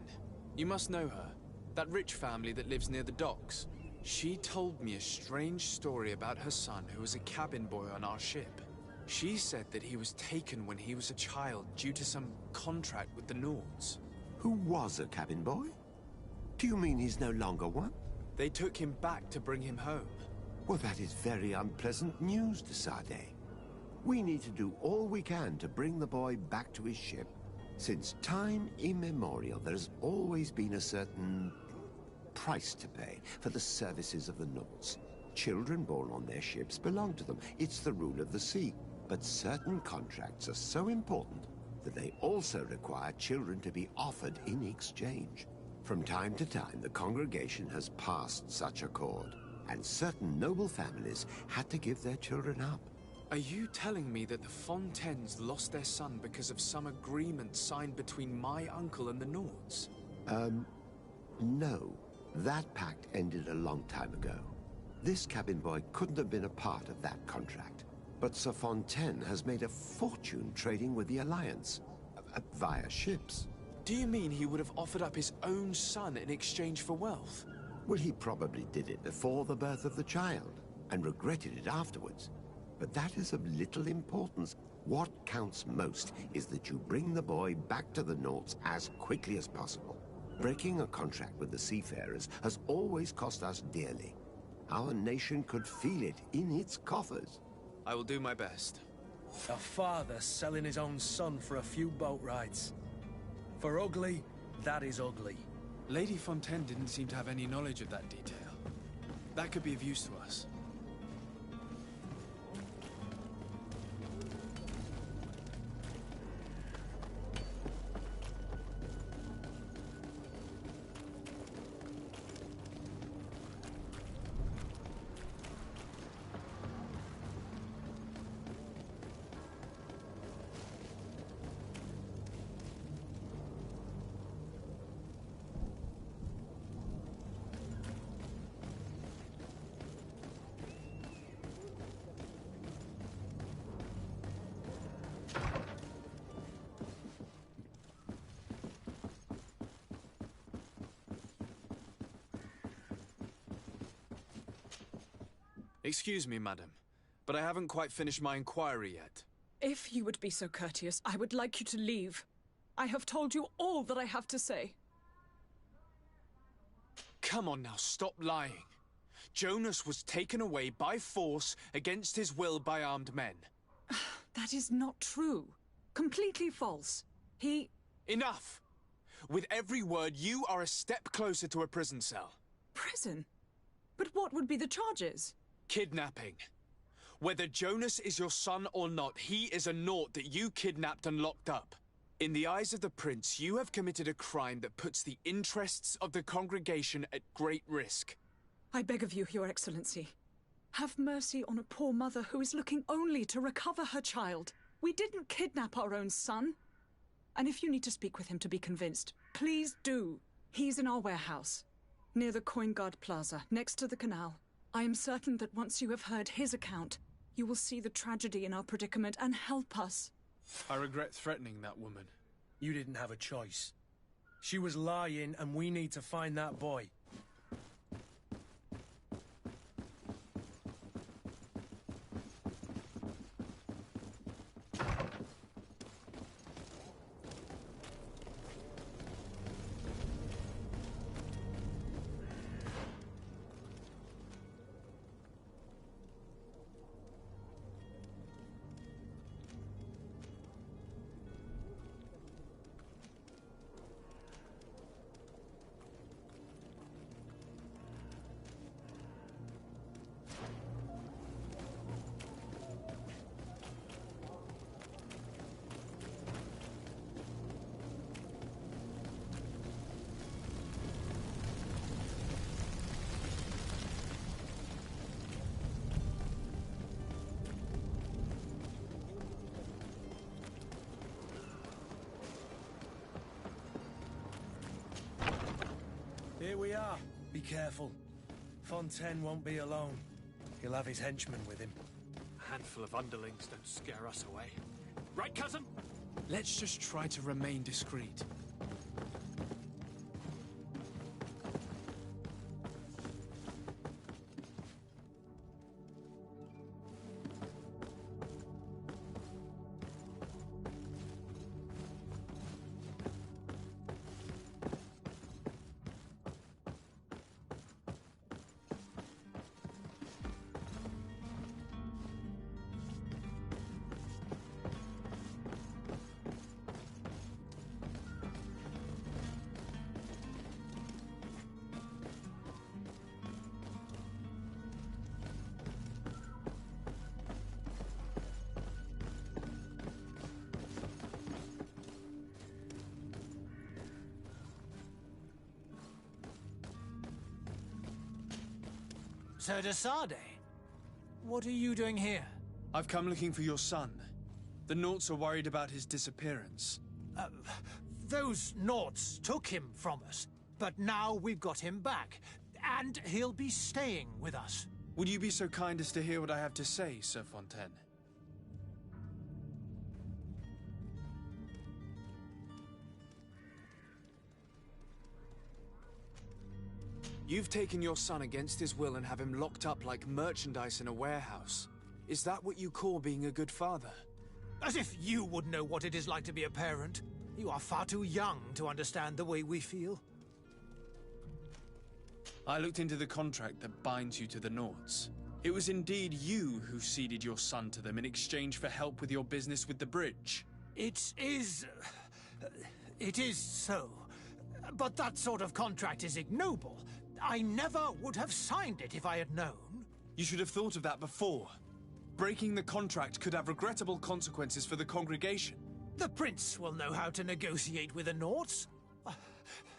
Speaker 1: You must know her. That rich family that lives near the docks. She told me a strange story about her son who was a cabin boy on our ship. She said that he was taken when he was a child due to some contract with the Nords.
Speaker 6: Who was a cabin boy? Do you mean he's no longer one?
Speaker 1: They took him back to bring him home.
Speaker 6: Well, that is very unpleasant news, de Sade. We need to do all we can to bring the boy back to his ship. Since time immemorial, there's always been a certain price to pay for the services of the Nords. Children born on their ships belong to them. It's the rule of the sea. But certain contracts are so important that they also require children to be offered in exchange. From time to time, the congregation has passed such accord, and certain noble families had to give their children up.
Speaker 1: Are you telling me that the Fontaines lost their son because of some agreement signed between my uncle and the Nords?
Speaker 6: No. That pact ended a long time ago. This cabin boy couldn't have been a part of that contract. But Sir Fontaine has made a fortune trading with the Alliance, via ships.
Speaker 1: Do you mean he would have offered up his own son in exchange for wealth?
Speaker 6: Well, he probably did it before the birth of the child, and regretted it afterwards. But that is of little importance. What counts most is that you bring the boy back to the Nords as quickly as possible. Breaking a contract with the seafarers has always cost us dearly. Our nation could feel it in its coffers.
Speaker 1: I will do my best.
Speaker 5: A father selling his own son for a few boat rides. For ugly, that is ugly.
Speaker 1: Lady Fontaine didn't seem to have any knowledge of that detail. That could be of use to us. Excuse me, madam, but I haven't quite finished my inquiry yet.
Speaker 12: If you would be so courteous, I would like you to leave. I have told you all that I have to say.
Speaker 1: Come on now, stop lying. Jonas was taken away by force against his will by armed men.
Speaker 12: That is not true. Completely false. He...
Speaker 1: Enough! With every word, you are a step closer to a prison cell.
Speaker 12: Prison? But what would be the charges?
Speaker 1: Kidnapping. Whether Jonas is your son or not, he is a Nord that you kidnapped and locked up. In the eyes of the Prince, you have committed a crime that puts the interests of the congregation at great risk.
Speaker 12: I beg of you, Your Excellency. Have mercy on a poor mother who is looking only to recover her child. We didn't kidnap our own son. And if you need to speak with him to be convinced, please do. He's in our warehouse, near the Coinguard Plaza, next to the canal. I am certain that once you have heard his account, you will see the tragedy in our predicament and help us.
Speaker 1: I regret threatening that woman.
Speaker 5: You didn't have a choice. She was lying, and we need to find that boy. Here we are. Be careful. Fontaine won't be alone. He'll have his henchmen with him.
Speaker 10: A handful of underlings don't scare us away. Right, cousin?
Speaker 1: Let's just try to remain discreet.
Speaker 8: Sir de Sade, what are you doing here?
Speaker 1: I've come looking for your son. The Nauts are worried about his disappearance.
Speaker 8: Those Nauts took him from us, but now we've got him back, and he'll be staying with us.
Speaker 1: Would you be so kind as to hear what I have to say, Sir Fontaine? You've taken your son against his will and have him locked up like merchandise in a warehouse. Is that what you call being a good father?
Speaker 8: As if you would know what it is like to be a parent. You are far too young to understand the way we feel.
Speaker 1: I looked into the contract that binds you to the Nauts. It was indeed you who ceded your son to them in exchange for help with your business with the bridge.
Speaker 8: It is so. But that sort of contract is ignoble. I never would have signed it if I had known.
Speaker 1: You should have thought of that before. Breaking the contract could have regrettable consequences for the congregation.
Speaker 8: The prince will know how to negotiate with the Nauts.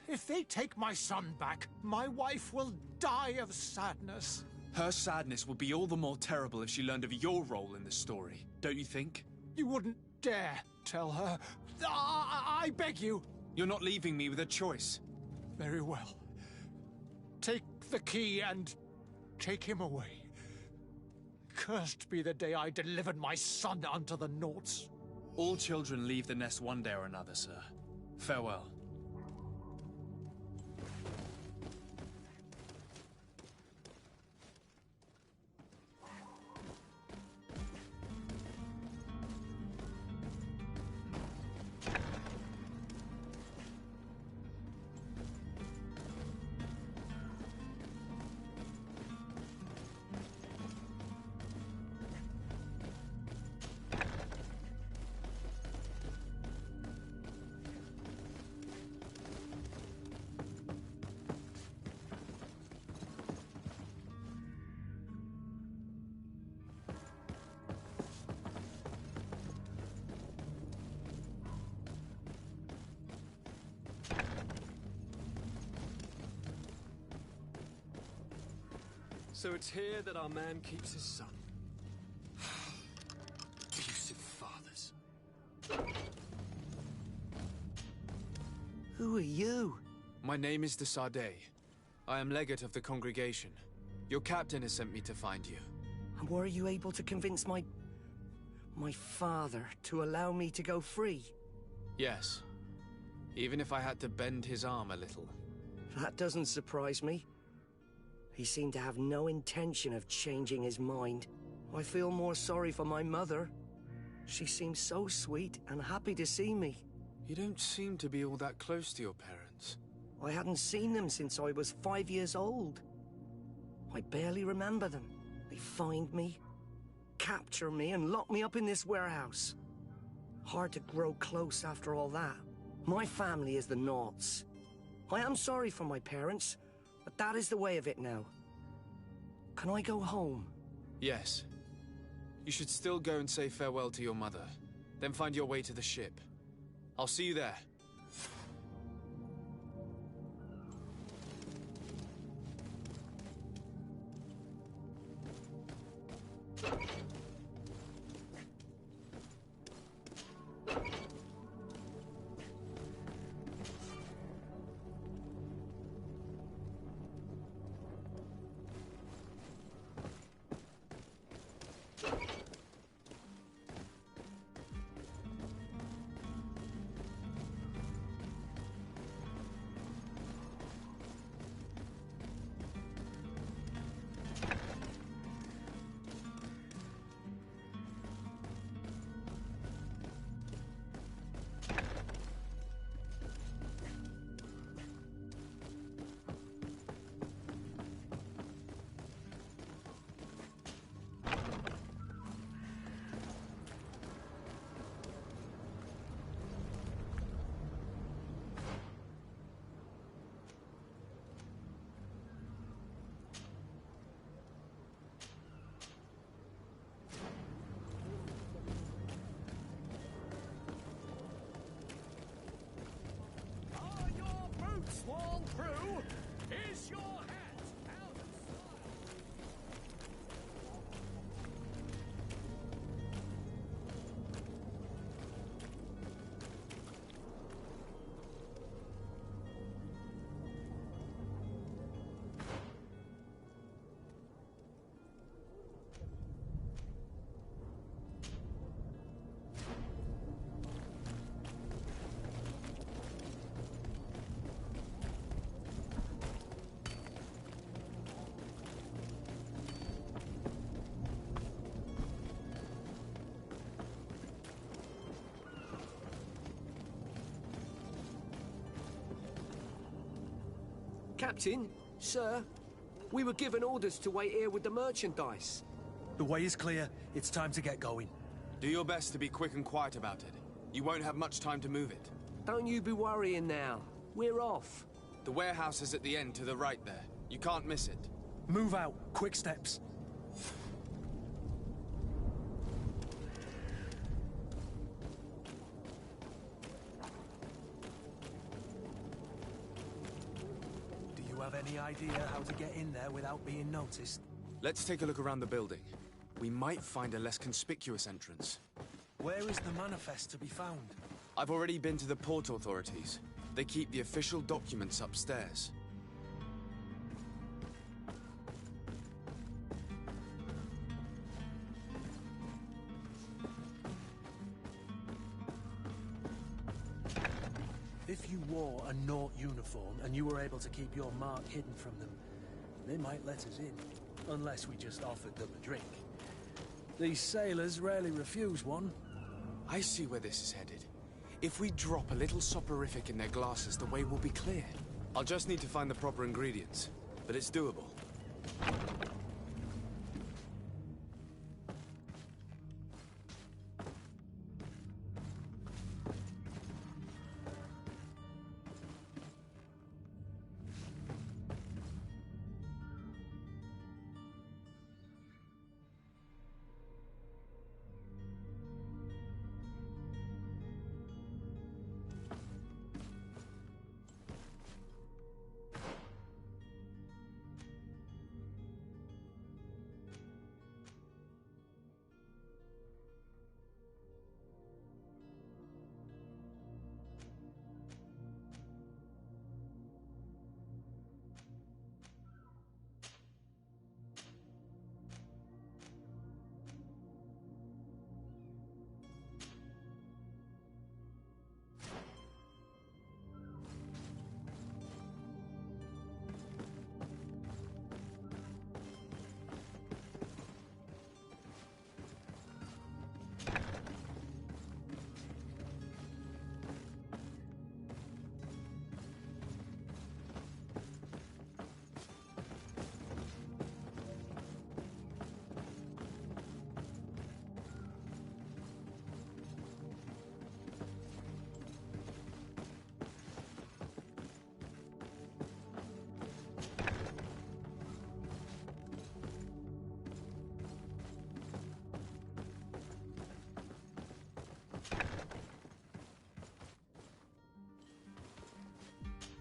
Speaker 8: If they take my son back, my wife will die of sadness.
Speaker 1: Her sadness would be all the more terrible if she learned of your role in the story, don't you think?
Speaker 8: You wouldn't dare tell her. I beg you.
Speaker 1: You're not leaving me with a choice.
Speaker 8: Very well. Take the key and take him away. Cursed be the day I delivered my son unto the Nauts.
Speaker 1: All children leave the nest one day or another, sir. Farewell.
Speaker 10: So it's here that our man keeps his son. Abusive fathers.
Speaker 21: Who are you?
Speaker 1: My name is de Sade. I am legate of the congregation. Your captain has sent me to find you.
Speaker 21: And were you able to convince my father to allow me to go free?
Speaker 1: Yes. Even if I had to bend his arm a little.
Speaker 21: That doesn't surprise me. He seemed to have no intention of changing his mind. I feel more sorry for my mother. She seemed so sweet and happy to see me.
Speaker 1: You don't seem to be all that close to your parents.
Speaker 21: I hadn't seen them since I was 5 years old. I barely remember them. They find me, capture me, and lock me up in this warehouse. Hard to grow close after all that. My family is the Nauts. I am sorry for my parents, but that is the way of it now. Can I go home?
Speaker 1: Yes. You should still go and say farewell to your mother. Then find your way to the ship. I'll see you there.
Speaker 21: Captain, sir, we were given orders to wait here with the merchandise.
Speaker 5: The way is clear. It's time to get going.
Speaker 1: Do your best to be quick and quiet about it. You won't have much time to move it.
Speaker 21: Don't you be worrying now. We're off.
Speaker 1: The warehouse is at the end to the right there. You can't miss it.
Speaker 5: Move out. Quick steps. Do you have any idea how to get in there without being noticed?
Speaker 1: Let's take a look around the building. We might find a less conspicuous entrance.
Speaker 5: Where is the manifest to be found?
Speaker 1: I've already been to the port authorities. They keep the official documents upstairs.
Speaker 5: If you wore a Naut uniform and you were able to keep your mark hidden from them, they might let us in, unless we just offered them a drink. These sailors rarely refuse one.
Speaker 1: I see where this is headed. If we drop a little soporific in their glasses, the way will be clear. I'll just need to find the proper ingredients, but it's doable.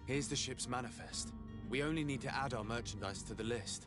Speaker 1: Here's the ship's manifest. We only need to add our merchandise to the list.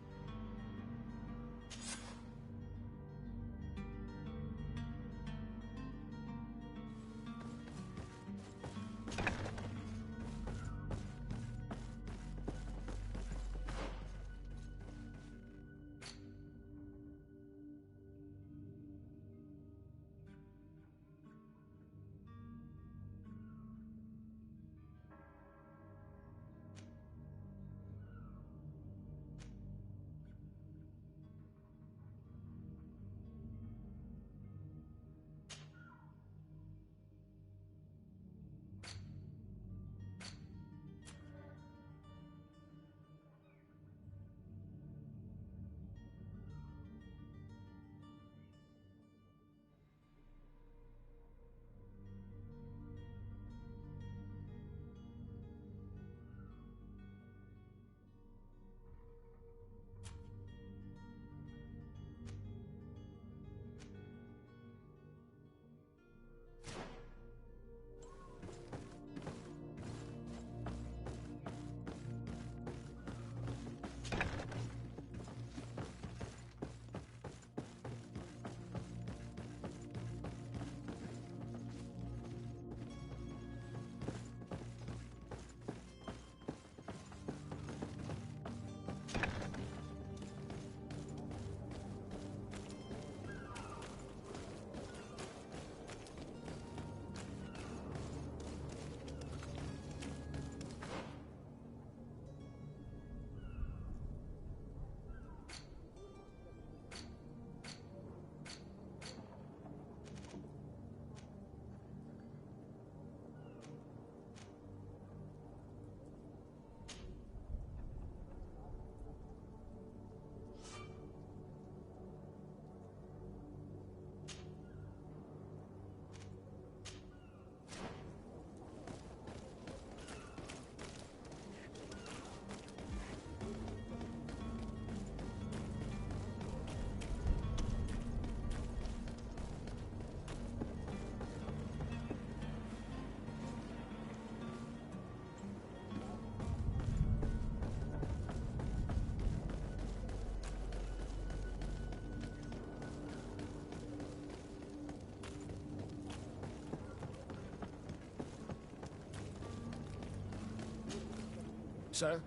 Speaker 4: sir.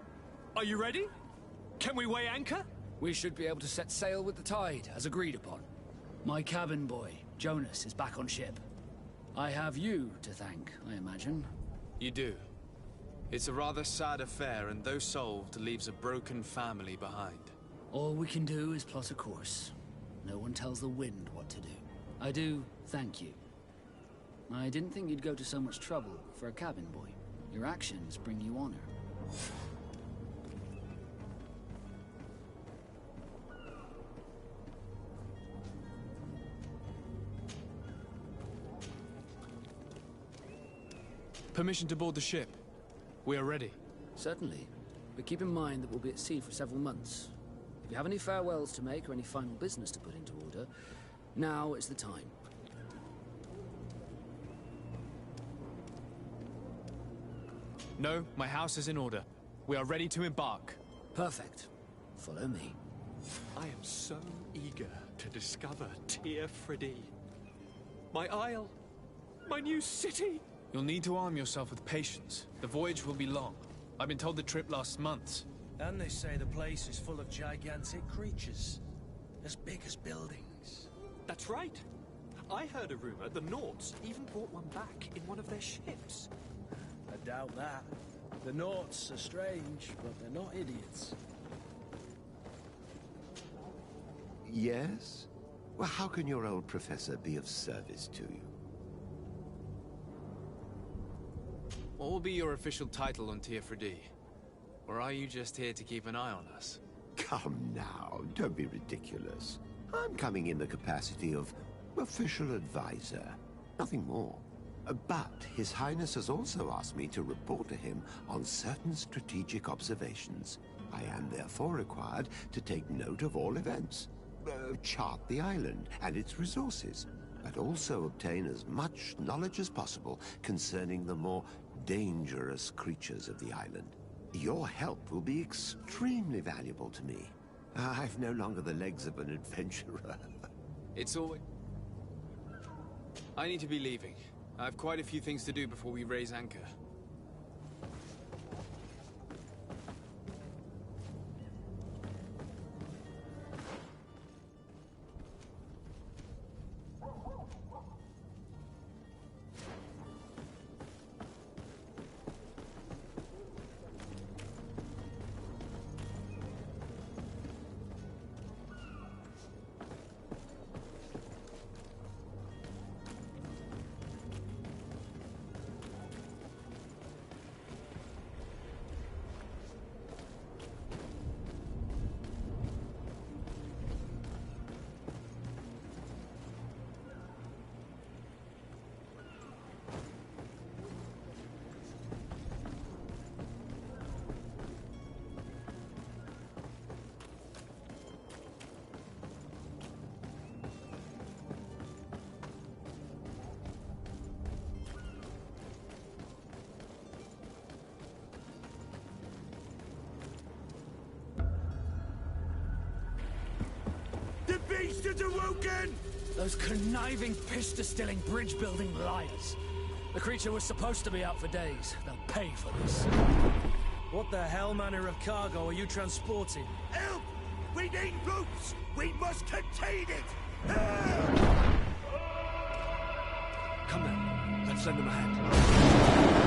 Speaker 10: Are you ready? Can we weigh anchor?
Speaker 4: We should be able to set sail with the tide, as agreed upon. My cabin boy, Jonas, is back on ship. I have you to thank, I imagine.
Speaker 1: You do. It's a rather sad affair, and though solved, leaves a broken family behind.
Speaker 4: All we can do is plot a course. No one tells the wind what to do. I do thank you. I didn't think you'd go to so much trouble for a cabin boy. Your actions bring you honor.
Speaker 1: Permission to board the ship. We are ready.
Speaker 4: Certainly. But keep in mind that we'll be at sea for several months. If you have any farewells to make or any final business to put into order, now is the time.
Speaker 1: No, my house is in order. We are ready to embark.
Speaker 4: Perfect. Follow me.
Speaker 10: I am so eager to discover Teer Fradee. My isle. My new city.
Speaker 1: You'll need to arm yourself with patience. The voyage will be long. I've been told the trip lasts months.
Speaker 5: And they say the place is full of gigantic creatures. As big as buildings.
Speaker 10: That's right. I heard a rumor the Nauts even brought one back in one of their ships.
Speaker 5: I doubt that. The Nauts are strange, but they're not idiots.
Speaker 6: Yes? Well, how can your old professor be of service to you?
Speaker 1: What will be your official title on Teer Fradee? Or are you just here to keep an eye on us?
Speaker 6: Come now, don't be ridiculous. I'm coming in the capacity of official advisor, nothing more. But His Highness has also asked me to report to him on certain strategic observations. I am therefore required to take note of all events, chart the island and its resources, but also obtain as much knowledge as possible concerning the more dangerous creatures of the island. Your help will be extremely valuable to me. I've no longer the legs of an adventurer.
Speaker 1: It's always... I need to be leaving. I have quite a few things to do before we raise anchor.
Speaker 21: The beast has awoken!
Speaker 4: Those conniving, piss-distilling, bridge-building liars. The creature was supposed to be out for days. They'll pay for this.
Speaker 5: What the hell manner of cargo are you transporting?
Speaker 21: Help! We need ropes! We must contain it! Help!
Speaker 4: Come then. Let's lend them a hand.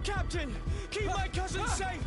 Speaker 10: Captain! Keep my cousin safe!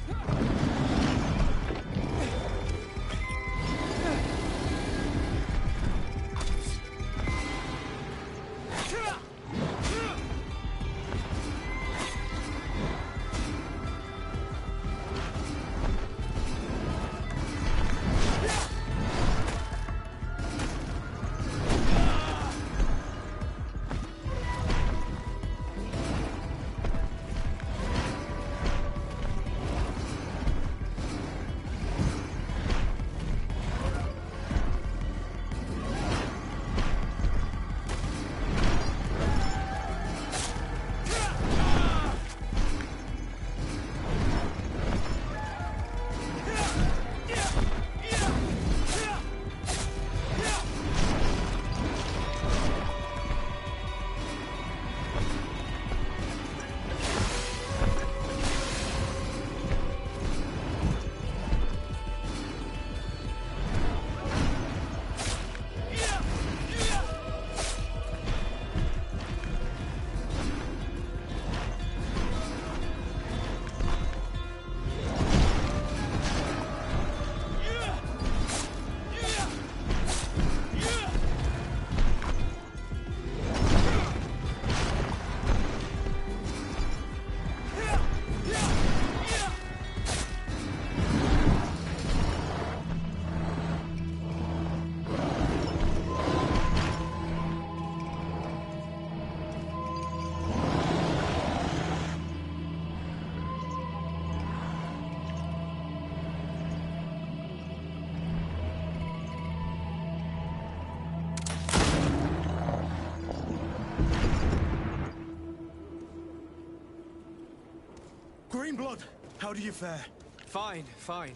Speaker 5: Greenblood, how do you fare?
Speaker 1: Fine, fine.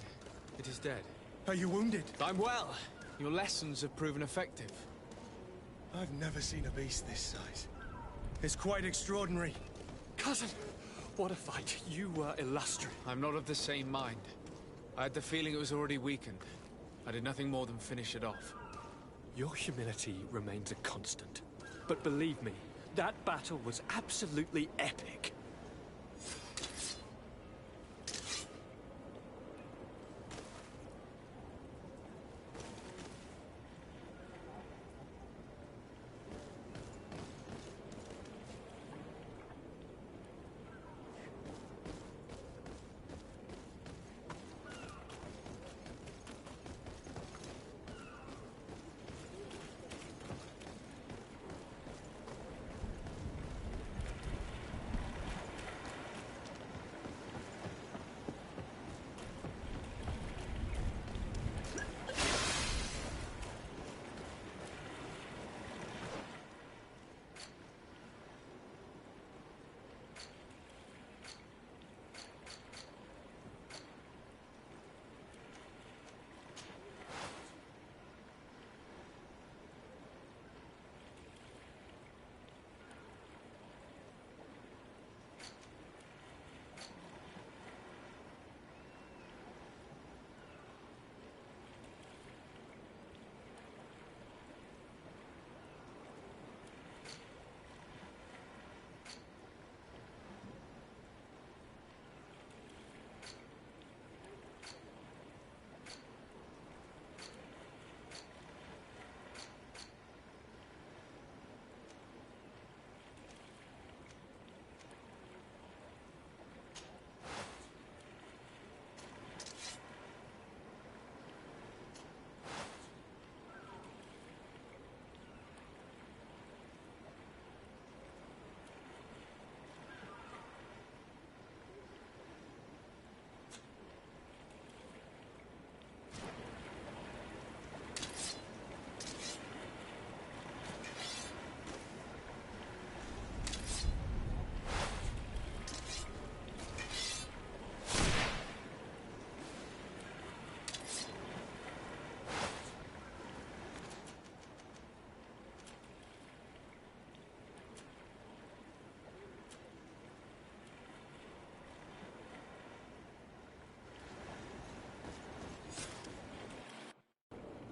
Speaker 1: It is dead.
Speaker 5: Are you wounded?
Speaker 1: I'm well. Your lessons have proven effective.
Speaker 5: I've never seen a beast this size. It's quite extraordinary.
Speaker 10: Cousin, what a fight. You were illustrious.
Speaker 1: I'm not of the same mind. I had the feeling it was already weakened. I did nothing more than finish it off.
Speaker 10: Your humility remains a constant. But believe me, that battle was absolutely epic.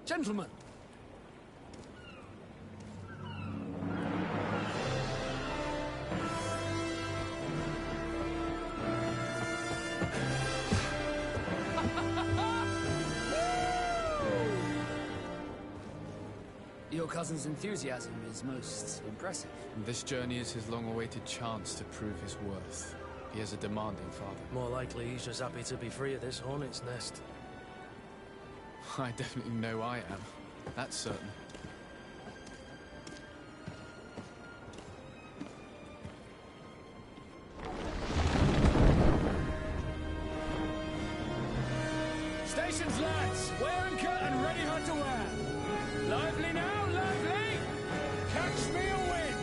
Speaker 5: Gentlemen!
Speaker 4: Your cousin's enthusiasm is most impressive.
Speaker 1: This journey is his long-awaited chance to prove his worth. He has a demanding father.
Speaker 11: More likely he's just happy to be free of this hornet's nest.
Speaker 1: I definitely know I am. That's certain.
Speaker 5: Stations, lads! Wear and cut and ready her to wear! Lively now, lively! Catch me away!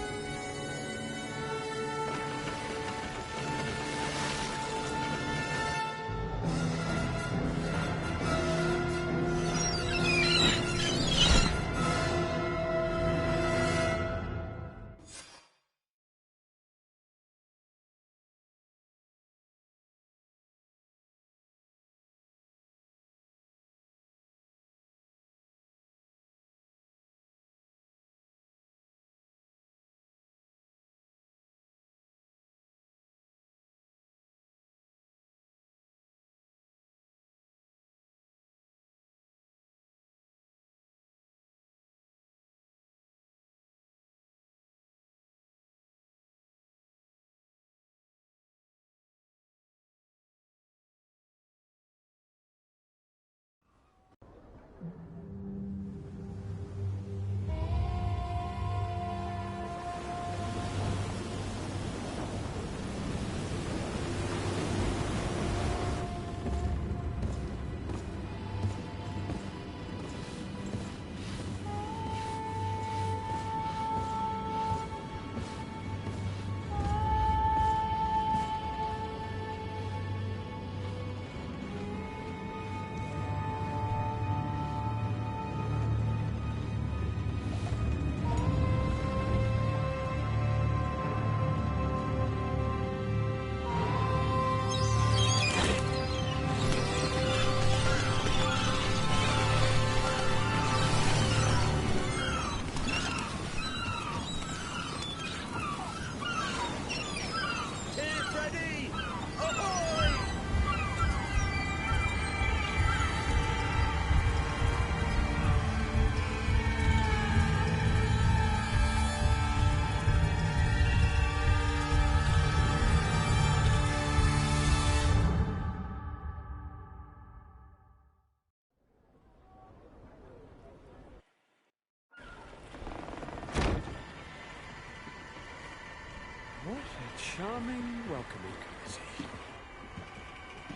Speaker 4: charming welcoming committee.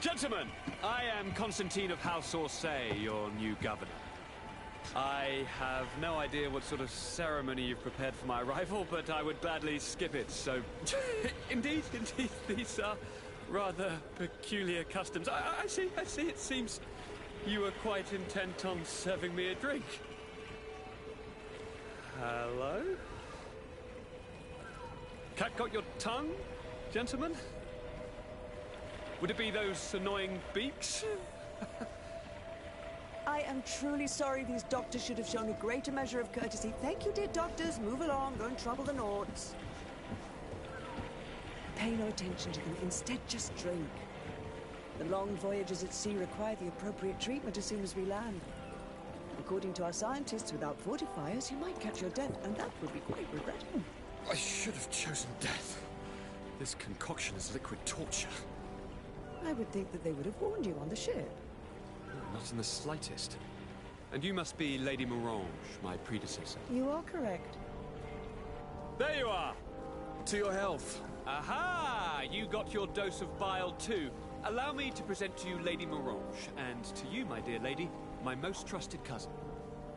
Speaker 4: Gentlemen, I am Constantine of House Orsay, your new governor. I have no idea what sort of ceremony you've prepared for my arrival, but I would gladly skip it, so... indeed, these are rather peculiar customs. I see, it seems you are quite intent on serving me a drink. Hello? Cat got your tongue, gentlemen? Would it be those annoying beaks?
Speaker 13: I am truly sorry. These doctors should have shown a greater measure of courtesy. Thank you, dear doctors. Move along. Don't trouble the Nords. Pay no attention to them. Instead, just drink. The long voyages at sea require the appropriate treatment as soon as we land. According to our scientists, without fortifiers, you might catch your death, and that would be quite regrettable.
Speaker 22: I should have chosen death. This concoction is liquid torture.
Speaker 13: I would think that they would have warned you on the ship.
Speaker 4: Not in the slightest. And you must be Lady Morange, my predecessor.
Speaker 13: You are correct.
Speaker 4: There you are!
Speaker 22: To your health.
Speaker 4: Aha! You got your dose of bile too. Allow me to present to you Lady Morange, and to you, my dear lady, my most trusted cousin.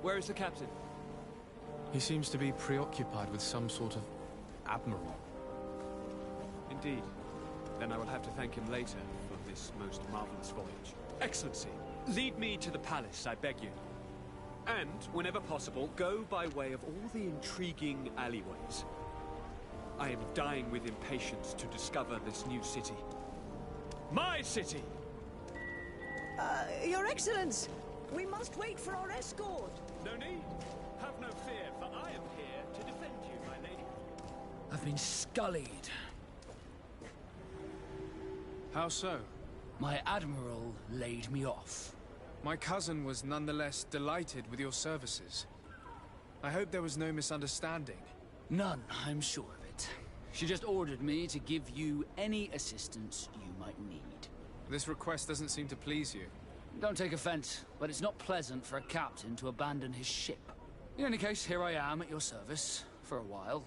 Speaker 4: Where is the captain?
Speaker 1: He seems to be preoccupied with some sort of admiral.
Speaker 4: Indeed. Then I will have to thank him later for this most marvelous voyage. Excellency, lead me to the palace, I beg you. And, whenever possible, go by way of all the intriguing alleyways. I am dying with impatience to discover this new city. My city!
Speaker 13: Your Excellence! We must wait for our escort!
Speaker 4: No need. Have no fear, for I am here to defend you, my lady. I've been scullied.
Speaker 1: How so?
Speaker 4: My admiral laid me off.
Speaker 1: My cousin was nonetheless delighted with your services. I hope there was no misunderstanding.
Speaker 4: None, I'm sure of it. She just ordered me to give you any assistance you might need.
Speaker 1: This request doesn't seem to please you.
Speaker 4: Don't take offense, but it's not pleasant for a captain to abandon his ship. In any case, here I am at your service, for a while.